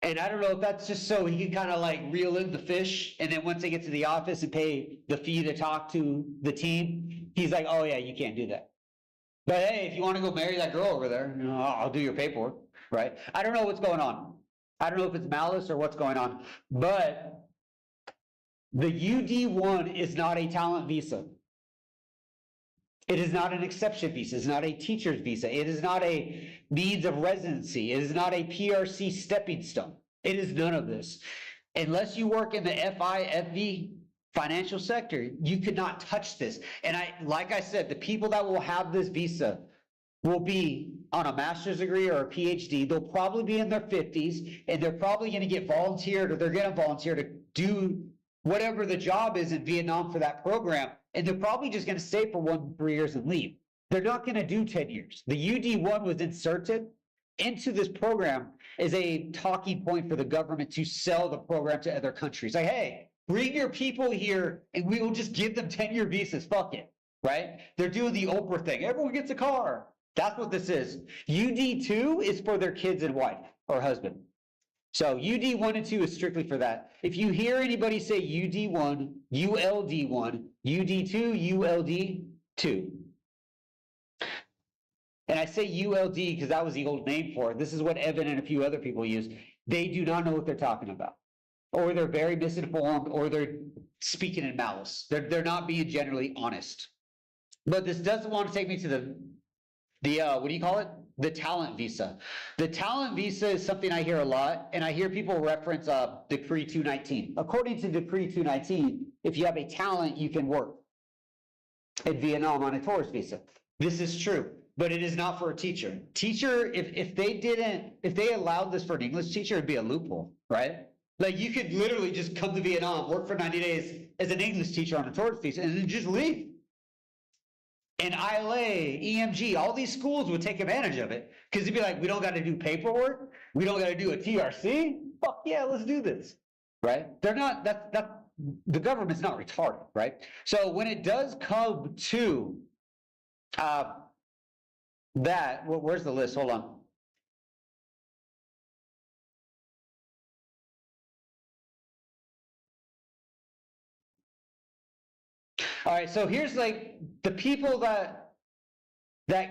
And I don't know if that's just so he can kind of like reel in the fish, and then once they get to the office and pay the fee to talk to the team, he's like, oh yeah, you can't do that. But hey, if you want to go marry that girl over there, I'll do your paperwork, right? I don't know what's going on. I don't know if it's malice or what's going on, but the UD1 is not a talent visa. It is not an exception visa. It's not a teacher's visa. It is not a means of residency. It is not a PRC stepping stone. It is none of this. Unless you work in the FV financial sector, you could not touch this. And like I said, the people that will have this visa will be on a master's degree or a PhD. They'll probably be in their 50s, and they're probably going to get volunteered, or they're going to volunteer to do whatever the job is in Vietnam for that program. And they're probably just going to stay for 1-3 years and leave. They're not going to do 10 years. The UD1 was inserted into this program as a talking point for the government to sell the program to other countries. Like, hey, bring your people here and we will just give them 10-year visas. Fuck it, right? They're doing the Oprah thing. Everyone gets a car. That's what this is. UD2 is for their kids and wife or husband. So UD1 and 2 is strictly for that. If you hear anybody say UD1, ULD1, UD2, ULD2. And I say ULD because that was the old name for it. This is what Evan and a few other people use. They do not know what they're talking about. Or they're very misinformed, or they're speaking in malice. They're not being generally honest. But this doesn't want to take me to the what do you call it? The talent visa. The talent visa is something I hear a lot, and I hear people reference Decree 219. According to Decree 219, if you have a talent, you can work in Vietnam on a tourist visa. This is true, but it is not for a teacher. Teacher, if they allowed this for an English teacher, it'd be a loophole, right? Like you could literally just come to Vietnam, work for 90 days as an English teacher on a tourist visa, and then just leave. And ILA, EMG, all these schools would take advantage of it because they'd be like, we don't got to do paperwork. We don't got to do a TRC. Fuck yeah, let's do this, right? They're not, the government's not retarded, right? So when it does come to where's the list? Hold on. All right, so here's like the people that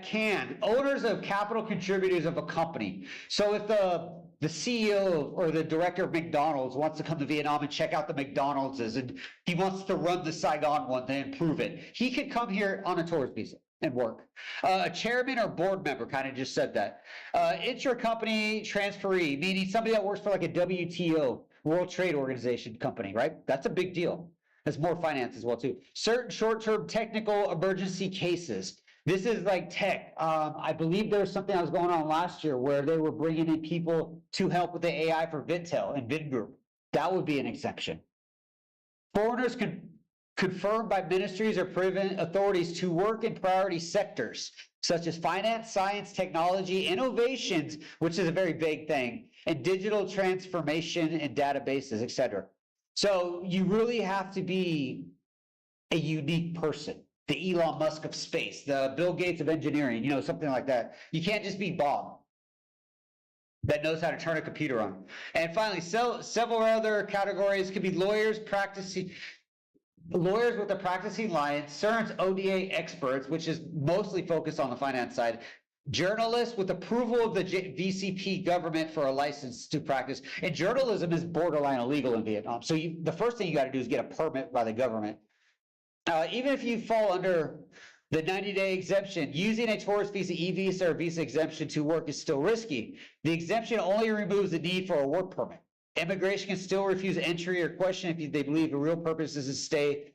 can, owners of capital contributors of a company. So if the CEO or the director of McDonald's wants to come to Vietnam and check out the McDonald's and he wants to run the Saigon one to improve it, he could come here on a tourist visa and work. A chairman or board member kind of just said that. Intra-company transferee, meaning somebody that works for like a WTO, World Trade Organization company, right? That's a big deal. There's more finance as well too. Certain short-term technical emergency cases. This is like tech. I believe there was something that was going on last year where they were bringing in people to help with the AI for Vintel and Vingroup. That would be an exception. Foreigners confirmed by ministries or private authorities to work in priority sectors such as finance, science, technology, innovations, which is a very vague thing, and digital transformation and databases, etc. So you really have to be a unique person, the Elon Musk of space, the Bill Gates of engineering, something like that. You can't just be Bob that knows how to turn a computer on. And finally, several other categories could be lawyers with a practicing license, CERN's ODA experts, which is mostly focused on the finance side, journalists with approval of the VCP government for a license to practice. And journalism is borderline illegal in Vietnam. So the first thing you got to do is get a permit by the government. Even if you fall under The 90-day exemption, using a tourist visa, e-visa, or visa exemption to work is still risky. The exemption only removes the need for a work permit. Immigration can still refuse entry or question if they believe the real purpose is to stay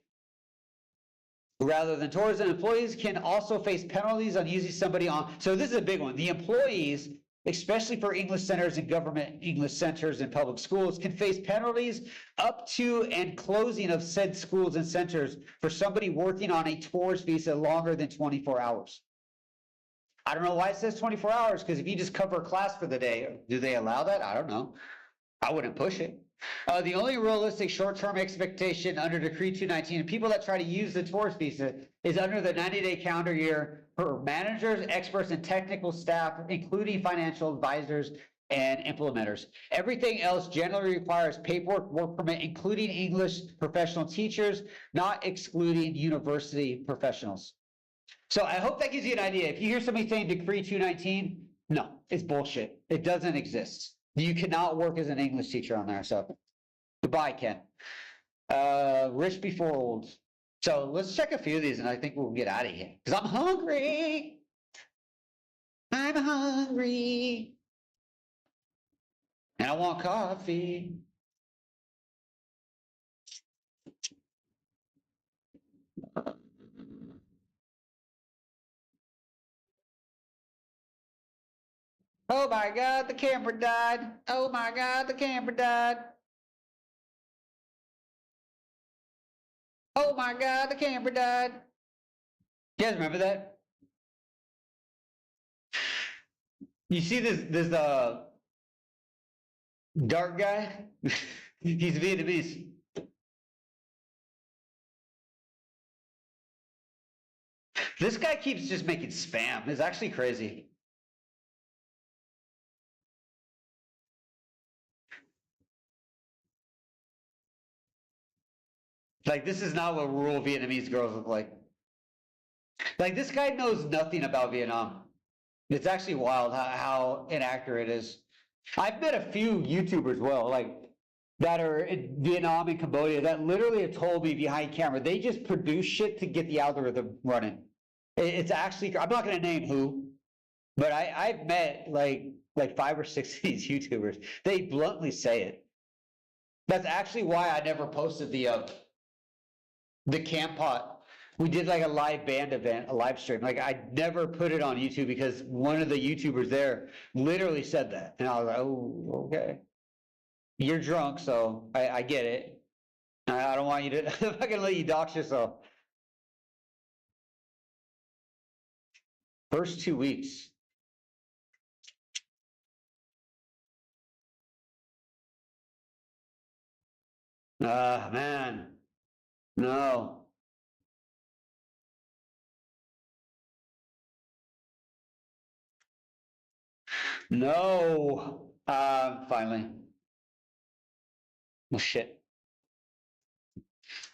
rather than tourism. Employees can also face penalties on using somebody on, so this is a big one. The employees, especially for English centers and government English centers and public schools, can face penalties up to and closing of said schools and centers for somebody working on a tourist visa longer than 24 hours. I don't know why it says 24 hours, because if you just cover a class for the day, do they allow that? I don't know. I wouldn't push it. The only realistic short-term expectation under Decree 219 of people that try to use the tourist visa is under the 90-day calendar year for managers, experts, and technical staff, including financial advisors and implementers. Everything else generally requires paperwork, work permit, including English professional teachers, not excluding university professionals. So I hope that gives you an idea. If you hear somebody saying Decree 219, no, it's bullshit. It doesn't exist. You cannot work as an English teacher on there. So goodbye, Ken. Rich before old. So let's check a few of these and I think we'll get out of here because I'm hungry. I'm hungry. And I want coffee. Oh my God, the camera died. Oh my God, the camera died. Oh my God, the camera died. You guys remember that? You see this dark guy? He's Vietnamese. This guy keeps just making spam. It's actually crazy. Like, this is not what rural Vietnamese girls look like. Like, this guy knows nothing about Vietnam. It's actually wild how inaccurate it is. I've met a few YouTubers, that are in Vietnam and Cambodia that literally have told me behind camera, they just produce shit to get the algorithm running. It's actually, I'm not going to name who, but I've met like 5 or 6 of these YouTubers. They bluntly say it. That's actually why I never posted the Camp Pot. We did like a live band event, a live stream. Like, I never put it on YouTube because one of the YouTubers there literally said that. And I was like, oh, okay. You're drunk, so I get it. I don't want you to, I'm not gonna let you dox yourself. First 2 weeks. Man. No. No. Finally. Well, shit.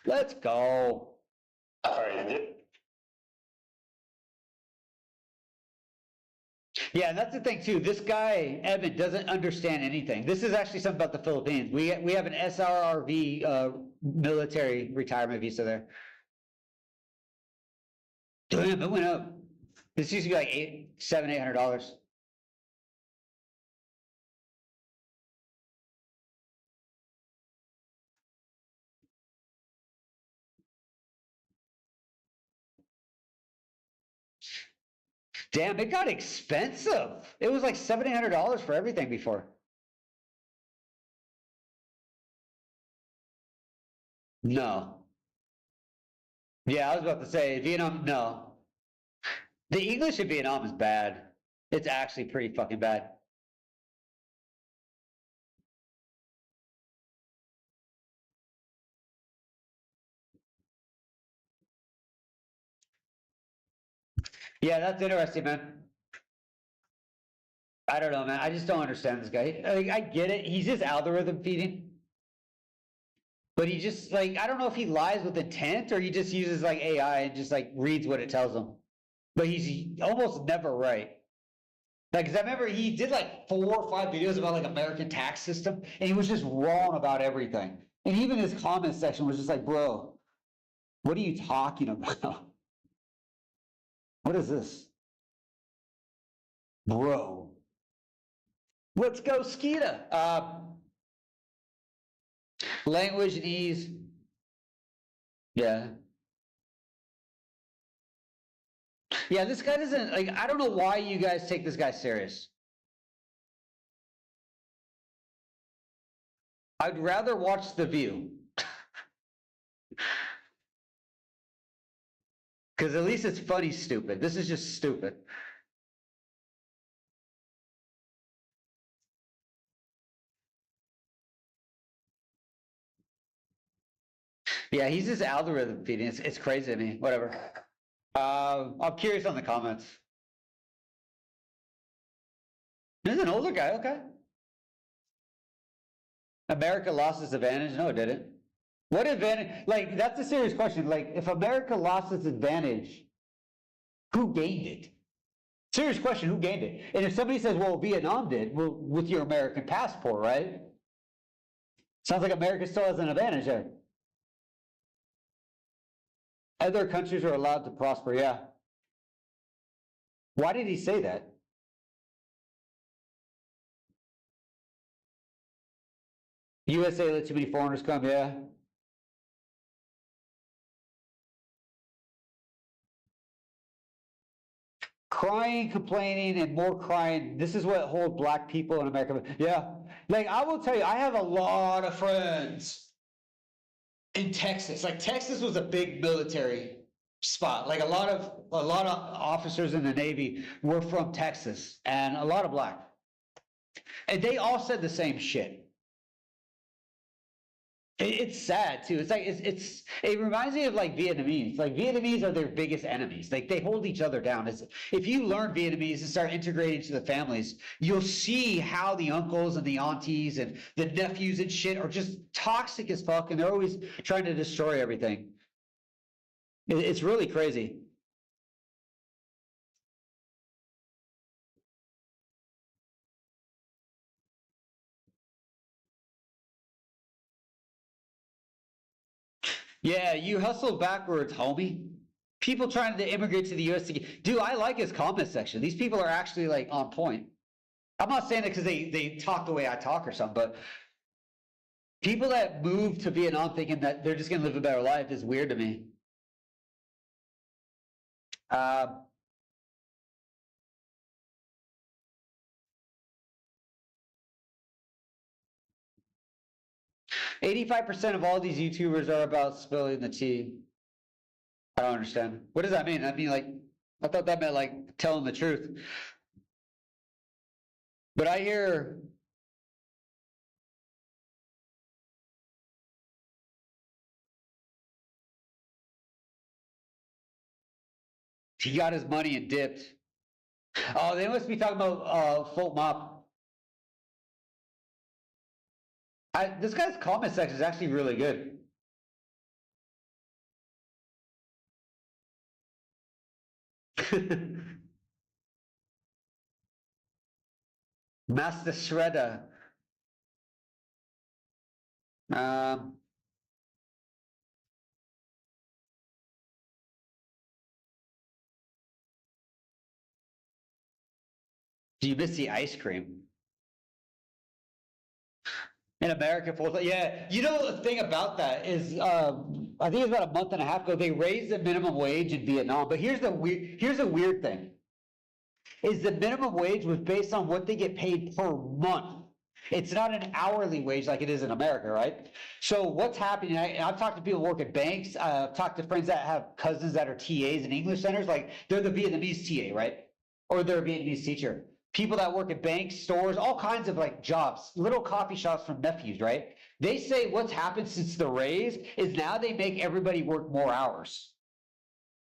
Let's go. All right, Yeah, and that's the thing too. This guy, Evan, doesn't understand anything. This is actually something about the Philippines. We have an SRRV military retirement visa there. Damn, it went up. This used to be like $800. Damn, it got expensive. It was like $700 for everything before. No. Yeah, I was about to say Vietnam. No. The English in Vietnam is bad. It's actually pretty fucking bad. Yeah, that's interesting, man. I don't know, man. I just don't understand this guy. I get it. He's just algorithm feeding. But he just I don't know if he lies with intent or he just uses like AI and just like reads what it tells him. But he's almost never right. Like, 'cause I remember he did like 4 or 5 videos about like American tax system and he was just wrong about everything. And even his comment section was just like, bro, what are you talking about? What is this? Bro. Let's go, Skeeta. Language and ease. Yeah. Yeah, this guy doesn't, like, I don't know why you guys take this guy serious. I'd rather watch The View. Because at least it's funny stupid. This is just stupid. Yeah, he's just algorithm feeding. It's crazy to me. Whatever. I'm curious on the comments. There's an older guy, okay. America lost its advantage? No, it didn't. What advantage? Like, that's a serious question. Like, if America lost its advantage, who gained it? Serious question, who gained it? And if somebody says, well, Vietnam did, well, with your American passport, right? Sounds like America still has an advantage there. Other countries are allowed to prosper, yeah. Why did he say that? USA let too many foreigners come, yeah. Crying, complaining, and more crying. This is what holds black people in America. Yeah. Like, I will tell you, I have a lot of friends in Texas. Like, Texas was a big military spot. Like, a lot of officers in the Navy were from Texas, and a lot of black. And they all said the same shit. It's sad too. It's like it reminds me of like Vietnamese. Like, Vietnamese are their biggest enemies. Like, they hold each other down. If you learn Vietnamese and start integrating to the families, you'll see how the uncles and the aunties and the nephews and shit are just toxic as fuck, and they're always trying to destroy everything. It's really crazy. Yeah, you hustle backwards, homie. People trying to immigrate to the US. Dude, I like his comment section. These people are actually like on point. I'm not saying it because they talk the way I talk or something, but people that move to Vietnam thinking that they're just gonna live a better life is weird to me. 85% of all these YouTubers are about spilling the tea. I don't understand. What does that mean? I mean, like, I thought that meant like telling the truth. But I hear he got his money and dipped. Oh, they must be talking about Folk Mop. This guy's comment section is actually really good. Master Shredder. Do you miss the ice cream? In America, yeah. You know, the thing about that is, I think it was about a month and a half ago, they raised the minimum wage in Vietnam. But here's a weird thing, is the minimum wage was based on what they get paid per month. It's not an hourly wage like it is in America, right? So what's happening, I've talked to people who work at banks, I've talked to friends that have cousins that are TAs in English centers, like they're the Vietnamese TA, right? Or they're a Vietnamese teacher. People that work at banks, stores, all kinds of like jobs, little coffee shops from nephews, right? They say what's happened since the raise is now they make everybody work more hours.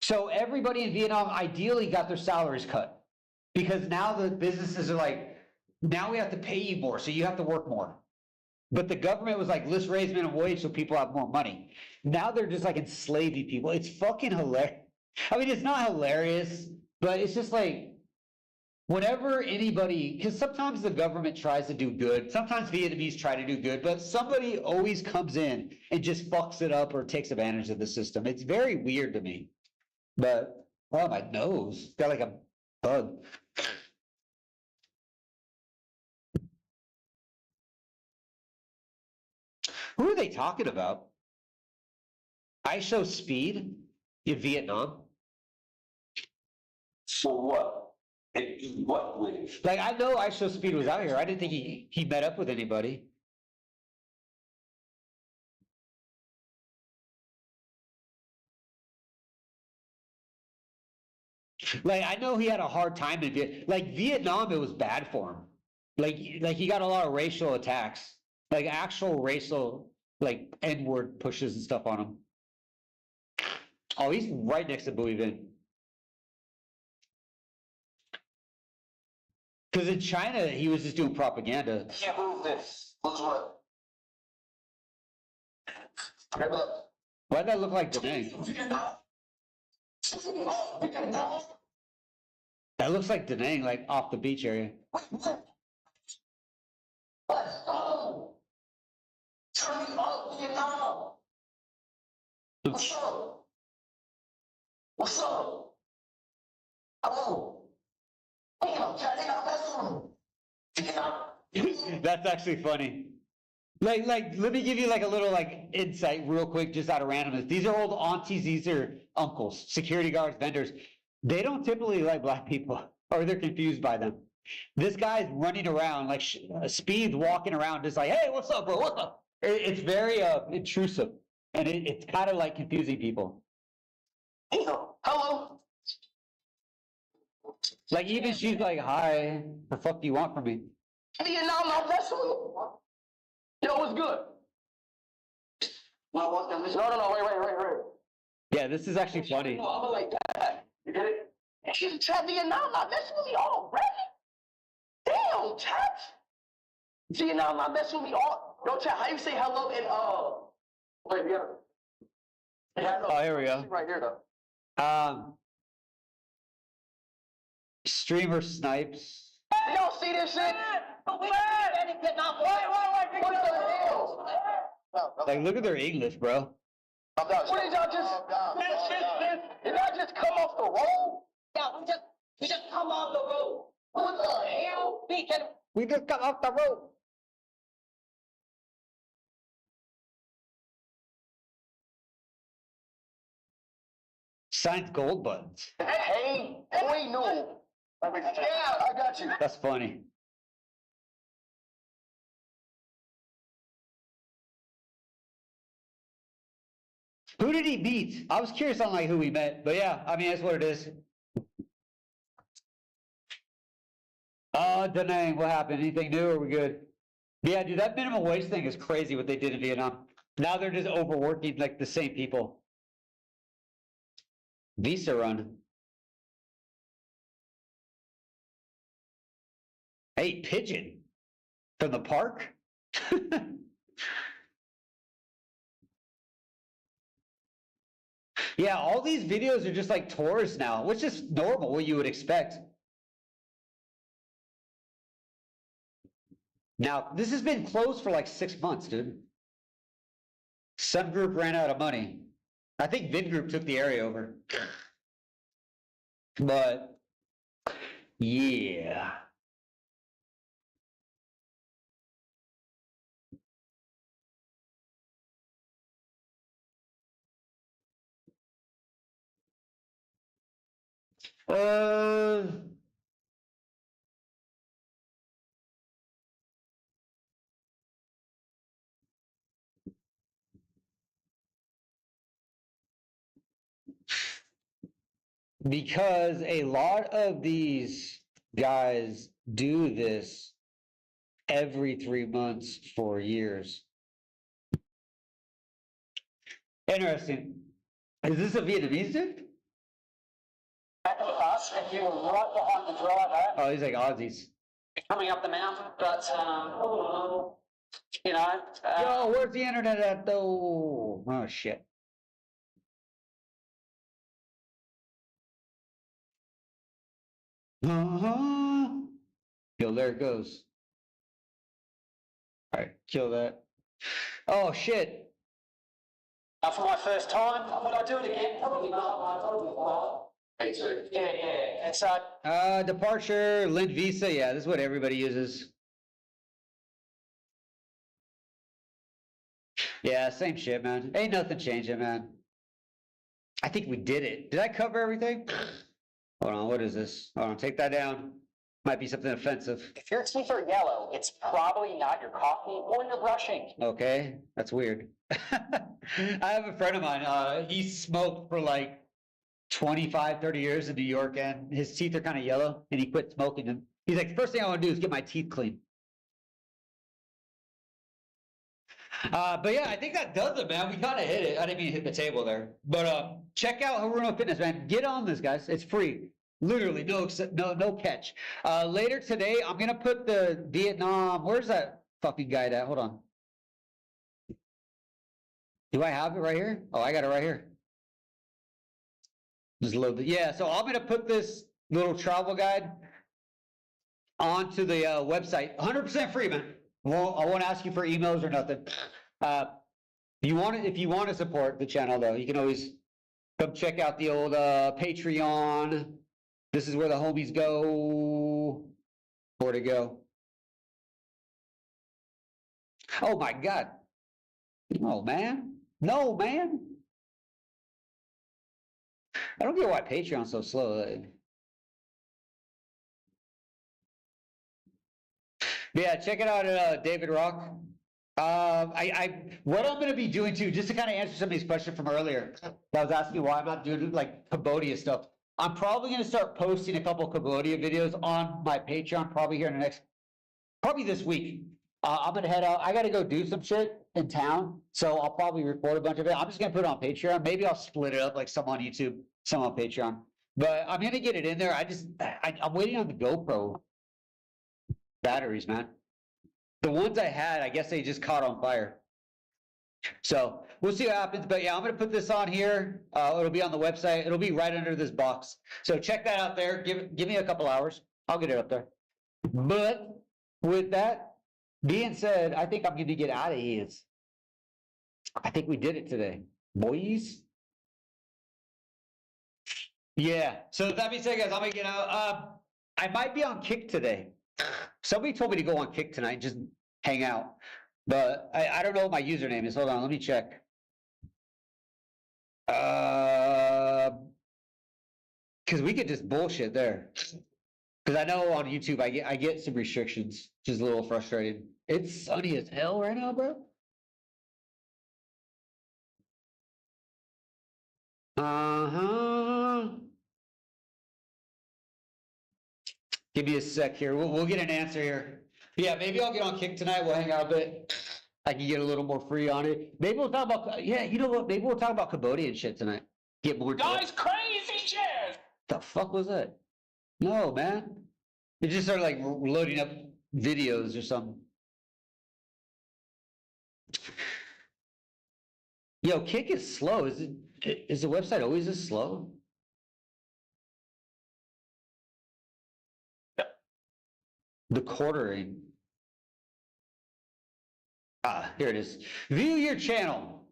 So everybody in Vietnam ideally got their salaries cut because now the businesses are like, now we have to pay you more, so you have to work more. But the government was like, let's raise minimum wage so people have more money. Now they're just like enslaving people. It's fucking hilarious. I mean, it's not hilarious, but it's just like, whenever anybody, because sometimes the government tries to do good, sometimes Vietnamese try to do good, but somebody always comes in and just fucks it up or takes advantage of the system. It's very weird to me. But Oh, my nose. Got like a bug. Who are they talking about? IShowSpeed in Vietnam? For what? And what with? Like, I know IShowSpeed was out here. I didn't think he met up with anybody. Like, I know he had a hard time in Vietnam, it was bad for him. Like he got a lot of racial attacks, like actual racial, like N-word pushes and stuff on him. Oh, he's right next to Bui Vinh. Because in China, he was just doing propaganda. Can't move this. Looks what? Grab up. Why'd that look like Da Nang? That looks like Da Nang, like off the beach area. Turn up, Vietnam. What's up? What's up? Hello. Damn, Charlie, I'm That's actually funny. Like, let me give you like a little like insight real quick, just out of randomness. These are old aunties, these are uncles, security guards, vendors. They don't typically like black people, or they're confused by them. This guy's running around like Speed's walking around, just like, hey, what's up, bro? What's up? It's very intrusive, and it's kind of like confusing people. Hello. Like even she's like, hi, the fuck do you want from me? Vietnam, I'm messing with you. Yo, what's good? No, wait. Yeah, this is actually funny. No, I'm like that. You get it? And she's chat Vietnam, not messing with me already. Damn, chat. Vietnam, not messing with me all. Yo, chat, how you say hello in wait, we gotta. Oh, here we go. Right here though. Streamer snipes. Y'all see this shit? What the hell? Like, look at their English, bro. What did y'all just? Did y'all just come off the road? Yeah, we just come off the road. What the hell? We just got off the road. Signed gold buttons. Hey, wait, no. Yeah, I got you. That's funny. Who did he meet? I was curious on like who he met, but yeah, I mean that's what it is. Da Nang, what happened? Anything new? Or are we good? Yeah, dude, that minimum wage thing is crazy what they did in Vietnam. Now they're just overworking like the same people. Visa run. Hey, pigeon from the park. Yeah, all these videos are just like tours now, which is normal, what you would expect. Now, this has been closed for like 6 months, dude. Some group ran out of money. I think Vingroup took the area over. But, yeah. Because a lot of these guys do this every 3 months for years. Interesting. Is this a Vietnamese dude? Us, and you were right behind the driver, Oh, he's like Aussies. coming up the mountain, but, you know, Yo, where's the internet at though? Oh, shit. Yo, there it goes. All right, kill that. Oh, shit. for my first time, would I do it again? Probably not. Yeah, it's Departure, Lind Visa, yeah, this is what everybody uses. Yeah, same shit, man. Ain't nothing changing, man. I think we did it. Did I cover everything? Hold on, what is this? Hold on, take that down. Might be something offensive. If your teeth are yellow, it's probably not your coffee or your brushing. Okay, that's weird. I have a friend of mine, he smoked for like 25, 30 years in New York, and his teeth are kind of yellow, and he quit smoking them. He's like, the first thing I want to do is get my teeth clean. But yeah, I think that does it, man. We kind of hit it. I didn't mean to hit the table there. But check out Haruno Fitness, man. Get on this, guys. It's free. Literally, no catch. Later today, I'm gonna put the Vietnam. Where's that fucking guy at? Hold on. Do I have it right here? Oh, I got it right here. Just load the, yeah, so I'm gonna put this little travel guide onto the website. 100% free, man. Well, I won't ask you for emails or nothing. If you want to support the channel, though, you can always come check out the old Patreon. This is where the homies go. Where to go? Oh my God. No, man. No, man. I don't get why Patreon's so slow. Yeah, check it out at David Rock. What I'm gonna be doing too, just to kind of answer some of these questions from earlier. I was asking why I'm not doing like Cambodia stuff. I'm probably gonna start posting a couple Cambodia videos on my Patreon probably here in the next, probably this week. I'm gonna head out. I gotta go do some shit in town, so I'll probably record a bunch of it. I'm just gonna put it on Patreon. Maybe I'll split it up, like some on YouTube, some on Patreon. But I'm gonna get it in there. I'm waiting on the GoPro batteries, man. The ones I had, I guess they just caught on fire. So we'll see what happens. But yeah, I'm gonna put this on here. It'll be on the website. It'll be right under this box. So check that out there. Give me a couple hours. I'll get it up there. But with that being said, I think I'm gonna get out of here. I think we did it today, boys. Yeah. So that being said, guys, I'm gonna get out. I might be on Kick today. Somebody told me to go on Kick tonight and just hang out. But I don't know what my username is. Hold on, let me check. Because we could just bullshit there. Because I know on YouTube I get some restrictions, which is a little frustrating. It's sunny as hell right now, bro. Give me a sec here. We'll get an answer here. Yeah, maybe I'll get on Kick tonight. We'll hang out a bit. I can get a little more free on it. Maybe we'll talk about, yeah, you know what? Maybe we'll talk about Cambodian shit tonight. Get more. Guys, crazy jazz. The fuck was that? No, man. It just started like loading up videos or something. Yo, Kick is slow. Is the website always this slow? The quartering. Here it is. View your channel.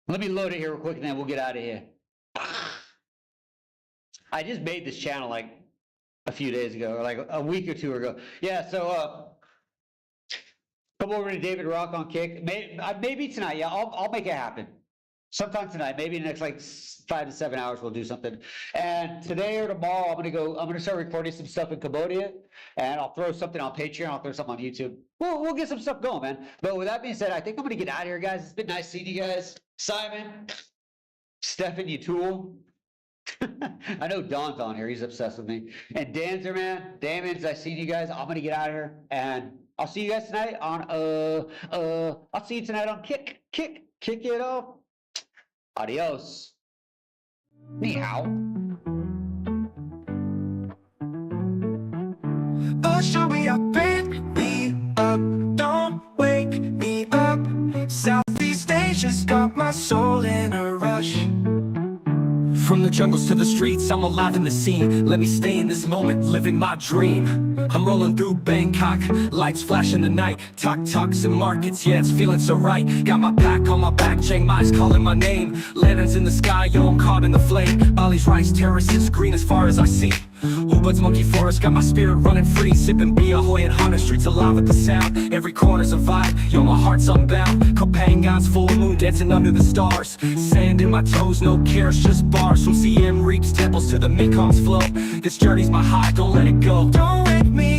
Let me load it here real quick and then we'll get out of here. I just made this channel like a few days ago, or like a week or two ago. Yeah, so come over to David Rock on Kick. Maybe tonight, yeah, I'll make it happen. Sometime tonight, maybe in the next like 5 to 7 hours, we'll do something. And today or tomorrow, I'm gonna start recording some stuff in Cambodia, and I'll throw something on Patreon. I'll throw something on YouTube. We'll get some stuff going, man. But with that being said, I think I'm gonna get out of here, guys. It's been nice seeing you guys. Simon, Stefan, you tool. I know Don's on here. He's obsessed with me. And Dan's there, man. Damons, I seen you guys. I'm gonna get out of here, and I'll see you guys tonight on I'll see you tonight on Kick it up. Adios. Ni hao. Oh, show me up, wake me up, don't wake me up. Southeast Asia's got my soul in a rush. From the jungles to the streets, I'm alive in the scene. Let me stay in this moment, living my dream. I'm rolling through Bangkok, lights flash in the night. Tuk-tuks and markets, yeah, it's feeling so right. Got my pack on my back, Chiang Mai's calling my name. Lanterns in the sky, yo, I'm caught in the flame. Bali's rice terraces, green as far as I see. Ubud's monkey forest, got my spirit running free. Sipping Bia Hoy and Hunter, streets alive with the sound. Every corner's a vibe, yo, my heart's unbound. Kopangan's full moon, dancing under the stars. Sand in my toes, no cares, just bars. From Siem Reap's temples to the Mekong's flow. This journey's my high, don't let it go. Don't wake me